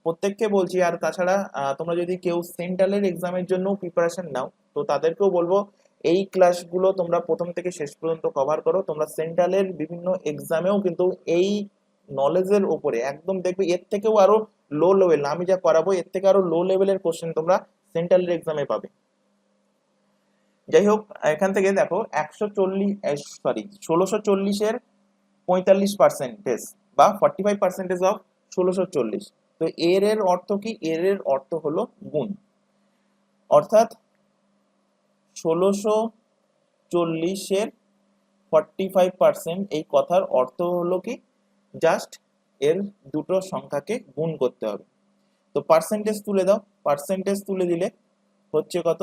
A: প্রত্যেককে বলছি, আর তাছাড়া তোমরা যদি কেউ সেন্ট্রালের এক্সামের জন্য প্রিপারেশন নাও তো তাদেরকেও বলবো এই ক্লাসগুলো তোমরা প্রথম থেকে শেষ পর্যন্ত কভার করো। তোমরা সেন্ট্রালের বিভিন্ন এক্সামেও কিন্তু এই নলেজের উপরে একদম দেখবে এর থেকেও আরো লো লেভেল, আমি যা করাবো এর থেকে আরো লো লেভেলের কোশ্চেন তোমরা সেন্ট্রালের এক্সামে পাবে। যাই হোক, এখান থেকে দেখো 1640-এর 45% বা 45% অফ 1640। তো এর অর্থ কি? এর অর্থ হলো গুণ, অর্থাৎ 1640-এর 45%, এই কথার অর্থ হলো কি জাস্ট এর দুটো সংখ্যাকে গুণ করতে হবে। তো পার্সেন্টেজ তুলে দাও, পার্সেন্টেজ তুলে দিলে হচ্ছে কত,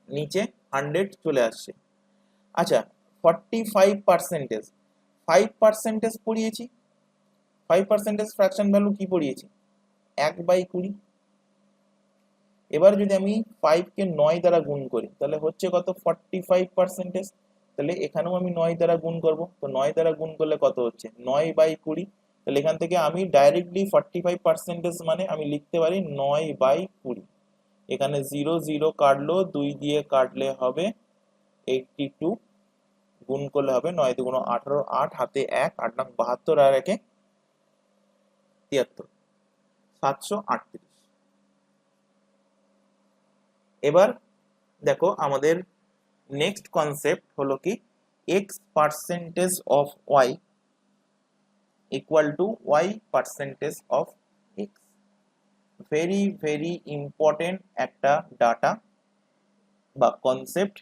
A: নিচে 100 চলে আসছে। আচ্ছা, 45%, 5% পড়িয়েছি, 5% ফ্র্যাকশন ভ্যালু কি পড়িয়েছি, 1/20। এবার যদি আমি 5 কে 9 দ্বারা গুণ করি তাহলে হচ্ছে কত, 45%। তাহলে এখানেও আমি 9 দ্বারা গুণ করব, তো 9 দ্বারা গুণ করলে কত হচ্ছে, 9/20। তাহলে এখান থেকে আমি ডাইরেক্টলি 45% মানে আমি লিখতে পারি 9/20। এখানে 0 0 কাটলো, 2 দিয়ে কাটলে হবে 82, গুণ করলে হবে 9 2 18, 8 হাতে 1, 8 9 72, আর 1 73, 738। এবার দেখো আমাদের নেক্সট কনসেপ্ট হলো কি, x percentage of y equal to y percentage of x। Very very important একটা ডাটা বা কনসেপ্ট।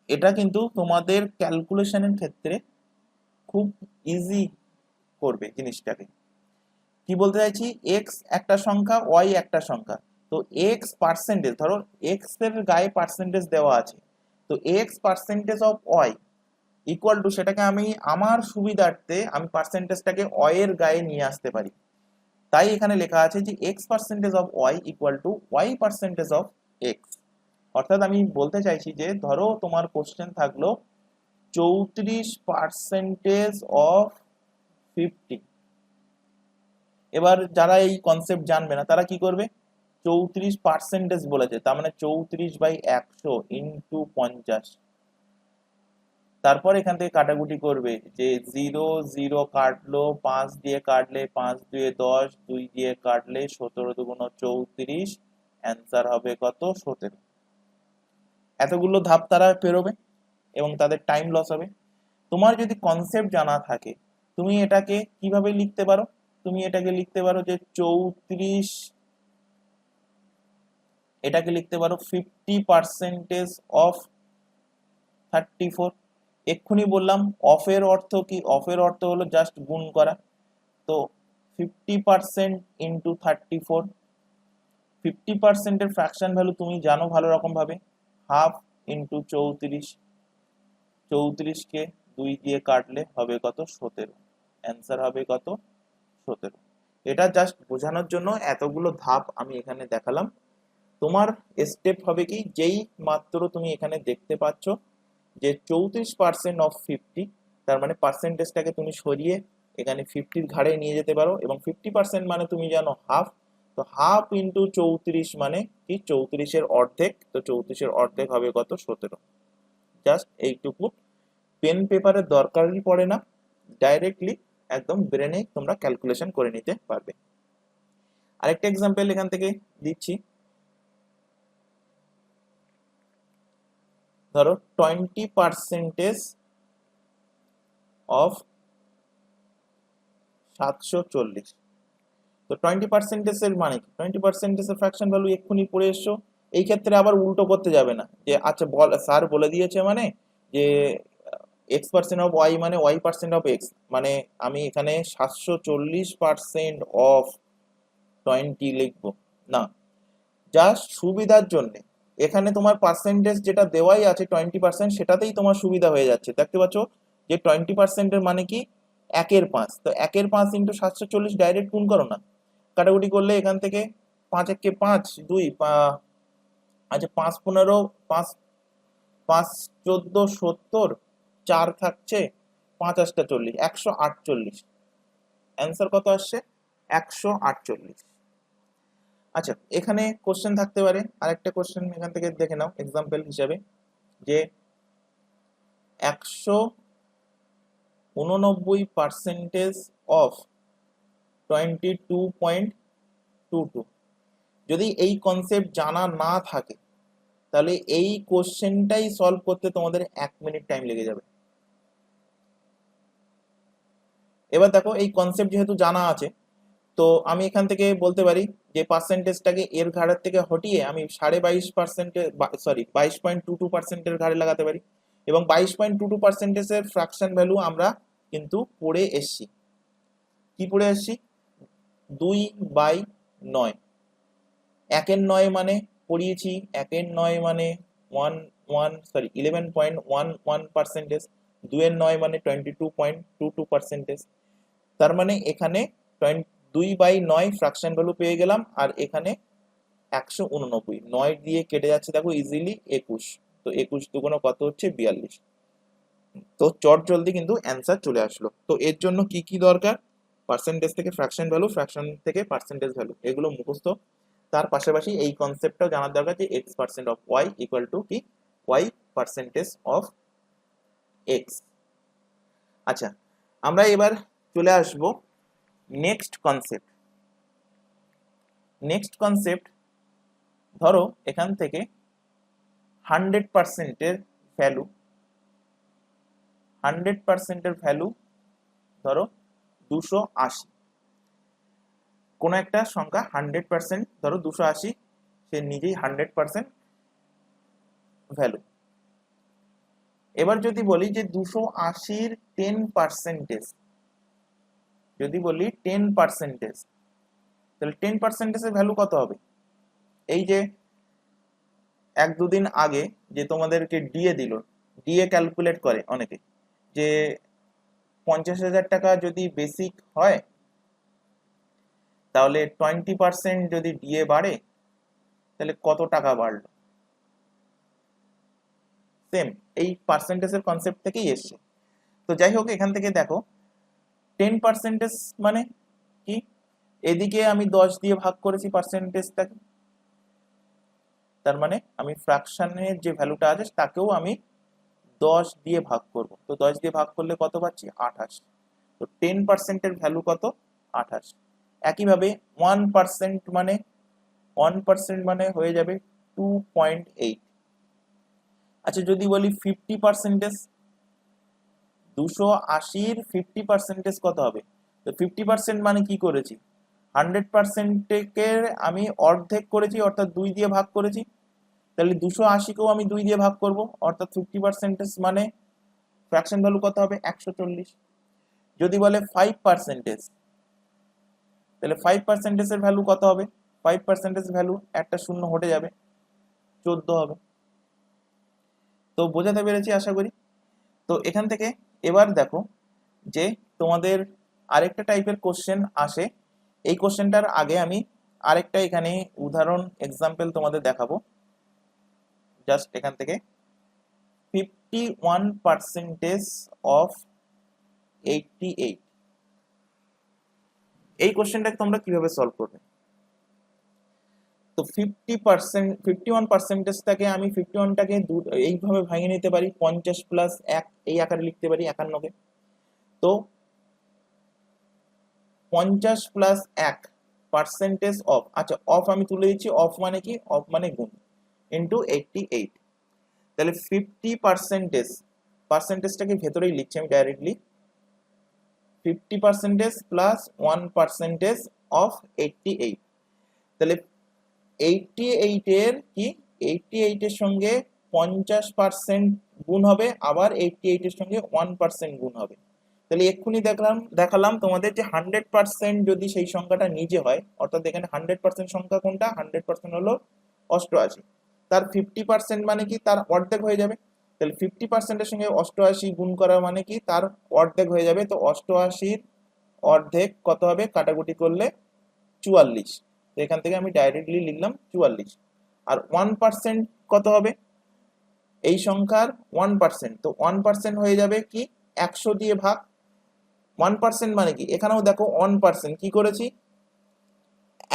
A: এটা কিন্তু তোমাদের ক্যালকুলেশনের ক্ষেত্রে খুব ইজি করবে জিনিসটাকে। কি বলতে চাইছি, এক্স একটা সংখ্যা, ওয়াই একটা সংখ্যা। তো এক্স পার্সেন্টেজ, ধরো এক্স এর গায়ে পার্সেন্টেজ দেওয়া আছে, তো X percentage of Y equal to, সেটাকে আমি আমার সুবিধার্থে আমি পার্সেন্টেজটাকে ওয়াই এর গায়ে নিয়ে আসতে পারি। তাই এখানে লেখা আছে যে X percentage of Y equal to Y percentage of X. অর্থাৎ আমি বলতে চাইছি যে ধরো তোমার কোশ্চেন থাকলো 34% অফ 50। এবার যারা এই কনসেপ্ট জানবে না তারা কি করবে, 34% বলেছে তার মানে 34/100 ইন্টু 50। তারপর এখান থেকে কাটাকুটি করবে, যে 0 0 কাটলো, 5 দিয়ে কাটলে 5 2 10, 2 দিয়ে কাটলে 17 2 34, অ্যান্সার হবে কত, 17। এতগুলো ধাপ তারা পেরোবে এবং তাদের টাইম লস হবে। তোমার যদি কনসেপ্ট জানা থাকে তুমি এটাকে কিভাবে লিখতে পারো, তুমি এটাকে লিখতে পারো যে 34, এটাকে লিখতে পারো 50% অফ 34। এক্ষুনি বললাম অফের অর্থ কি, অফের অর্থ হলো জাস্ট গুণ করা। তো 50% ইন্টু 34, 50%-এর ফ্র্যাকশন ভ্যালু তুমি জানো ভালো রকম ভাবে, হাফ ইন্টু 34, 34কে 2 দিয়ে কাটলে হবে কত, 17, অ্যান্সার হবে কত, 17। এটা জাস্ট বোঝানোর জন্য এতগুলো ধাপ আমি এখানে দেখালাম। তোমার স্টেপ হবে কি, যেই মাত্র তুমি এখানে দেখতে পাচ্ছ যে 34% অফ 50, তার মানে পার্সেন্টেজটাকে তুমি সরিয়ে এখানে 50-র ঘাড়ে নিয়ে যেতে পারো, এবং 50% মানে তুমি জানো হাফ। তো হাফ ইন্টু 34 মানে কি, 34-এর অর্ধেক। তো 34-এর অর্ধেক হবে কত, 17। জাস্ট এইটুকু, পেন পেপারের দরকারই পড়ে না, ডাইরেক্টলি একদম ব্রেনে তোমরা ক্যালকুলেশন করে নিতে পারবে। আরেকটা এক্সাম্পল এখান থেকে দিচ্ছি, ধরো 20% অফ 740। তো 20% এর মানে কি, 20% এর ফ্র্যাকশন ভ্যালু এক্ষুনি পড়ে এসছো, এই ক্ষেত্রে আবার উল্টো করতে যাবে না যে আচ্ছা স্যার বলে দিয়েছে মানে যে x% অফ ওয়াই মানে y% অফ এক্স, মানে আমি এখানে 740% অফ 20 লিখবো না। জাস্ট সুবিধার জন্য এখানে তোমার পার্সেন্টেজ যেটা দেওয়াই আছে 20%, সেটাতেই তোমার সুবিধা হয়ে যাচ্ছে। দেখতে পাচ্ছ যে 20%-এর মানে কি 1/5, তো 1/5 ইন্টু 740 ডাইরেক্ট গুণ করো না, কাটাকুটি করলে এখান থেকে 5 একে 5, 2 আচ্ছা 5 15, 5 5 14 70, 4 থাকছে 5 8 40, 148। অ্যান্সার কত আসছে? 148। আচ্ছা এখানে কোশ্চেন থাকতে পারে, আরেকটা কোশ্চেন এখান থেকে দেখে নাও এক্সাম্পল হিসাবে, যে 189% অফ 22.22। যদি এই কনসেপ্ট জানা না থাকে তাহলে এই কোশ্চেনটাই সলভ করতে তোমাদের 1 মিনিট টাইম লেগে যাবে। এবার দেখো এই কনসেপ্ট যেহেতু জানা আছে, তো আমি এখান থেকে বলতে পারি যে পার্সেন্টেজটাকে এর ঘাড়ের থেকে হটিয়ে আমি 22.5%, সরি 22.22%-এর ঘাড়ে লাগাতে পারি। এবং 22.22%-এর ফ্র্যাকশন ভ্যালু আমরা কিন্তু পড়ে এসছি। কি পড়ে এসছি? 2/9। 1/9 মানে পড়িয়েছি, 1/9 মানে 11.11%, 2/9 মানে 22.22%। তার মানে এখানে 2/9 ফ্র্যাকশন ভ্যালু পেয়ে গেলাম, আর এখানে 189, 9 দিয়ে কেটে যাচ্ছে দেখো ইজিলি 21, তো 21 দুগুণ কত হচ্ছে? 42। তো চট জলদি কিন্তু অ্যান্সার চলে আসলো। তো এর জন্য কি কি দরকার? পার্সেন্টেজ থেকে ফ্র্যাকশন ভ্যালু, ফ্র্যাকশন থেকে পার্সেন্টেজ ভ্যালু, এগুলো মুখস্থ। তার পাশাপাশি এই কনসেপ্টটাও জানার দরকার যে x% of y equal to কি y% অফ x। আচ্ছা আমরা এবার চলে আসবো নেক্সট কনসেপ্ট। নেক্সট কনসেপ্ট, ধরো এখান থেকে 100%-এর ভ্যালু, 100%-এর ভ্যালু ধরো 280। কোনো একটা সংখ্যা 100%, ধরো 280, সে নিজেই 100% ভ্যালু। এবার যদি বলি যে 280-র 10%, যদি বলি 10%, তাহলে 10%-এর ভ্যালু কত হবে? এই যে 1-2 দিন আগে যে তোমাদেরকে ডিএ দিল, ডিএ ক্যালকুলেট করে অনেকে, যে 50,000 টাকা যদি বেসিক হয় তাহলে 20% যদি ডিএ বাড়ে তাহলে কত টাকা বাড়লো। সেম এই পার্সেন্টেজের কনসেপ্ট থেকেই এসছে। তো যাই হোক এখান থেকে দেখো 10% মানে কি, এদিকে আমি 10 দিয়ে ভাগ করেছি পার্সেন্টেজটাকে, তার মানে আমি ফ্র্যাকশনের যে ভ্যালুটা আছে তাকেও আমি 10 দিয়ে ভাগ করব। তো 10 দিয়ে ভাগ করলে কত পাচ্ছি? 28। তো 10%-এর ভ্যালু কত? 28। একইভাবে 1% মানে 1% মানে হয়ে যাবে 2.8। আচ্ছা যদি বলি 50%, 280-র 50% কত হবে? তো 50% মানে কি করেছি? 100%-কে আমি অর্ধেক করেছি, অর্থাৎ 2 দিয়ে ভাগ করেছি। তাহলে 280-কেও আমি 2 দিয়ে ভাগ করব, অর্থাৎ 50% মানে ফ্র্যাকশন ভ্যালু কত হবে? 140। যদি বলে 5%, তাহলে 5%-এর ভ্যালু কত হবে? 5%-এর ভ্যালু একটা শূন্য হটে যাবে, 14 হবে। তো বোঝাতে পেরেছি আশা করি। তো এখান থেকে এবার দেখো যে তোমাদের আরেকটা টাইপের কোশ্চেন আসে। এই কোশ্চেনটার আগে আমি আরেকটা এখানে উদাহরণ এক্সাম্পল তোমাদের দেখাবো। জাস্ট এখান থেকে 51% অফ 88, এই কোশ্চেনটাকে তোমরা কিভাবে সলভ করবে? তো 51%টাকে আমি 51টাকে এইভাবে ভাঙে নিতে পারি, 50 প্লাস 1 এই আকারে লিখতে পারি 51কে। তো 50 প্লাস 1% অফ, আচ্ছা অফ আমি তুলে দিচ্ছি, অফ মানে কি? অফ মানে গুণ, ইন্টু 88। তাহলে 50%টাকে ভেতরেই লিখছি আমি ডাইরেক্টলি, 50% প্লাস 1% অফ 88। তাহলে 88 এর কি 88 এর সঙ্গে 50% গুণ হবে, আবার 88 এর সঙ্গে 1% গুণ হবে। তাহলে এক্ষুনি দেখালাম তোমাদের যে 100% যদি সেই সংখ্যাটা নিজে হয়, অর্থাৎ এখানে 100% সংখ্যা কোনটা, 100% হলো 88, তার 50% মানে কি তার অর্ধেক হয়ে যাবে। তাহলে 50% এর সঙ্গে 88 গুণ করা মানে কি তার অর্ধেক হয়ে যাবে। তো 88 অর্ধেক কত হবে, কাটাকুটি করলে 44। তো এখান থেকে আমি ডাইরেক্টলি লিখলাম 44। আর 1% কত হবে, এই সংখ্যার 1%, তো 1% হয়ে যাবে কি 100 দিয়ে ভাগ। 1% মানে কি, এখানেও দেখো 1% কি করেছি,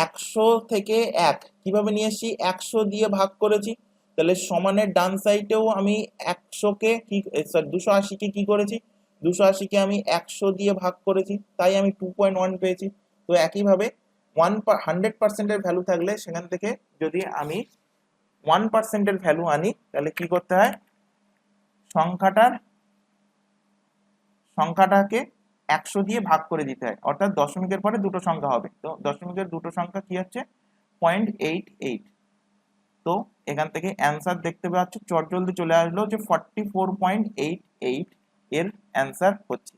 A: 100 থেকে 1 কিভাবে নিয়ে এসেছি, 100 দিয়ে ভাগ করেছি। তাহলে সমানের ডান সাইডেও আমি 100 কে কি সরি 280 কে কি করেছি, 280 কে আমি 100 দিয়ে ভাগ করেছি, তাই আমি 2.1 পেয়েছি। তো একইভাবে 100% এর ভ্যালু থাকলে সেখান থেকে যদি আমি 1% এর ভ্যালু আনি, তাহলে কি করতে হয়, সংখ্যাটাকে 100 দিয়ে ভাগ করে দিতে হয়, অর্থাৎ দশমিকের পরে দুটো সংখ্যা হবে। তো দশমিকের দুটো সংখ্যা কি হচ্ছে, 0.88। তো এখান থেকে অ্যান্সার দেখতে পাচ্ছ চটজলদি চলে আসলো যে 44.88 এর অ্যান্সার হচ্ছে।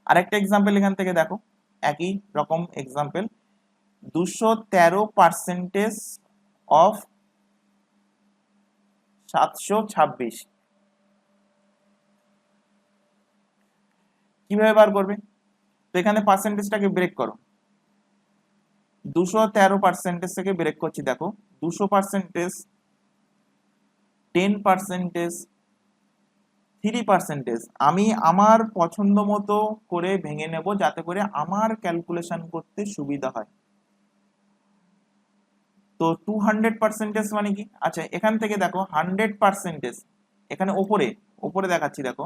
A: আরেকটা এক্সাম্পল এখান থেকে দেখো, একই রকম এক্সাম্পল, 213% অফ 726 কিভাবে বার করবে। তো এখানে পার্সেন্টেজটাকে ব্রেক করো, 213% থেকে ব্রেক করছি, দেখো 200%, 10%, 3%। আমি আমার পছন্দ মতো করে ভেঙে নেব যাতে করে আমার ক্যালকুলেশন করতে সুবিধা হয়। তো 200% মানে কি, আচ্ছা এখান থেকে দেখো 100%, এখানে ওপরে দেখাচ্ছি দেখো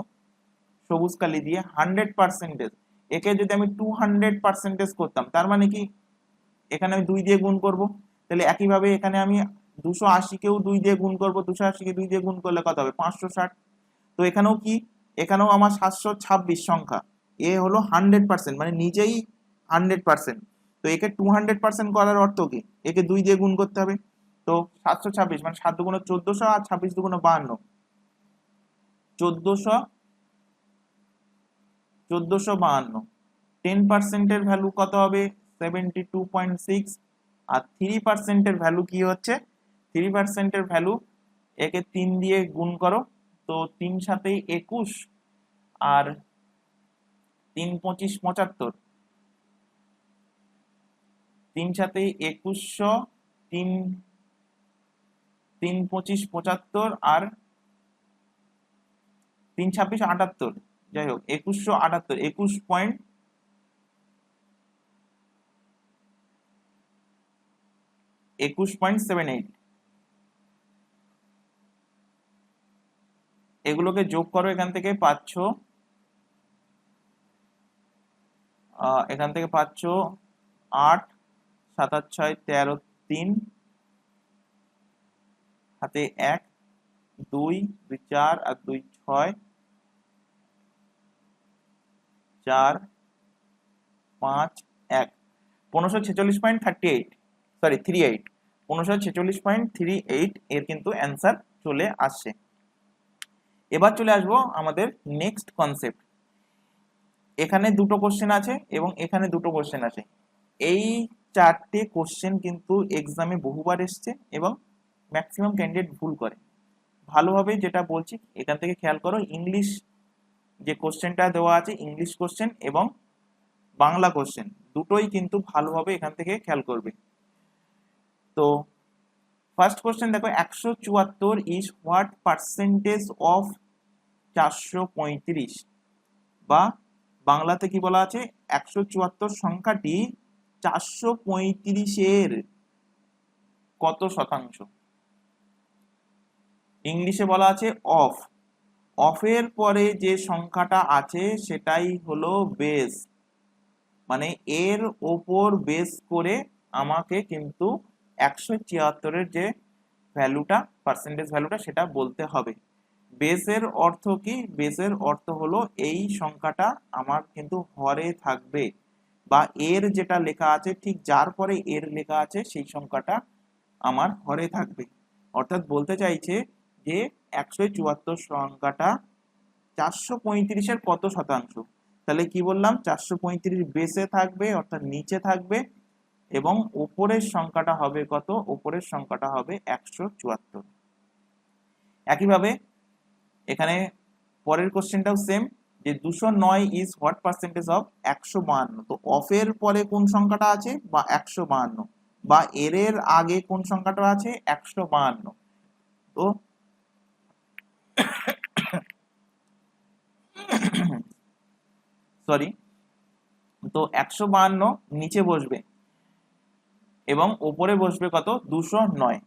A: সবুজ কালি দিয়ে 100%, একে যদি আমি 200% করতাম তার মানে কি, এখানে আমি 2 দিয়ে গুণ করব। তাহলে একইভাবে এখানে আমি 280 কেও 2 দিয়ে গুণ করব, 280 কে 2 দিয়ে গুণ করলে কত হবে, 560। তো এখানেও কি, এখানেও আমার 726 সংখ্যা, এ হলো 100% মানে নিজেই 100%। তো একে 200% করার অর্থ কি, একে 2 দিয়ে গুণ করতে হবে। তো 726 মানে 7 দুগুণ 1400 আর 26 দুগুণ 52, 1452। 10% এর ভ্যালু কত হবে, 72.6। আর 3% এর ভ্যালু কি হচ্ছে, 3% এর ভ্যালু, একে 3 দিয়ে গুণ করো, তো 3 সাথে 21 আর 3 25 75, 3 সাথে 2100, 3 3 25 75 আর 3 26 78, যাই হোক 2178, 21.78। এগুলোকে যোগ করো, এখান থেকে পাচ্ছ এখান থেকে পাচ্ছ 8 7 আর 6 13, 3 হাতে 1, 2 2 4 আর 2 6, 4 5 1, 1546.38, সরি 38, 1546.38 এর কিন্তু অ্যান্সার চলে আসছে। এবার চলে আসবো আমাদের নেক্সট কনসেপ্ট। এখানে দুটো কোশ্চেন আছে এবং এখানে দুটো কোশ্চেন আছে। এই চারটে কোশ্চেন কিন্তু এক্সামে বহুবার এসছে এবং ম্যাক্সিমাম ক্যান্ডিডেট ভুল করে। ভালোভাবে যেটা বলছি এখান থেকে খেয়াল করো, ইংলিশ যে কোশ্চেনটা দেওয়া আছে, ইংলিশ কোশ্চেন এবং বাংলা কোশ্চেন দুটোই কিন্তু ভালোভাবে এখান থেকে খেয়াল করবে। তো ফার্স্ট কোশ্চেন দেখো, 174 ইজ হোয়াট পার্সেন্টেজ অফ 435, বা বাংলাতে কি বলা আছে, 174 সংখ্যাটি 435 কত শতাংশ। ইংলিশে বলা আছে অফ, অফের পরে যে সংখ্যাটা আছে সেটাই হলো বেস, মানে এর ওপর বেস করে আমাকে কিন্তু 174 যে ভ্যালুটা, পার্সেন্টেজ ভ্যালুটা সেটা বলতে হবে। বেসের অর্থ কি, বেসের অর্থ হলো এই সংখ্যাটা আমার কিন্তু হরে থাকবে, বা এর যেটা লেখা আছে ঠিক যার পরে এর লেখা আছে সেই সংখ্যাটা আমার হরে থাকবে। অর্থাৎ বলতে চাইছে যে 174 সংখ্যাটা 435-এর কত শতাংশ। তাহলে কি বললাম, 435 বেসে থাকবে অর্থাৎ নিচে থাকবে, এবং উপরের সংখ্যাটা হবে কত, উপরের সংখ্যাটা হবে 174। একইভাবে এখানে পরের কোশ্চেনটাও সেম, যে 209 ইজ হোয়াট পার্সেন্টেজ অফ 152। তো অফের পরে কোন সংখ্যাটা আছে, বা 152, বা এর আগে কোন সংখ্যাটা আছে, 152। তো সরি, তো 152 নিচে বসবে এবং উপরে বসবে কত, 209।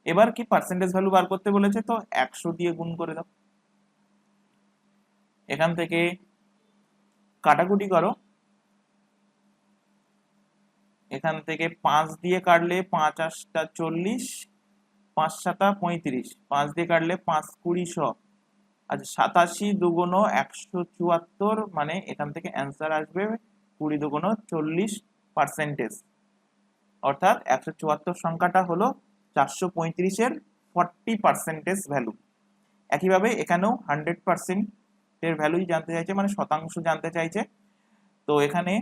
A: এবার কি পার্সেন্টেজ ভ্যালু বার করতে বলেছে, তো 100 দিয়ে গুণ করে দাও। এখান থেকে কাটাকুটি করো, এখান থেকে 5 দিয়ে কাটলে 5 8টা 40, 5 7 35, 5 দিয়ে কাটলে 5 20 100। আচ্ছা, 87 দুগুণ 174, মানে এখান থেকে অ্যান্সার আসবে 20 দুগুণ 40%। অর্থাৎ 174 সংখ্যাটা হলো 435-এর 40% ভ্যালু। একইভাবে এখানেও 100% এর ভ্যালুই জানতে চাইছে, মানে শতাংশ জানতে চাইছে। তো এখানে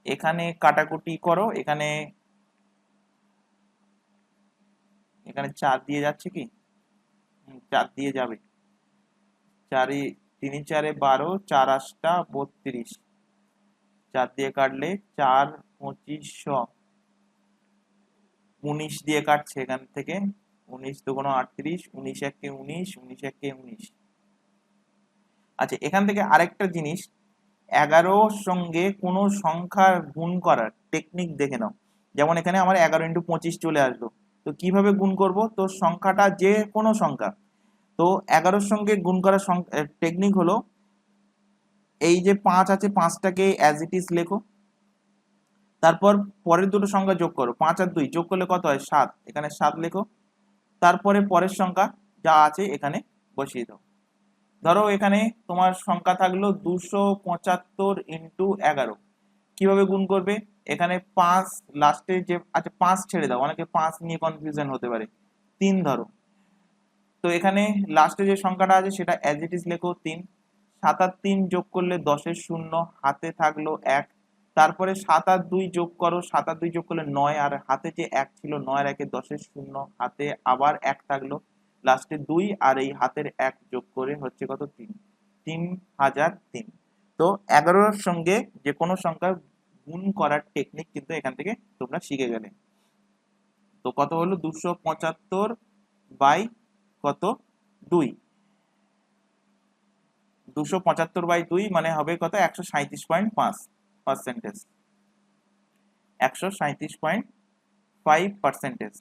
A: এখানে কাটাকুটি করো, এখানে 4 দিয়ে যাচ্ছে কি, 4 দিয়ে যাবে, 4 3 4 12, 4 8টা 32, 4 দিয়ে কাটলে 4 2500, 19 দিয়ে কাটছে এখান থেকে, 19 দুগুণ 38, 19 একে 19, 19 একে 19। আচ্ছা, এখান থেকে আরেকটা জিনিস, 11 সঙ্গে কোনো সংখ্যার গুণ করার টেকনিক দেখে নাও। যেমন এখানে আমার 11 × 25 চলে আসলো, তো কিভাবে গুণ করব, তো সংখ্যাটা যে কোনো সংখ্যা, তো 11-র সঙ্গে গুণ করার টেকনিক হলো, এই যে 5 আছে, 5টাকে অ্যাজ ইট ইজ লেখো, তারপর পরের দুটো সংখ্যা যোগ করো, 5 আর 2 যোগ করলে কত হয়, 7, এখানে 7 লেখো, তারপরে পরের সংখ্যা যা আছে এখানে বসিয়ে দাও। ধরো এখানে তোমার সংখ্যা থাকলো 275 × 11, কিভাবে গুণ করবে, এখানে 5 লাস্টে যে, আচ্ছা 5 ছেড়ে দাও, অনেকে 5 নিয়ে কনফিউশন হতে পারে, 3 ধরো। তো এখানে লাস্টে যে সংখ্যাটা আছে সেটা অ্যাজ ইট ইজ লেখো 3, 7 আর 3 যোগ করলে 10-এর 0, হাতে থাকলো 1, তারপরে 7 আর 2 যোগ করো, 7 আর 2 যোগ করলে 9, আর হাতে যে 1 ছিল, 9 আর 1-এ 10-এর 0, হাতে আবার 1 থাকলো, লাস্টে 2 আর এই হাতের 1 যোগ করে হচ্ছে কত, 3, 3003। তো 11-র সঙ্গে যে কোনো সংখ্যা গুণ করার টেকনিক কিন্তু এখান থেকে তোমরা শিখে গেলে। তো কত হলো, 275 বাই কত, 2, 275 বাই 2 মানে হবে কত, 137.5%, 137.5%।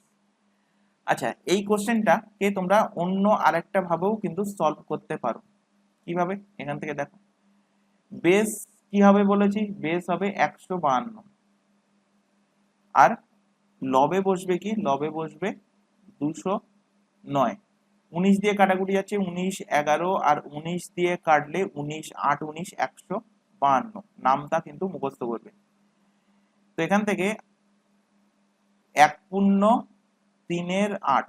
A: আচ্ছা, এই কোশ্চেনটাকে তোমরা অন্য আরেকটা ভাবেও কিন্তু সলভ করতে পারো। কিভাবে, এখান থেকে দেখো, বেস কি হবে বলেছি, বেস হবে 152, আর লবে বসবে কি, লবে বসবে 209। 19 দিয়ে কাটাকুটি যাচ্ছে, 19 11, আর 19 দিয়ে কাটলে 19 8 19 152, নামটা কিন্তু মুখস্থ করবে। তো এখান থেকে 1/3-8,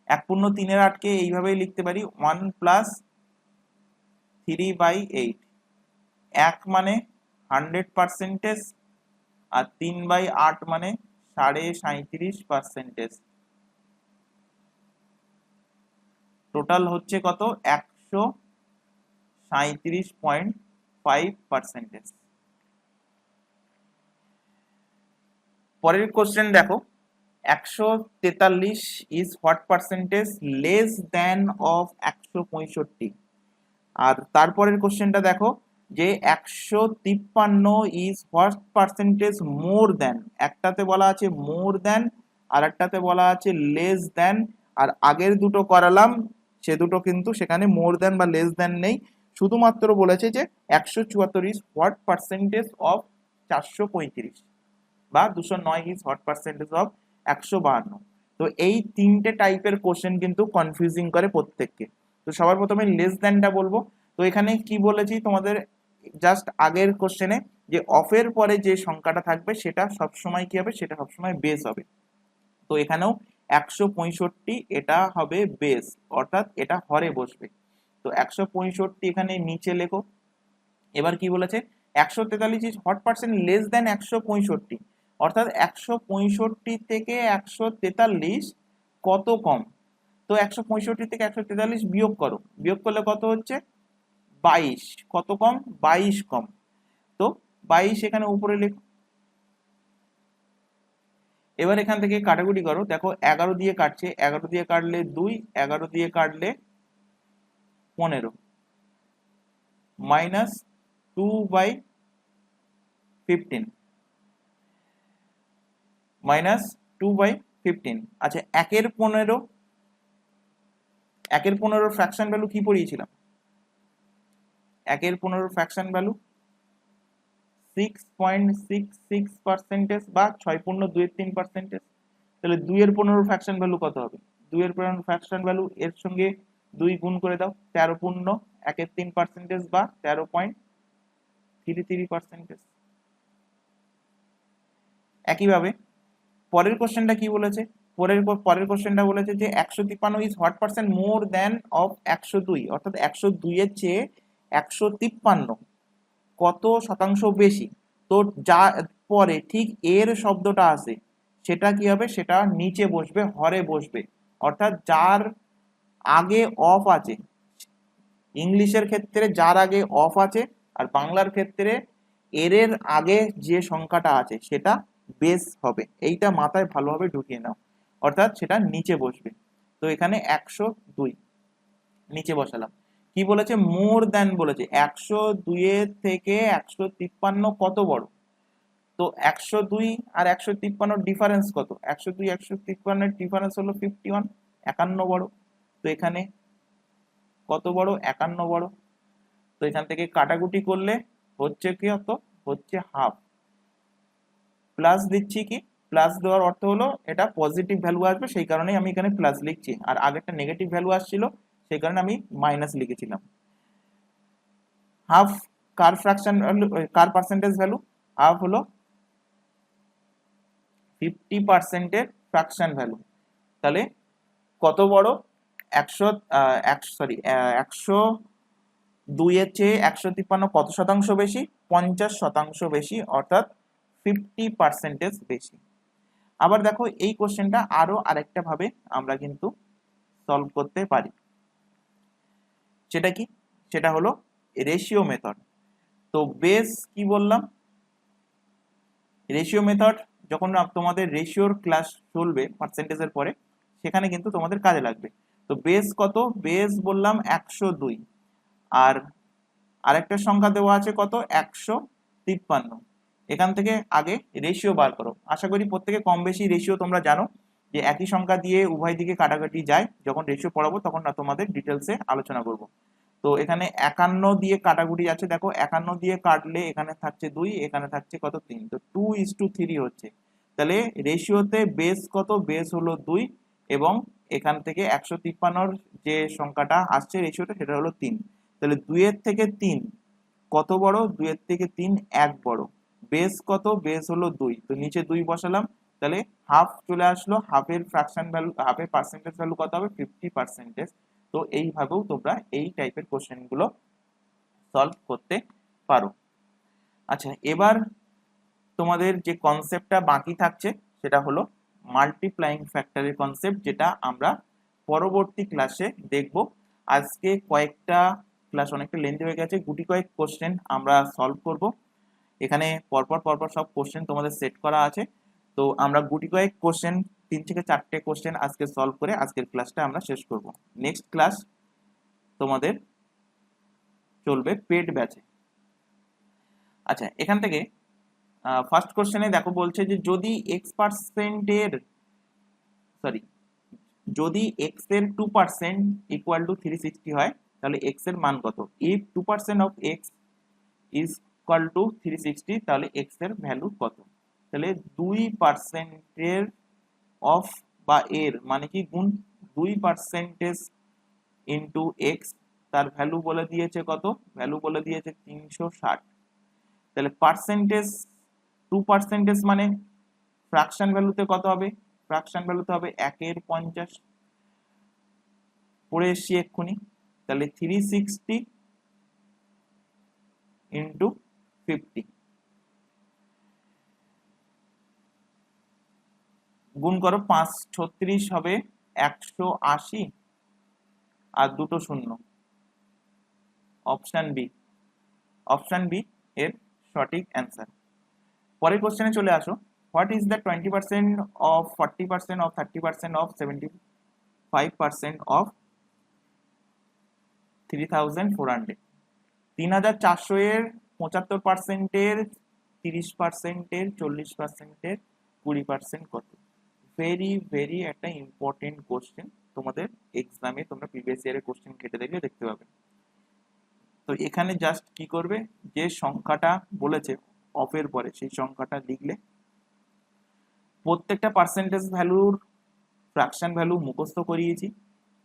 A: 1/3-8কে এইভাবেই লিখতে পারি 1 + 3/8। 1 মানে 100%, আর 3/8 মানে 37.5%। টোটাল হচ্ছে কত, 137.5%। পরের কোশ্চেন দেখো, 143 is what percentage less than of 165। আর তারপরের কোশ্চেনটা দেখো, যে 153 is what percentage more than, একটাতে বলা আছে মোর দ্যান, আর একটাতে বলা আছে লেস দ্যান। আর আগের দুটো করালাম, সে দুটো কিন্তু সেখানে মোর দ্যান বা লেস দ্যান নেই, শুধুমাত্র বলেছে যে 174 ইজ হোয়াট পার্সেন্টেজ অফ 435, বা 209 ইজ হোয়াট পার্সেন্টেজ অফ 152। তো এই তিনটে টাইপের কোশ্চেন কিন্তু কনফিউজিং করে প্রত্যেককে। তো সবার প্রথমে লেস দ্যানটা বলবো। তো এখানে কি বলেছি তোমাদের, জাস্ট আগের কোশ্চেনে যে অফের পরে যে সংখ্যাটা থাকবে সেটা সবসময় কি হবে, সেটা সবসময় বেস হবে। তো এখানেও 165 এটা হবে বেস, অর্থাৎ এটা হরে বসবে। তো 165 এখানে নিচে লেখো। এবার কি বলেছে, 143 is hot percent less than 165, অর্থাৎ 165 থেকে 143 কত কম। তো 165 থেকে 143 বিয়োগ করো, বিয়োগ করলে কত হচ্ছে 22, কত কম 22 কম। তো 22 এখানে উপরে লেখো। এবার এখান থেকে কাটাকুটি করো, দেখো 11 দিয়ে কাটছে, 11 দিয়ে কাটলে 2, 11 দিয়ে কাটলে 15, মাইনাস 2/15, মাইনাস 2/15। আচ্ছা, 1/15, 1/15 ফ্র্যাকশন ভ্যালু কি পড়িয়েছিলাম? 1/15 ফ্র্যাকশন ভ্যালু 6.66% বা 6.23%। তাহলে 2/15 ফ্র্যাকশন ভ্যালু কত হবে? 2/15 ফ্র্যাকশন ভ্যালু এর সঙ্গে 2 গুণ করে দাও, 13.13% বা 13.33%। একইভাবে পরের কোশ্চেনটা কি বলেছে, পরের কোশ্চেনটা বলেছে যে 153 is what percent more than of 102, অর্থাৎ 102 এর চেয়ে 153 কত শতাংশ বেশি। তো যা পরে ঠিক এর শব্দটা আসে সেটা কি হবে, সেটা নিচে বসবে, হরে বসবে, অর্থাৎ যার আগে অফ আছে, ইংলিশের ক্ষেত্রে যার আগে অফ আছে, আর বাংলার ক্ষেত্রে এর আগে যে সংখ্যাটা আছে সেটা বেস হবে। এইটা মাথায় ভালোভাবে ঢুকিয়ে নাও, অর্থাৎ সেটা নিচে বসবে। তো এখানে 102 নিচে বসালাম। কি বলেছে, মোর দ্যান বলেছে, 102 এর থেকে 153 কত বড়। তো 102 আর 153 ডিফারেন্স কত, 102 153 ডিফারেন্স হলো 51, 51 বড়। তো এখানে কত বড়, 51 বড়। তো এখান থেকে কাটাকুটি করলে হচ্ছে কি, কত হচ্ছে হাফ। প্লাস দিচ্ছি, কি প্লাস দেওয়ার অর্থ হলো এটা পজিটিভ ভ্যালু আসবে, সেই কারণেই আমি এখানে প্লাস লিখছি, আর আগেরটা নেগেটিভ ভ্যালু আসছিল সেই কারণে আমি মাইনাস লিখেছিলাম। হাফ কার ফ্র্যাকশন ভ্যালু, কার পার্সেন্টেজ ভ্যালু, হাফ হলো 50% এর ফ্র্যাকশন ভ্যালু। তাহলে কত বড়, 102 এর চেয়ে 153 কত শতাংশ বেশি, 50% বেশি, অর্থাৎ 50% বেশি। আবার দেখো এই কোশ্চেনটা আরো আরেকটা ভাবে আমরা কিন্তু সলভ করতে পারি। সেটা কি, সেটা হলো রেশিও মেথড। তো বেস কি বললাম, রেশিও মেথড যখন তোমাদের রেশিওর ক্লাস চলবে পার্সেন্টেজের পরে, সেখানে কিন্তু তোমাদের কাজে লাগবে। তো বেস কত, বেস বললাম 102, আর আরেকটা সংখ্যা দেওয়া আছে কত, 153। এখান থেকে আগে রেশিও বার করো। আশা করি প্রত্যেকে কম বেশি রেশিও তোমরা জানো, যে একই সংখ্যা দিয়ে উভয় দিকে কাটাকাটি যায়। যখন রেশিও পড়াবো তখন না তোমাদের ডিটেলসে আলোচনা করব। তো এখানে 51 দিয়ে কাটাকুটি আছে, দেখো 51 দিয়ে কাটলে এখানে থাকছে 2, এখানে থাকছে কত 3, তো 2:3 হচ্ছে। তাহলে রেশিওতে বেস কত, বেস হলো 2, এবং এখান থেকে 153 যে সংখ্যাটা আসছে রেশিওটা সেটা হলো 3। তাহলে 2 এর থেকে 3 কত বড়, 2 এর থেকে 3 এক বড়। বেস কত, বেস হলো 2, তো নিচে 2 বসালাম। তাহলে হাফ চলে আসলো, হাফের ফ্র্যাকশন ভ্যালু, হাফের পার্সেন্টেজ ভ্যালু কত হবে, 50%। তো এইভাবেও তোমরা এই টাইপের কোশ্চেন গুলো সলভ করতে পারো। আচ্ছা, এবার তোমাদের যে কনসেপ্টটা বাকি থাকছে সেটা হলো মাল্টিপ্লাইং ফ্যাক্টরের কনসেপ্ট, যেটা আমরা পরবর্তী ক্লাসে দেখব। আজকে কয়েকটা ক্লাস অনেকটা লেন্থি হয়ে গেছে, গুটি কয়েক কোশ্চেন আমরা সলভ করব। এখানে পরপর পরপর সব কোশ্চেন তোমাদের সেট করা আছে। তো আমরা গুটি কয়েক কোশ্চেন, 3 থেকে 4টে কোশ্চেন আজকে সলভ করে আজকের ক্লাসটা আমরা শেষ করব। নেক্সট ক্লাস তোমাদের চলবে পেড ব্যাচে। আচ্ছা, এখান থেকে ফার্স্ট কোশ্চেনে দেখো বলছে যে যদি যদি এক্স এর 2% ইকুয়াল টু 360 হয়, তাহলে এক্স এর মান কত। If 2% of x is equal to 360, তাহলে এক্স এর ভ্যালু কত। তাহলে 2% অফ বা এর মানে কি গুণ 2% ইন্টু এক্স, তার ভ্যালু বলে দিয়েছে কত, ভ্যালু বলে দিয়েছে 360। তাহলে পার্সেন্টেজ 2% মানে ফ্র্যাকশন ভ্যালুতে কত হবে, ফ্র্যাকশন ভ্যালুতে হবে 1/50 পড়ে এসছি এক্ষুনি। তাহলে 360 ইন্টু 50 গুণ করো, 5×36 হবে 180 আর দুটো শূন্য, অপশন বি, অপশন বি এর সঠিক অ্যান্সার। পরের কোশ্চেনে চলে আসো, what is the 20% of 40% of 30% of 75% of 3400? 3400 এর 75%-এর 30%-এর 40%-এর 20% কত? ভেরি ভেরি একটা ইম্পর্টেন্ট কোশ্চেন, তোমাদের এক্সামে তোমরা প্রিভিয়াস ইয়ারের কোশ্চেন কেটে দেখলে দেখতে পাবে। তো এখানে জাস্ট কি করবে, যে সংখ্যাটা বলেছে অফের পরে সেই সংখ্যাটা লিখলে, প্রত্যেকটা পার্সেন্টেজ ভ্যালুর ফ্র্যাকশন ভ্যালু মুখস্থ করিয়েছি,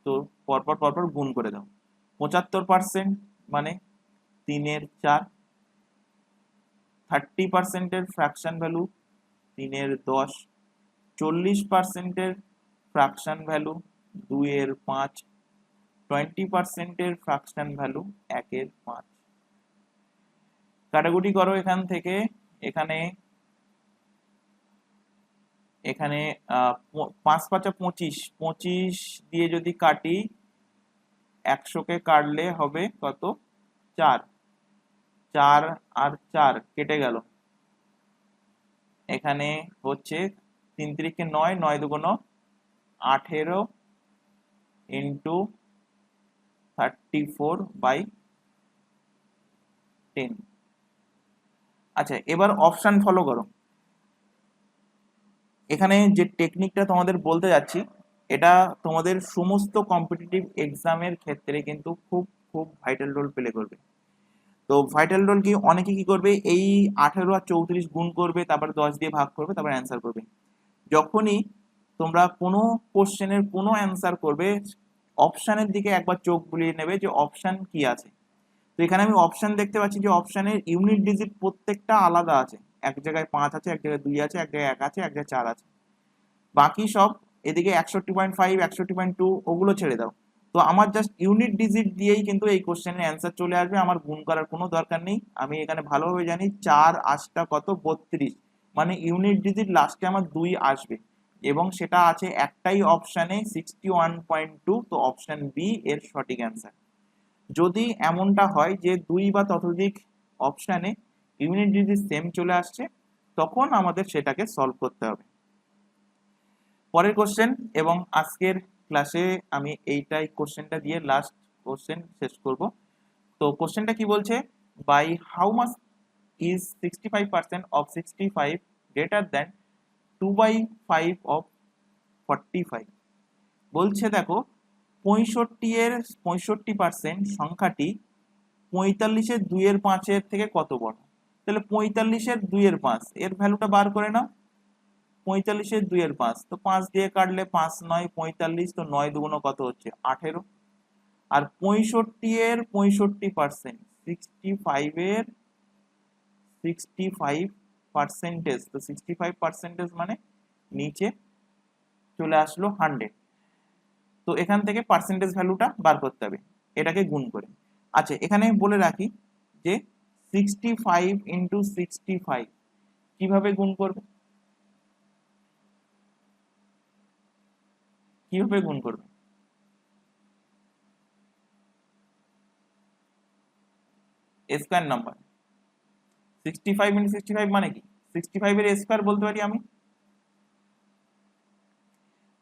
A: তো পরপর পরপর গুণ করে দাও। 75% মানে 3/4, 30%-এর ফ্র্যাকশন ভ্যালু 3/10, 40%-এর ফ্র্যাকশন ভ্যালু 2/5, 20%-এর ফ্র্যাকশন ভ্যালু 1/5। কাটাকুটি করো এখান থেকে, এখানে এখানে 5×5 = 25, 25 দিয়ে যদি কাটি 100-কে কাটলে হবে কত, 4, 4 আর 4 কেটে গেল। এখানে হচ্ছে 3 3-কে 9, 9 2 18 ইন্টু 34/10। আচ্ছা, এবার অপশন ফলো করো। এখানে যে টেকনিকটা তোমাদের বলতে যাচ্ছি, এটা তোমাদের সমস্ত কম্পিটিটিভ এক্সামের ক্ষেত্রে কিন্তু খুব খুব ভাইটাল রোল প্লে করবে। তো ভাইটাল রোল কি, অনেকে কি করবে, এই 18 আর 34 গুণ করবে, তারপর 10 দিয়ে ভাগ করবে, তারপর অ্যান্সার করবে। যখনই তোমরা কোনো কোশ্চেনের কোনো অ্যান্সার করবে, অপশানের দিকে একবার চোখ বুলিয়ে নেবে যে অপশান কি আছে। তো এখানে আমি অপশান দেখতে পাচ্ছি যে অপশানের ইউনিট ডিজিট প্রত্যেকটা আলাদা আছে, এক জায়গায় 5 আছে, এক জায়গায় 2 আছে, এক জায়গায় 1 আছে, এক জায়গায় 4 আছে, বাকি সব এদিকে 61.5, 61.2 ওগুলো ছেড়ে দাও। তো আমার জাস্ট ইউনিট ডিজিট দিয়েই কিন্তু এই কোশ্চেনের অ্যান্সার চলে আসবে, আমার গুণ করার কোনো দরকার নেই। আমি এখানে ভালোভাবে জানি 4 8টা কত, 32, মানে ইউনিট ডিজিট লাস্টে আমার 2 আসবে, এবং সেটা আছে একটাই অপশানে 61.2। তো অপশান বি এর সঠিক অ্যান্সার। যদি এমনটা হয় যে 2 বা ততোধিক অপশানে ইউনিট ডিজিট সেম চলে আসছে, তখন আমাদের সেটাকে সলভ করতে হবে। পরের কোশ্চেন, এবং আজকের ক্লাসে আমি এইটাই কোশ্চেনটা দিয়ে লাস্ট কোশ্চেন শেষ করব। তো কোশ্চেনটা কি বলছে, by how much is 65% of 65 greater than 2/5 of 45? বলছে দেখো 65% সংখ্যাটি 45-এর 2/5 থেকে কত বড়। তাহলে 45-এর 2/5 এর ভ্যালুটা বার করে নাও। 45-এর 2/5, তো 5 দিয়ে কাটলে 5 9 45, তো 9 2 কত হচ্ছে 18। আর 65-এর 65%, 65-এর 65%, তো 65% মানে নিচে চলে আসলো 100। তো এখান থেকে পার্সেন্টেজ ভ্যালুটা বার করতে হবে এটাকে গুণ করে। আচ্ছা, এখানে বলে রাখি যে 65 ইন্টু 65 কিভাবে গুণ করবে, কিভাবে গুণ করবে? স্কয়ার নাম্বার 65 ইন্টু 65 মানে কি, 65 এর স্কয়ার বলতে পারি আমি।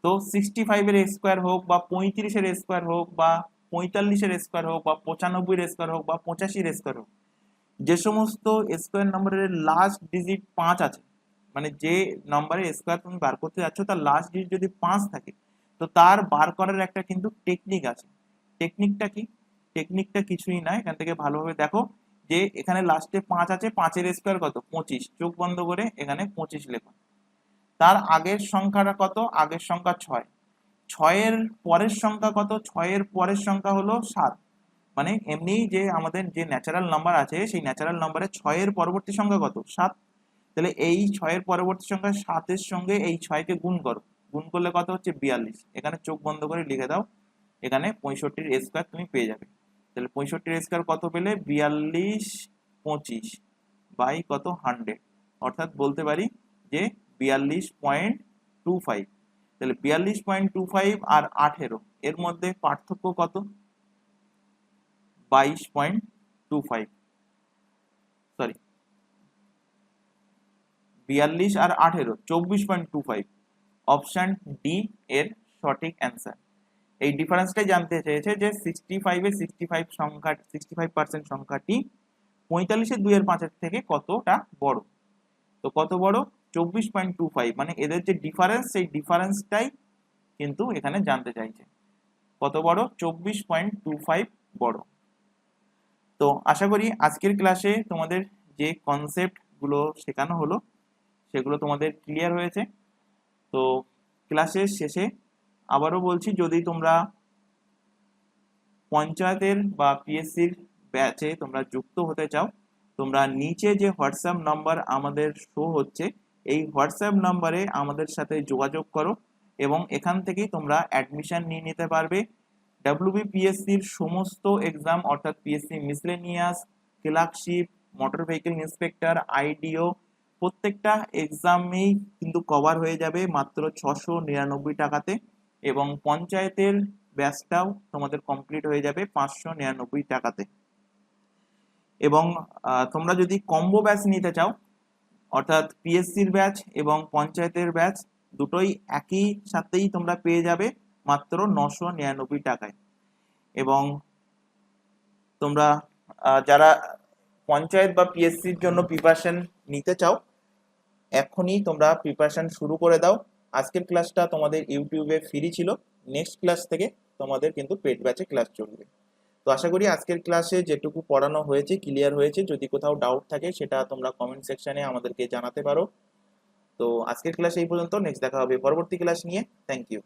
A: তো 65 এর স্কয়ার হোক বা 35 এর স্কয়ার হোক বা 45 এর স্কয়ার হোক বা 95 এর স্কয়ার হোক বা 85 এর স্কয়ার হোক, যে সমস্ত স্কয়ার নাম্বারের লাস্ট ডিজিট 5 আছে, মানে যে নাম্বারের স্কয়ার তুমি বার করতে যাচ্ছ তার লাস্ট ডিজিট যদি 5 থাকে, তো তার বার করার একটা কিন্তু টেকনিক আছে। টেকনিকটা কি? টেকনিকটা কিছুই না, এখান থেকে ভালোভাবে দেখো যে এখানে লাস্টে 5 আছে, 5 এর স্কয়ার কত 25, চোখ বন্ধ করে এখানে 25 লেখো। তার আগের সংখ্যাটা কত, আগের সংখ্যা 6, 6 এর পরের সংখ্যা কত, 6 এর পরের সংখ্যা হলো 7, মানে এমনি যে আমাদের যে ন্যাচারাল নাম্বার আছে সেই ন্যাচারাল নাম্বারে 6 এর পরবর্তী সংখ্যা কত? 7। তাহলে এই 6 এর পরবর্তী সংখ্যা 7 এর সঙ্গে এই 6 কে গুণ করো, গুণ করলে কত হচ্ছে? 42। এখানে চোখ বন্ধ করে লিখে দাও, এখানে 65 এর স্কয়ার তুমি পেয়ে যাবে। তাহলে 65 এর স্কয়ার কত পেলে? 42 25 বাই কত? 100, অর্থাৎ বলতে পারি যে 42.25। তাহলে 42.25 আর 18 এর মধ্যে পার্থক্য কত? 22.25, সরি 42 আর 18 24.25। অপশন ডি এর সঠিক অ্যান্সার। এই ডিফারেন্সটাই জানতে চেয়েছে যে 65 এর 65 সংখ্যা 65% সংখ্যাটি 45 এর 2 এর 5 এর থেকে কতটা বড়। তো কত বড়? 24.25, মানে এদের যে ডিফারেন্স সেই ডিফারেন্সটাই কিন্তু এখানে জানতে চাইছে। কত বড়? 24.25 বড়। তো আশা করি আজকের ক্লাসে তোমাদের যে কনসেপ্ট গুলো শেখানো হলো সেগুলো তোমাদের ক্লিয়ার হয়েছে। তো ক্লাসের শেষে আবারও বলছি, যদি তোমরা পঞ্চায়েতের বা পিএসসির ব্যাচে তোমরা যুক্ত হতে চাও, তোমরা নিচে যে হোয়াটসঅ্যাপ নাম্বার আমাদের শো হচ্ছে এই হোয়াটসঅ্যাপ নাম্বারে আমাদের সাথে যোগাযোগ করো এবং এখান থেকেই তোমরা অ্যাডমিশন নিয়ে নিতে পারবে। ডাব্লিউবিপিএসসির সমস্ত এক্সাম অর্থাৎ PSC miscellaneous, clerkship, motor vehicle inspector, IDO প্রত্যেকটা এক্সামেই কিন্তু কভার হয়ে যাবে মাত্র 699 টাকাতে, এবং পঞ্চায়েতের ব্যাচটাও তোমাদের কমপ্লিট হয়ে যাবে 599 টাকাতে। এবং তোমরা যদি কম্বো ব্যাচ নিতে চাও, অর্থাৎ পিএসসির ব্যাচ এবং পঞ্চায়েতের ব্যাচ দুটোই একই সাথেই তোমরা পেয়ে যাবে মাত্র 999 টাকায়। এবং তোমরা যারা পঞ্চায়েত বা পিএসসির জন্য প্রিপারেশন নিতে চাও, এখনই তোমরা প্রিপারেশন শুরু করে দাও। আজকের ক্লাসটা তোমাদের ইউটিউবে ফ্রি ছিল, নেক্সট ক্লাস থেকে তোমাদের কিন্তু পেড ব্যাচে ক্লাস চলবে। তো আশা করি আজকের ক্লাসে যেটুকু পড়ানো হয়েছে ক্লিয়ার হয়েছে। যদি কোথাও ডাউট থাকে সেটা তোমরা কমেন্ট সেকশনে আমাদেরকে জানাতে পারো। তো আজকের ক্লাস এই পর্যন্ত, নেক্সট দেখা হবে পরবর্তী ক্লাস নিয়ে। Thank you.